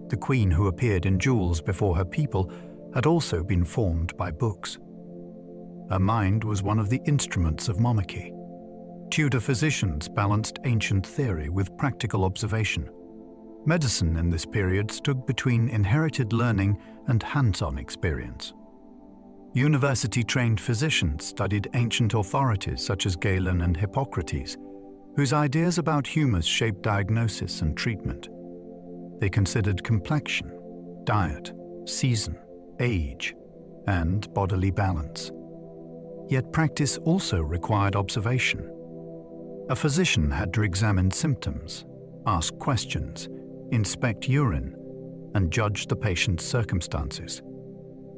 The queen who appeared in jewels before her people had also been formed by books. Her mind was one of the instruments of monarchy. Tudor physicians balanced ancient theory with practical observation. Medicine in this period stood between inherited learning and hands-on experience. University-trained physicians studied ancient authorities such as Galen and Hippocrates, whose ideas about humors shaped diagnosis and treatment. They considered complexion, diet, season, age, and bodily balance. Yet practice also required observation. A physician had to examine symptoms, ask questions, inspect urine, and judge the patient's circumstances.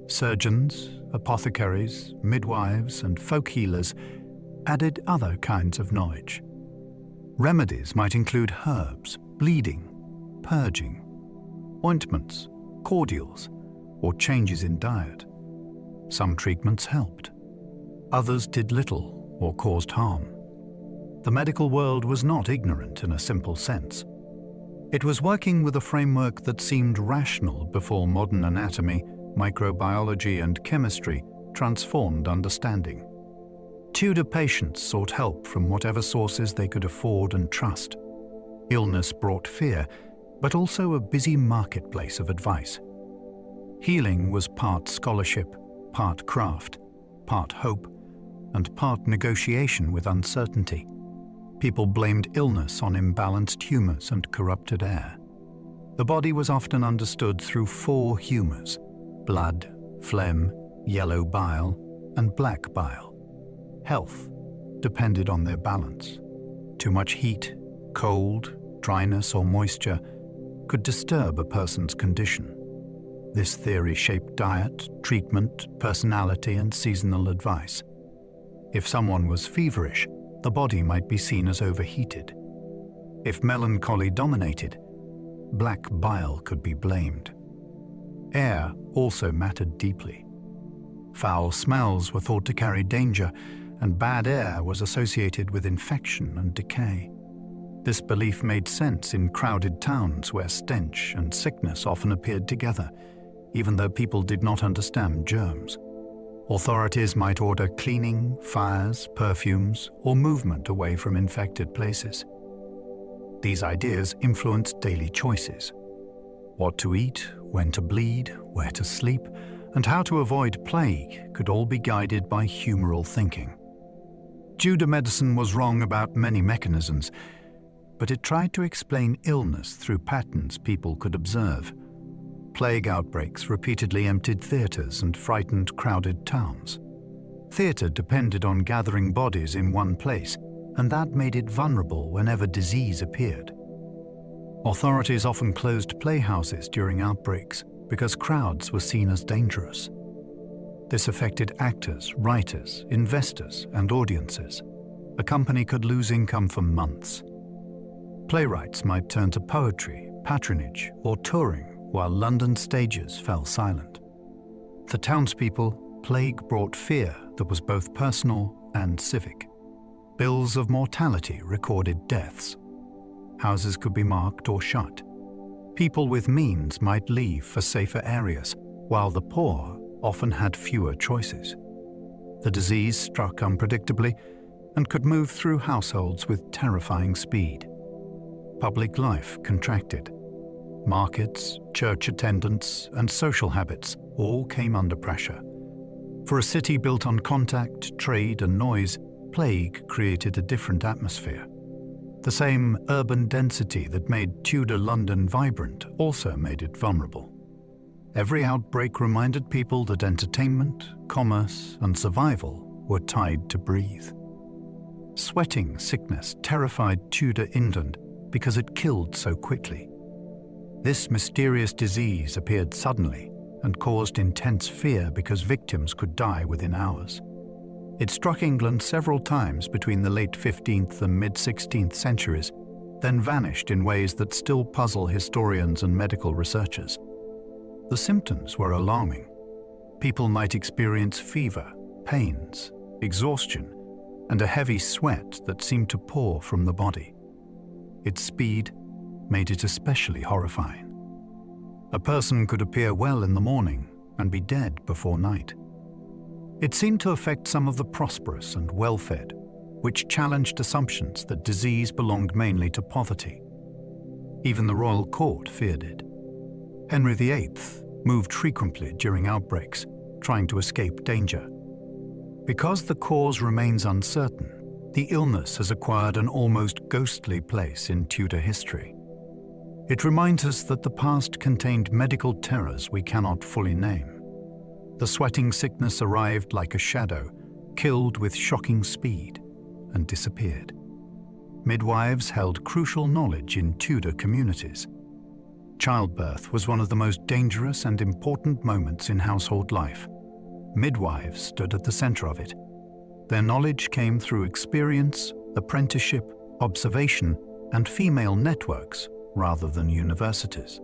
Surgeons, apothecaries, midwives, and folk healers added other kinds of knowledge. Remedies might include herbs, bleeding, purging, ointments, cordials, or changes in diet. Some treatments helped. Others did little or caused harm. The medical world was not ignorant in a simple sense. It was working with a framework that seemed rational before modern anatomy, microbiology, and chemistry transformed understanding. Tudor patients sought help from whatever sources they could afford and trust. Illness brought fear, but also a busy marketplace of advice. Healing was part scholarship, part craft, part hope, and part negotiation with uncertainty. People blamed illness on imbalanced humours and corrupted air. The body was often understood through 4 humours: blood, phlegm, yellow bile, and black bile. Health depended on their balance. Too much heat, cold, dryness, or moisture could disturb a person's condition. This theory shaped diet, treatment, personality, and seasonal advice. If someone was feverish, the body might be seen as overheated. If melancholy dominated, black bile could be blamed. Air also mattered deeply. Foul smells were thought to carry danger, and bad air was associated with infection and decay. This belief made sense in crowded towns where stench and sickness often appeared together, even though people did not understand germs. Authorities might order cleaning, fires, perfumes, or movement away from infected places. These ideas influenced daily choices. What to eat, when to bleed, where to sleep, and how to avoid plague could all be guided by humoral thinking. Tudor medicine was wrong about many mechanisms, but it tried to explain illness through patterns people could observe. Plague outbreaks repeatedly emptied theatres and frightened crowded towns. Theatre depended on gathering bodies in one place, and that made it vulnerable whenever disease appeared. Authorities often closed playhouses during outbreaks because crowds were seen as dangerous. This affected actors, writers, investors, and audiences. A company could lose income for months. Playwrights might turn to poetry, patronage, or touring, while London stages fell silent. For townspeople, plague brought fear that was both personal and civic. Bills of mortality recorded deaths. Houses could be marked or shut. People with means might leave for safer areas, while the poor often had fewer choices. The disease struck unpredictably and could move through households with terrifying speed. Public life contracted. Markets, church attendance, and social habits all came under pressure. For a city built on contact, trade, and noise, plague created a different atmosphere. The same urban density that made Tudor London vibrant also made it vulnerable. Every outbreak reminded people that entertainment, commerce, and survival were tied to breathe. Sweating sickness terrified Tudor England because it killed so quickly. This mysterious disease appeared suddenly and caused intense fear because victims could die within hours. It struck England several times between the late 15th and mid-16th centuries, then vanished in ways that still puzzle historians and medical researchers. The symptoms were alarming. People might experience fever, pains, exhaustion, and a heavy sweat that seemed to pour from the body. Its speed made it especially horrifying. A person could appear well in the morning and be dead before night. It seemed to affect some of the prosperous and well-fed, which challenged assumptions that disease belonged mainly to poverty. Even the royal court feared it. Henry VIII moved frequently during outbreaks, trying to escape danger. Because the cause remains uncertain, the illness has acquired an almost ghostly place in Tudor history. It reminds us that the past contained medical terrors we cannot fully name. The sweating sickness arrived like a shadow, killed with shocking speed, and disappeared. Midwives held crucial knowledge in Tudor communities. Childbirth was one of the most dangerous and important moments in household life. Midwives stood at the center of it. Their knowledge came through experience, apprenticeship, observation, and female networks rather than universities.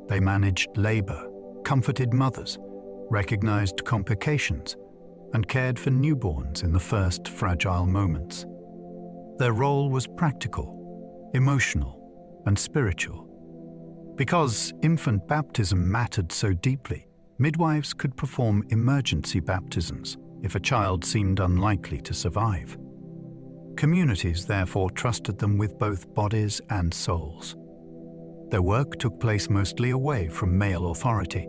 They managed labor, comforted mothers, recognized complications, and cared for newborns in the first fragile moments. Their role was practical, emotional, and spiritual. Because infant baptism mattered so deeply, midwives could perform emergency baptisms if a child seemed unlikely to survive. Communities therefore trusted them with both bodies and souls. Their work took place mostly away from male authority,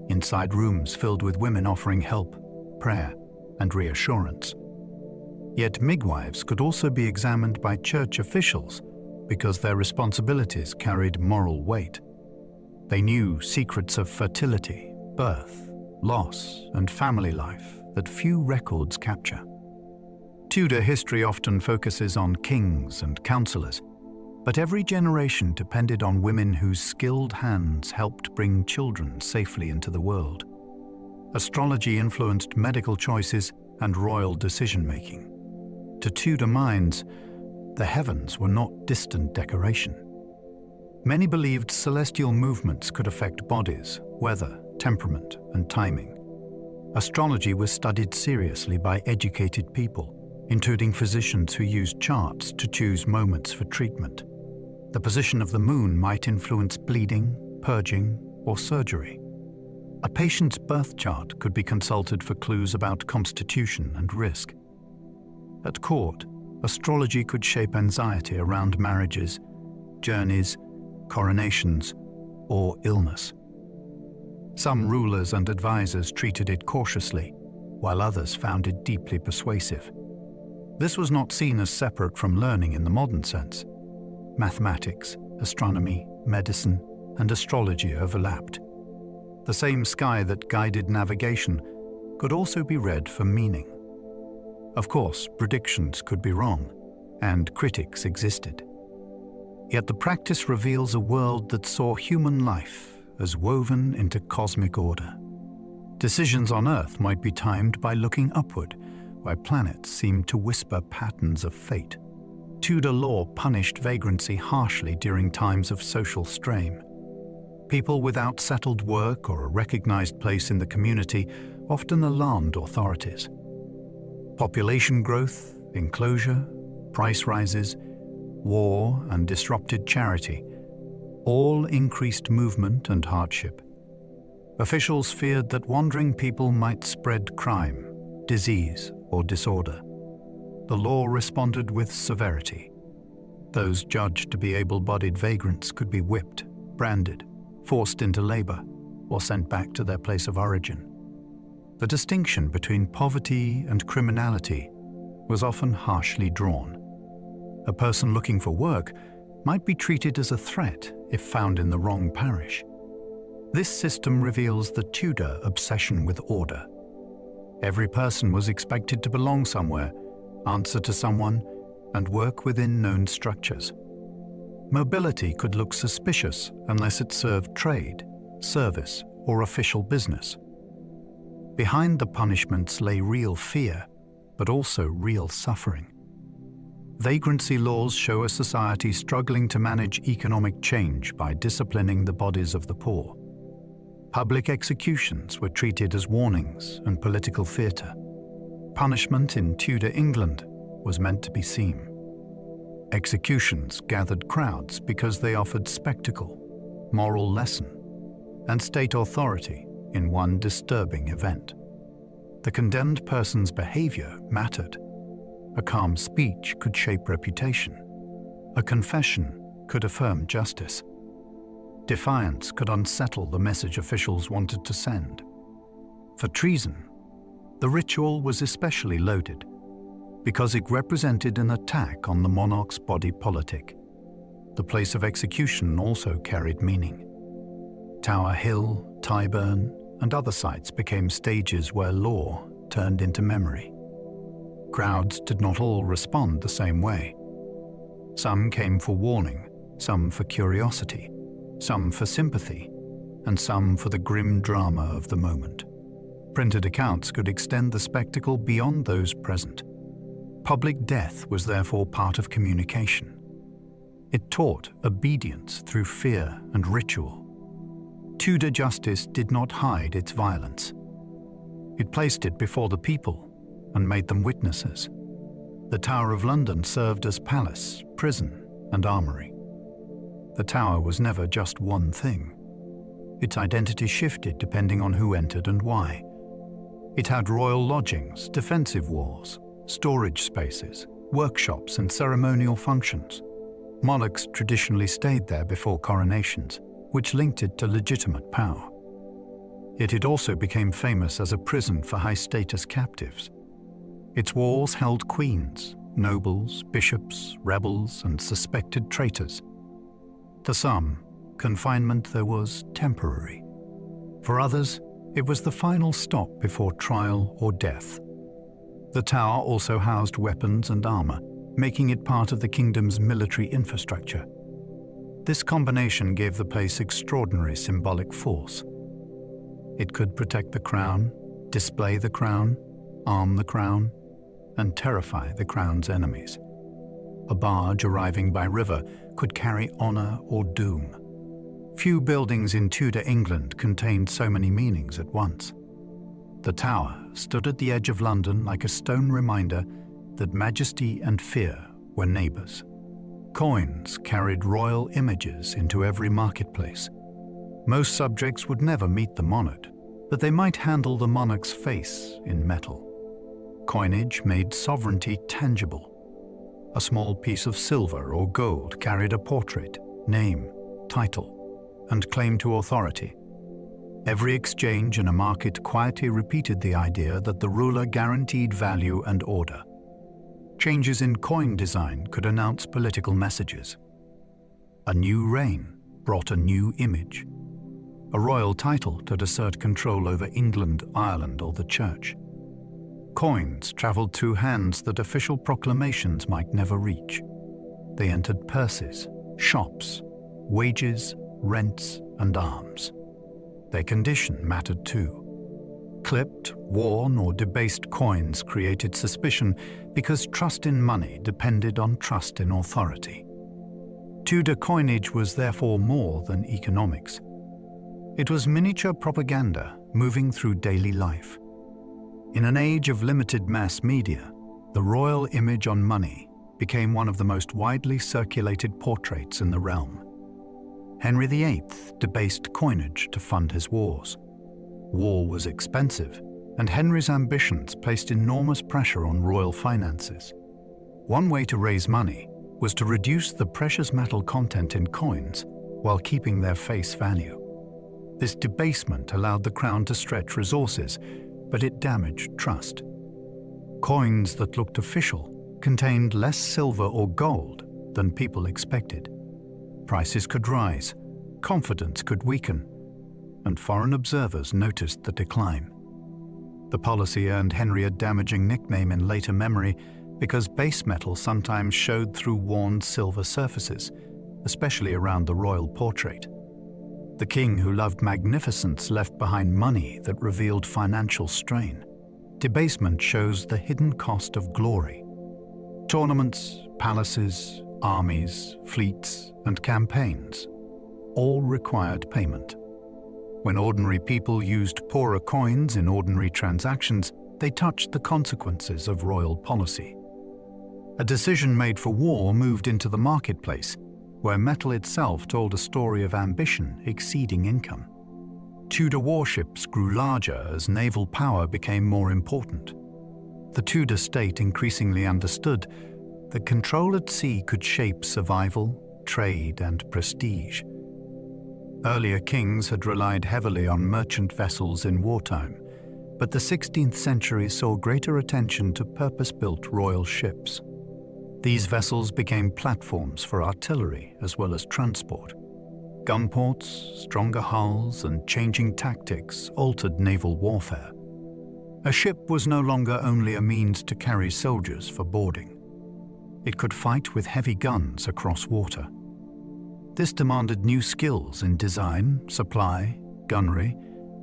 inside rooms filled with women offering help, prayer, and reassurance. Yet midwives could also be examined by church officials because their responsibilities carried moral weight. They knew secrets of fertility, birth, loss, and family life that few records capture. Tudor history often focuses on kings and counselors, but every generation depended on women whose skilled hands helped bring children safely into the world. Astrology influenced medical choices and royal decision-making. To Tudor minds, the heavens were not distant decoration. Many believed celestial movements could affect bodies, weather, temperament, and timing. Astrology was studied seriously by educated people, including physicians who used charts to choose moments for treatment. The position of the moon might influence bleeding, purging, or surgery. A patient's birth chart could be consulted for clues about constitution and risk. At court, astrology could shape anxiety around marriages, journeys, coronations, or illness. Some rulers and advisors treated it cautiously, while others found it deeply persuasive. This was not seen as separate from learning in the modern sense. Mathematics, astronomy, medicine, and astrology overlapped. The same sky that guided navigation could also be read for meaning. Of course, predictions could be wrong, and critics existed. Yet the practice reveals a world that saw human life as woven into cosmic order. Decisions on Earth might be timed by looking upward, where planets seemed to whisper patterns of fate. Tudor law punished vagrancy harshly during times of social strain. People without settled work or a recognized place in the community often alarmed authorities. Population growth, enclosure, price rises, war, and disrupted charity all increased movement and hardship. Officials feared that wandering people might spread crime, disease, or disorder. The law responded with severity. Those judged to be able-bodied vagrants could be whipped, branded, forced into labor, or sent back to their place of origin. The distinction between poverty and criminality was often harshly drawn. A person looking for work might be treated as a threat if found in the wrong parish. This system reveals the Tudor obsession with order. Every person was expected to belong somewhere, answer to someone, and work within known structures. Mobility could look suspicious unless it served trade, service, or official business. Behind the punishments lay real fear, but also real suffering. Vagrancy laws show a society struggling to manage economic change by disciplining the bodies of the poor. Public executions were treated as warnings and political theatre. Punishment in Tudor England was meant to be seen. Executions gathered crowds because they offered spectacle, moral lesson, and state authority in one disturbing event. The condemned person's behavior mattered. A calm speech could shape reputation. A confession could affirm justice. Defiance could unsettle the message officials wanted to send. For treason, the ritual was especially loaded because it represented an attack on the monarch's body politic. The place of execution also carried meaning. Tower Hill, Tyburn, and other sites became stages where law turned into memory. Crowds did not all respond the same way. Some came for warning, some for curiosity, some for sympathy, and some for the grim drama of the moment. Printed accounts could extend the spectacle beyond those present. Public death was therefore part of communication. It taught obedience through fear and ritual. Tudor justice did not hide its violence. It placed it before the people and made them witnesses. The Tower of London served as palace, prison, and armory. The tower was never just one thing. Its identity shifted depending on who entered and why. It had royal lodgings, defensive walls, storage spaces, workshops, and ceremonial functions. Monarchs traditionally stayed there before coronations, which linked it to legitimate power. Yet it also became famous as a prison for high-status captives. Its walls held queens, nobles, bishops, rebels, and suspected traitors. To some, confinement there was temporary. For others, it was the final stop before trial or death. The tower also housed weapons and armor, making it part of the kingdom's military infrastructure. This combination gave the place extraordinary symbolic force. It could protect the crown, display the crown, arm the crown, and terrify the crown's enemies. A barge arriving by river could carry honor or doom. Few buildings in Tudor England contained so many meanings at once. The tower stood at the edge of London like a stone reminder that majesty and fear were neighbors. Coins carried royal images into every marketplace. Most subjects would never meet the monarch, but they might handle the monarch's face in metal. Coinage made sovereignty tangible. A small piece of silver or gold carried a portrait, name, title, and claim to authority. Every exchange in a market quietly repeated the idea that the ruler guaranteed value and order. Changes in coin design could announce political messages. A new reign brought a new image. A royal title to assert control over England, Ireland, or the Church. Coins traveled through hands that official proclamations might never reach. They entered purses, shops, wages, rents, and arms. Their condition mattered too. Clipped, worn, or debased coins created suspicion because trust in money depended on trust in authority. Tudor coinage was therefore more than economics. It was miniature propaganda moving through daily life. In an age of limited mass media, the royal image on money became one of the most widely circulated portraits in the realm. Henry VIII debased coinage to fund his wars. War was expensive, and Henry's ambitions placed enormous pressure on royal finances. One way to raise money was to reduce the precious metal content in coins while keeping their face value. This debasement allowed the crown to stretch resources, but it damaged trust. Coins that looked official contained less silver or gold than people expected. Prices could rise, confidence could weaken, and foreign observers noticed the decline. The policy earned Henry a damaging nickname in later memory because base metal sometimes showed through worn silver surfaces, especially around the royal portrait. The king who loved magnificence left behind money that revealed financial strain. Debasement shows the hidden cost of glory. Tournaments, palaces, armies, fleets, and campaigns all required payment. When ordinary people used poorer coins in ordinary transactions, they touched the consequences of royal policy. A decision made for war moved into the marketplace, where metal itself told a story of ambition exceeding income. Tudor warships grew larger as naval power became more important. The Tudor state increasingly understood that control at sea could shape survival, trade, and prestige. Earlier kings had relied heavily on merchant vessels in wartime, but the 16th century saw greater attention to purpose-built royal ships. These vessels became platforms for artillery as well as transport. Gunports, stronger hulls, and changing tactics altered naval warfare. A ship was no longer only a means to carry soldiers for boarding. It could fight with heavy guns across water. This demanded new skills in design, supply, gunnery,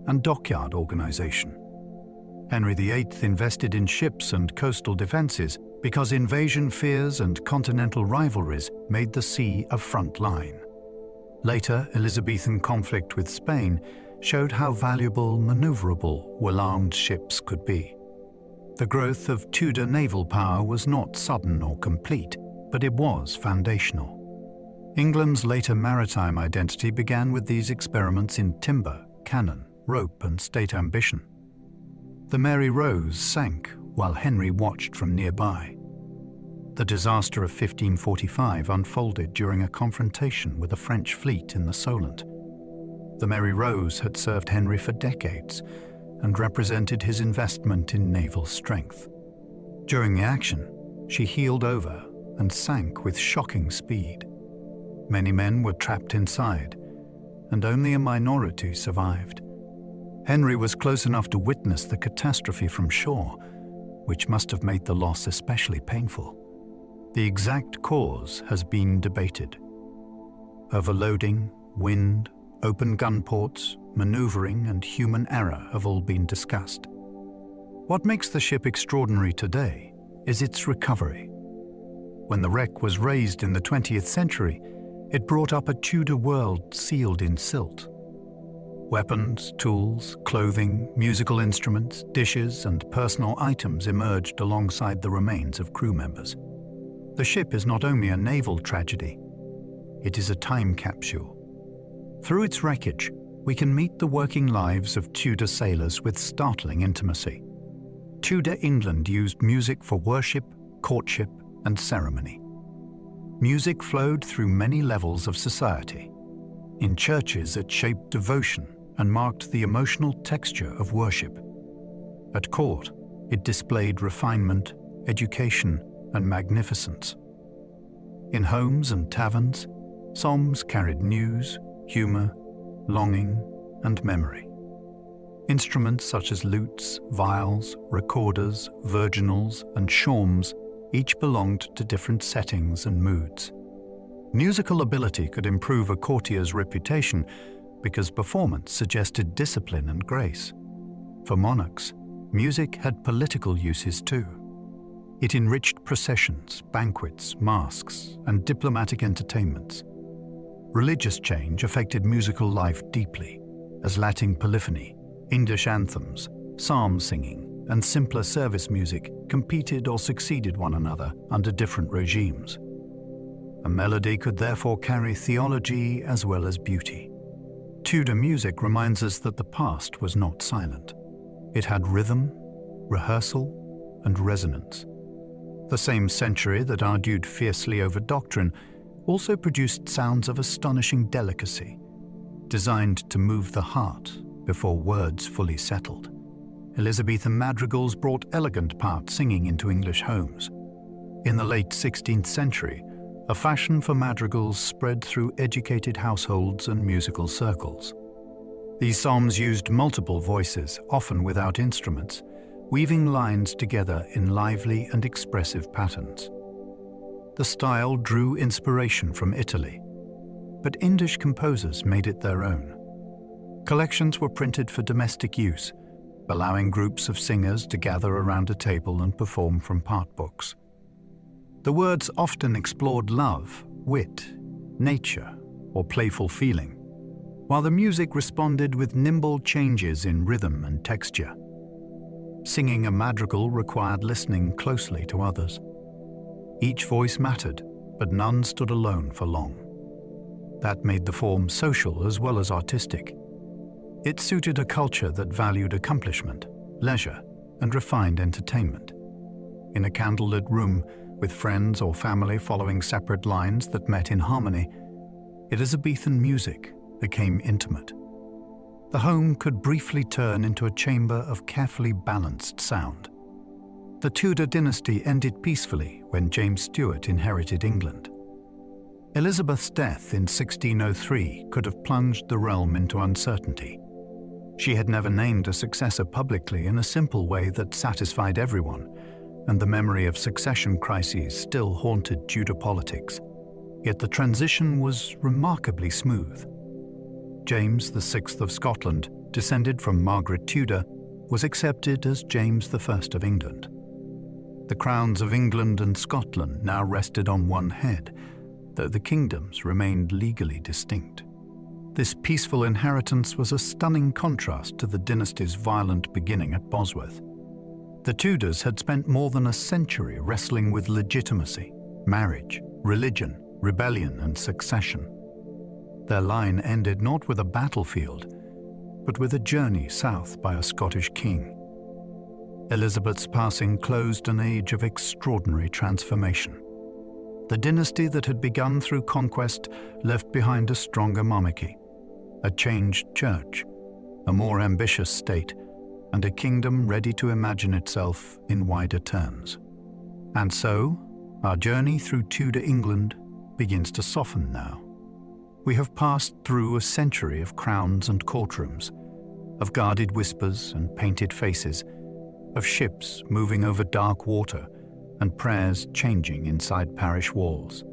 and dockyard organization. Henry VIII invested in ships and coastal defences because invasion fears and continental rivalries made the sea a front line. Later, Elizabethan conflict with Spain showed how valuable, maneuverable well-armed ships could be. The growth of Tudor naval power was not sudden or complete, but it was foundational. England's later maritime identity began with these experiments in timber, cannon, rope, and state ambition. The Mary Rose sank while Henry watched from nearby. The disaster of 1545 unfolded during a confrontation with a French fleet in the Solent. The Mary Rose had served Henry for decades and represented his investment in naval strength. During the action, she heeled over and sank with shocking speed. Many men were trapped inside, and only a minority survived. Henry was close enough to witness the catastrophe from shore, which must have made the loss especially painful. The exact cause has been debated. Overloading, wind, open gun ports, maneuvering, and human error have all been discussed. What makes the ship extraordinary today is its recovery. When the wreck was raised in the 20th century, it brought up a Tudor world sealed in silt. Weapons, tools, clothing, musical instruments, dishes, and personal items emerged alongside the remains of crew members. The ship is not only a naval tragedy, it is a time capsule. Through its wreckage, we can meet the working lives of Tudor sailors with startling intimacy. Tudor England used music for worship, courtship, and ceremony. Music flowed through many levels of society. In churches, it shaped devotion and marked the emotional texture of worship. At court, it displayed refinement, education, and magnificence. In homes and taverns, psalms carried news, humor, longing, and memory. Instruments such as lutes, viols, recorders, virginals, and shawms each belonged to different settings and moods. Musical ability could improve a courtier's reputation because performance suggested discipline and grace. For monarchs, music had political uses too. It enriched processions, banquets, masques, and diplomatic entertainments. Religious change affected musical life deeply, as Latin polyphony, English anthems, psalm singing, and simpler service music competed or succeeded one another under different regimes. A melody could therefore carry theology as well as beauty. Tudor music reminds us that the past was not silent. It had rhythm, rehearsal, and resonance. The same century that argued fiercely over doctrine also produced sounds of astonishing delicacy, designed to move the heart before words fully settled. Elizabethan madrigals brought elegant part singing into English homes. In the late 16th century, a fashion for madrigals spread through educated households and musical circles. These psalms used multiple voices, often without instruments, weaving lines together in lively and expressive patterns. The style drew inspiration from Italy, but English composers made it their own. Collections were printed for domestic use, allowing groups of singers to gather around a table and perform from part books. The words often explored love, wit, nature, or playful feeling, while the music responded with nimble changes in rhythm and texture. Singing a madrigal required listening closely to others. Each voice mattered, but none stood alone for long. That made the form social as well as artistic. It suited a culture that valued accomplishment, leisure, and refined entertainment. In a candlelit room, with friends or family following separate lines that met in harmony, Elizabethan music became intimate. The home could briefly turn into a chamber of carefully balanced sound. The Tudor dynasty ended peacefully when James Stuart inherited England. Elizabeth's death in 1603 could have plunged the realm into uncertainty. She had never named a successor publicly in a simple way that satisfied everyone, and the memory of succession crises still haunted Tudor politics. Yet the transition was remarkably smooth. James VI of Scotland, descended from Margaret Tudor, was accepted as James I of England. The crowns of England and Scotland now rested on one head, though the kingdoms remained legally distinct. This peaceful inheritance was a stunning contrast to the dynasty's violent beginning at Bosworth. The Tudors had spent more than a century wrestling with legitimacy, marriage, religion, rebellion, and succession. Their line ended not with a battlefield, but with a journey south by a Scottish king. Elizabeth's passing closed an age of extraordinary transformation. The dynasty that had begun through conquest left behind a stronger monarchy, a changed church, a more ambitious state, and a kingdom ready to imagine itself in wider terms. And so, our journey through Tudor England begins to soften now. We have passed through a century of crowns and courtrooms, of guarded whispers and painted faces, of ships moving over dark water and prayers changing inside parish walls.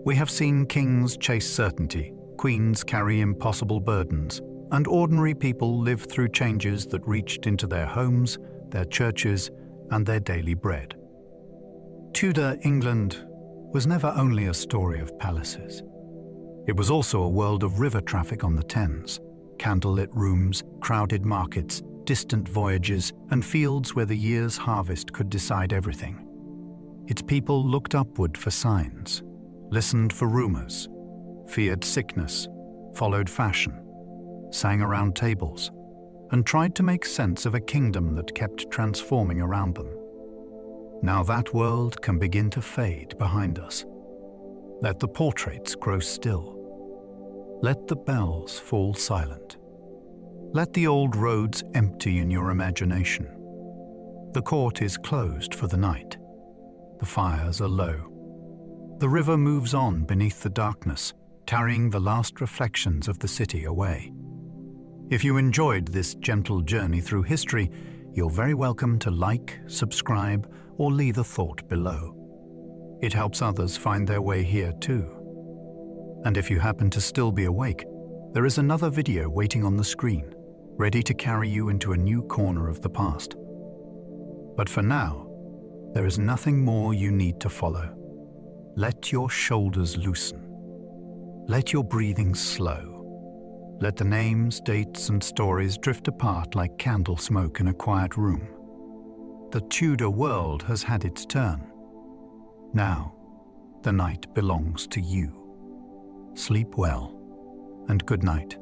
We have seen kings chase certainty, queens carry impossible burdens, and ordinary people live through changes that reached into their homes, their churches, and their daily bread. Tudor England was never only a story of palaces. It was also a world of river traffic on the Thames, candlelit rooms, crowded markets, distant voyages, and fields where the year's harvest could decide everything. Its people looked upward for signs, listened for rumors, feared sickness, followed fashion, sang around tables, and tried to make sense of a kingdom that kept transforming around them. Now that world can begin to fade behind us. Let the portraits grow still. Let the bells fall silent. Let the old roads empty in your imagination. The court is closed for the night. The fires are low. The river moves on beneath the darkness, carrying the last reflections of the city away. If you enjoyed this gentle journey through history, you're very welcome to like, subscribe, or leave a thought below. It helps others find their way here too. And if you happen to still be awake, there is another video waiting on the screen, ready to carry you into a new corner of the past. But for now, there is nothing more you need to follow. Let your shoulders loosen. Let your breathing slow. Let the names, dates, and stories drift apart like candle smoke in a quiet room. The Tudor world has had its turn. Now, the night belongs to you. Sleep well, and good night.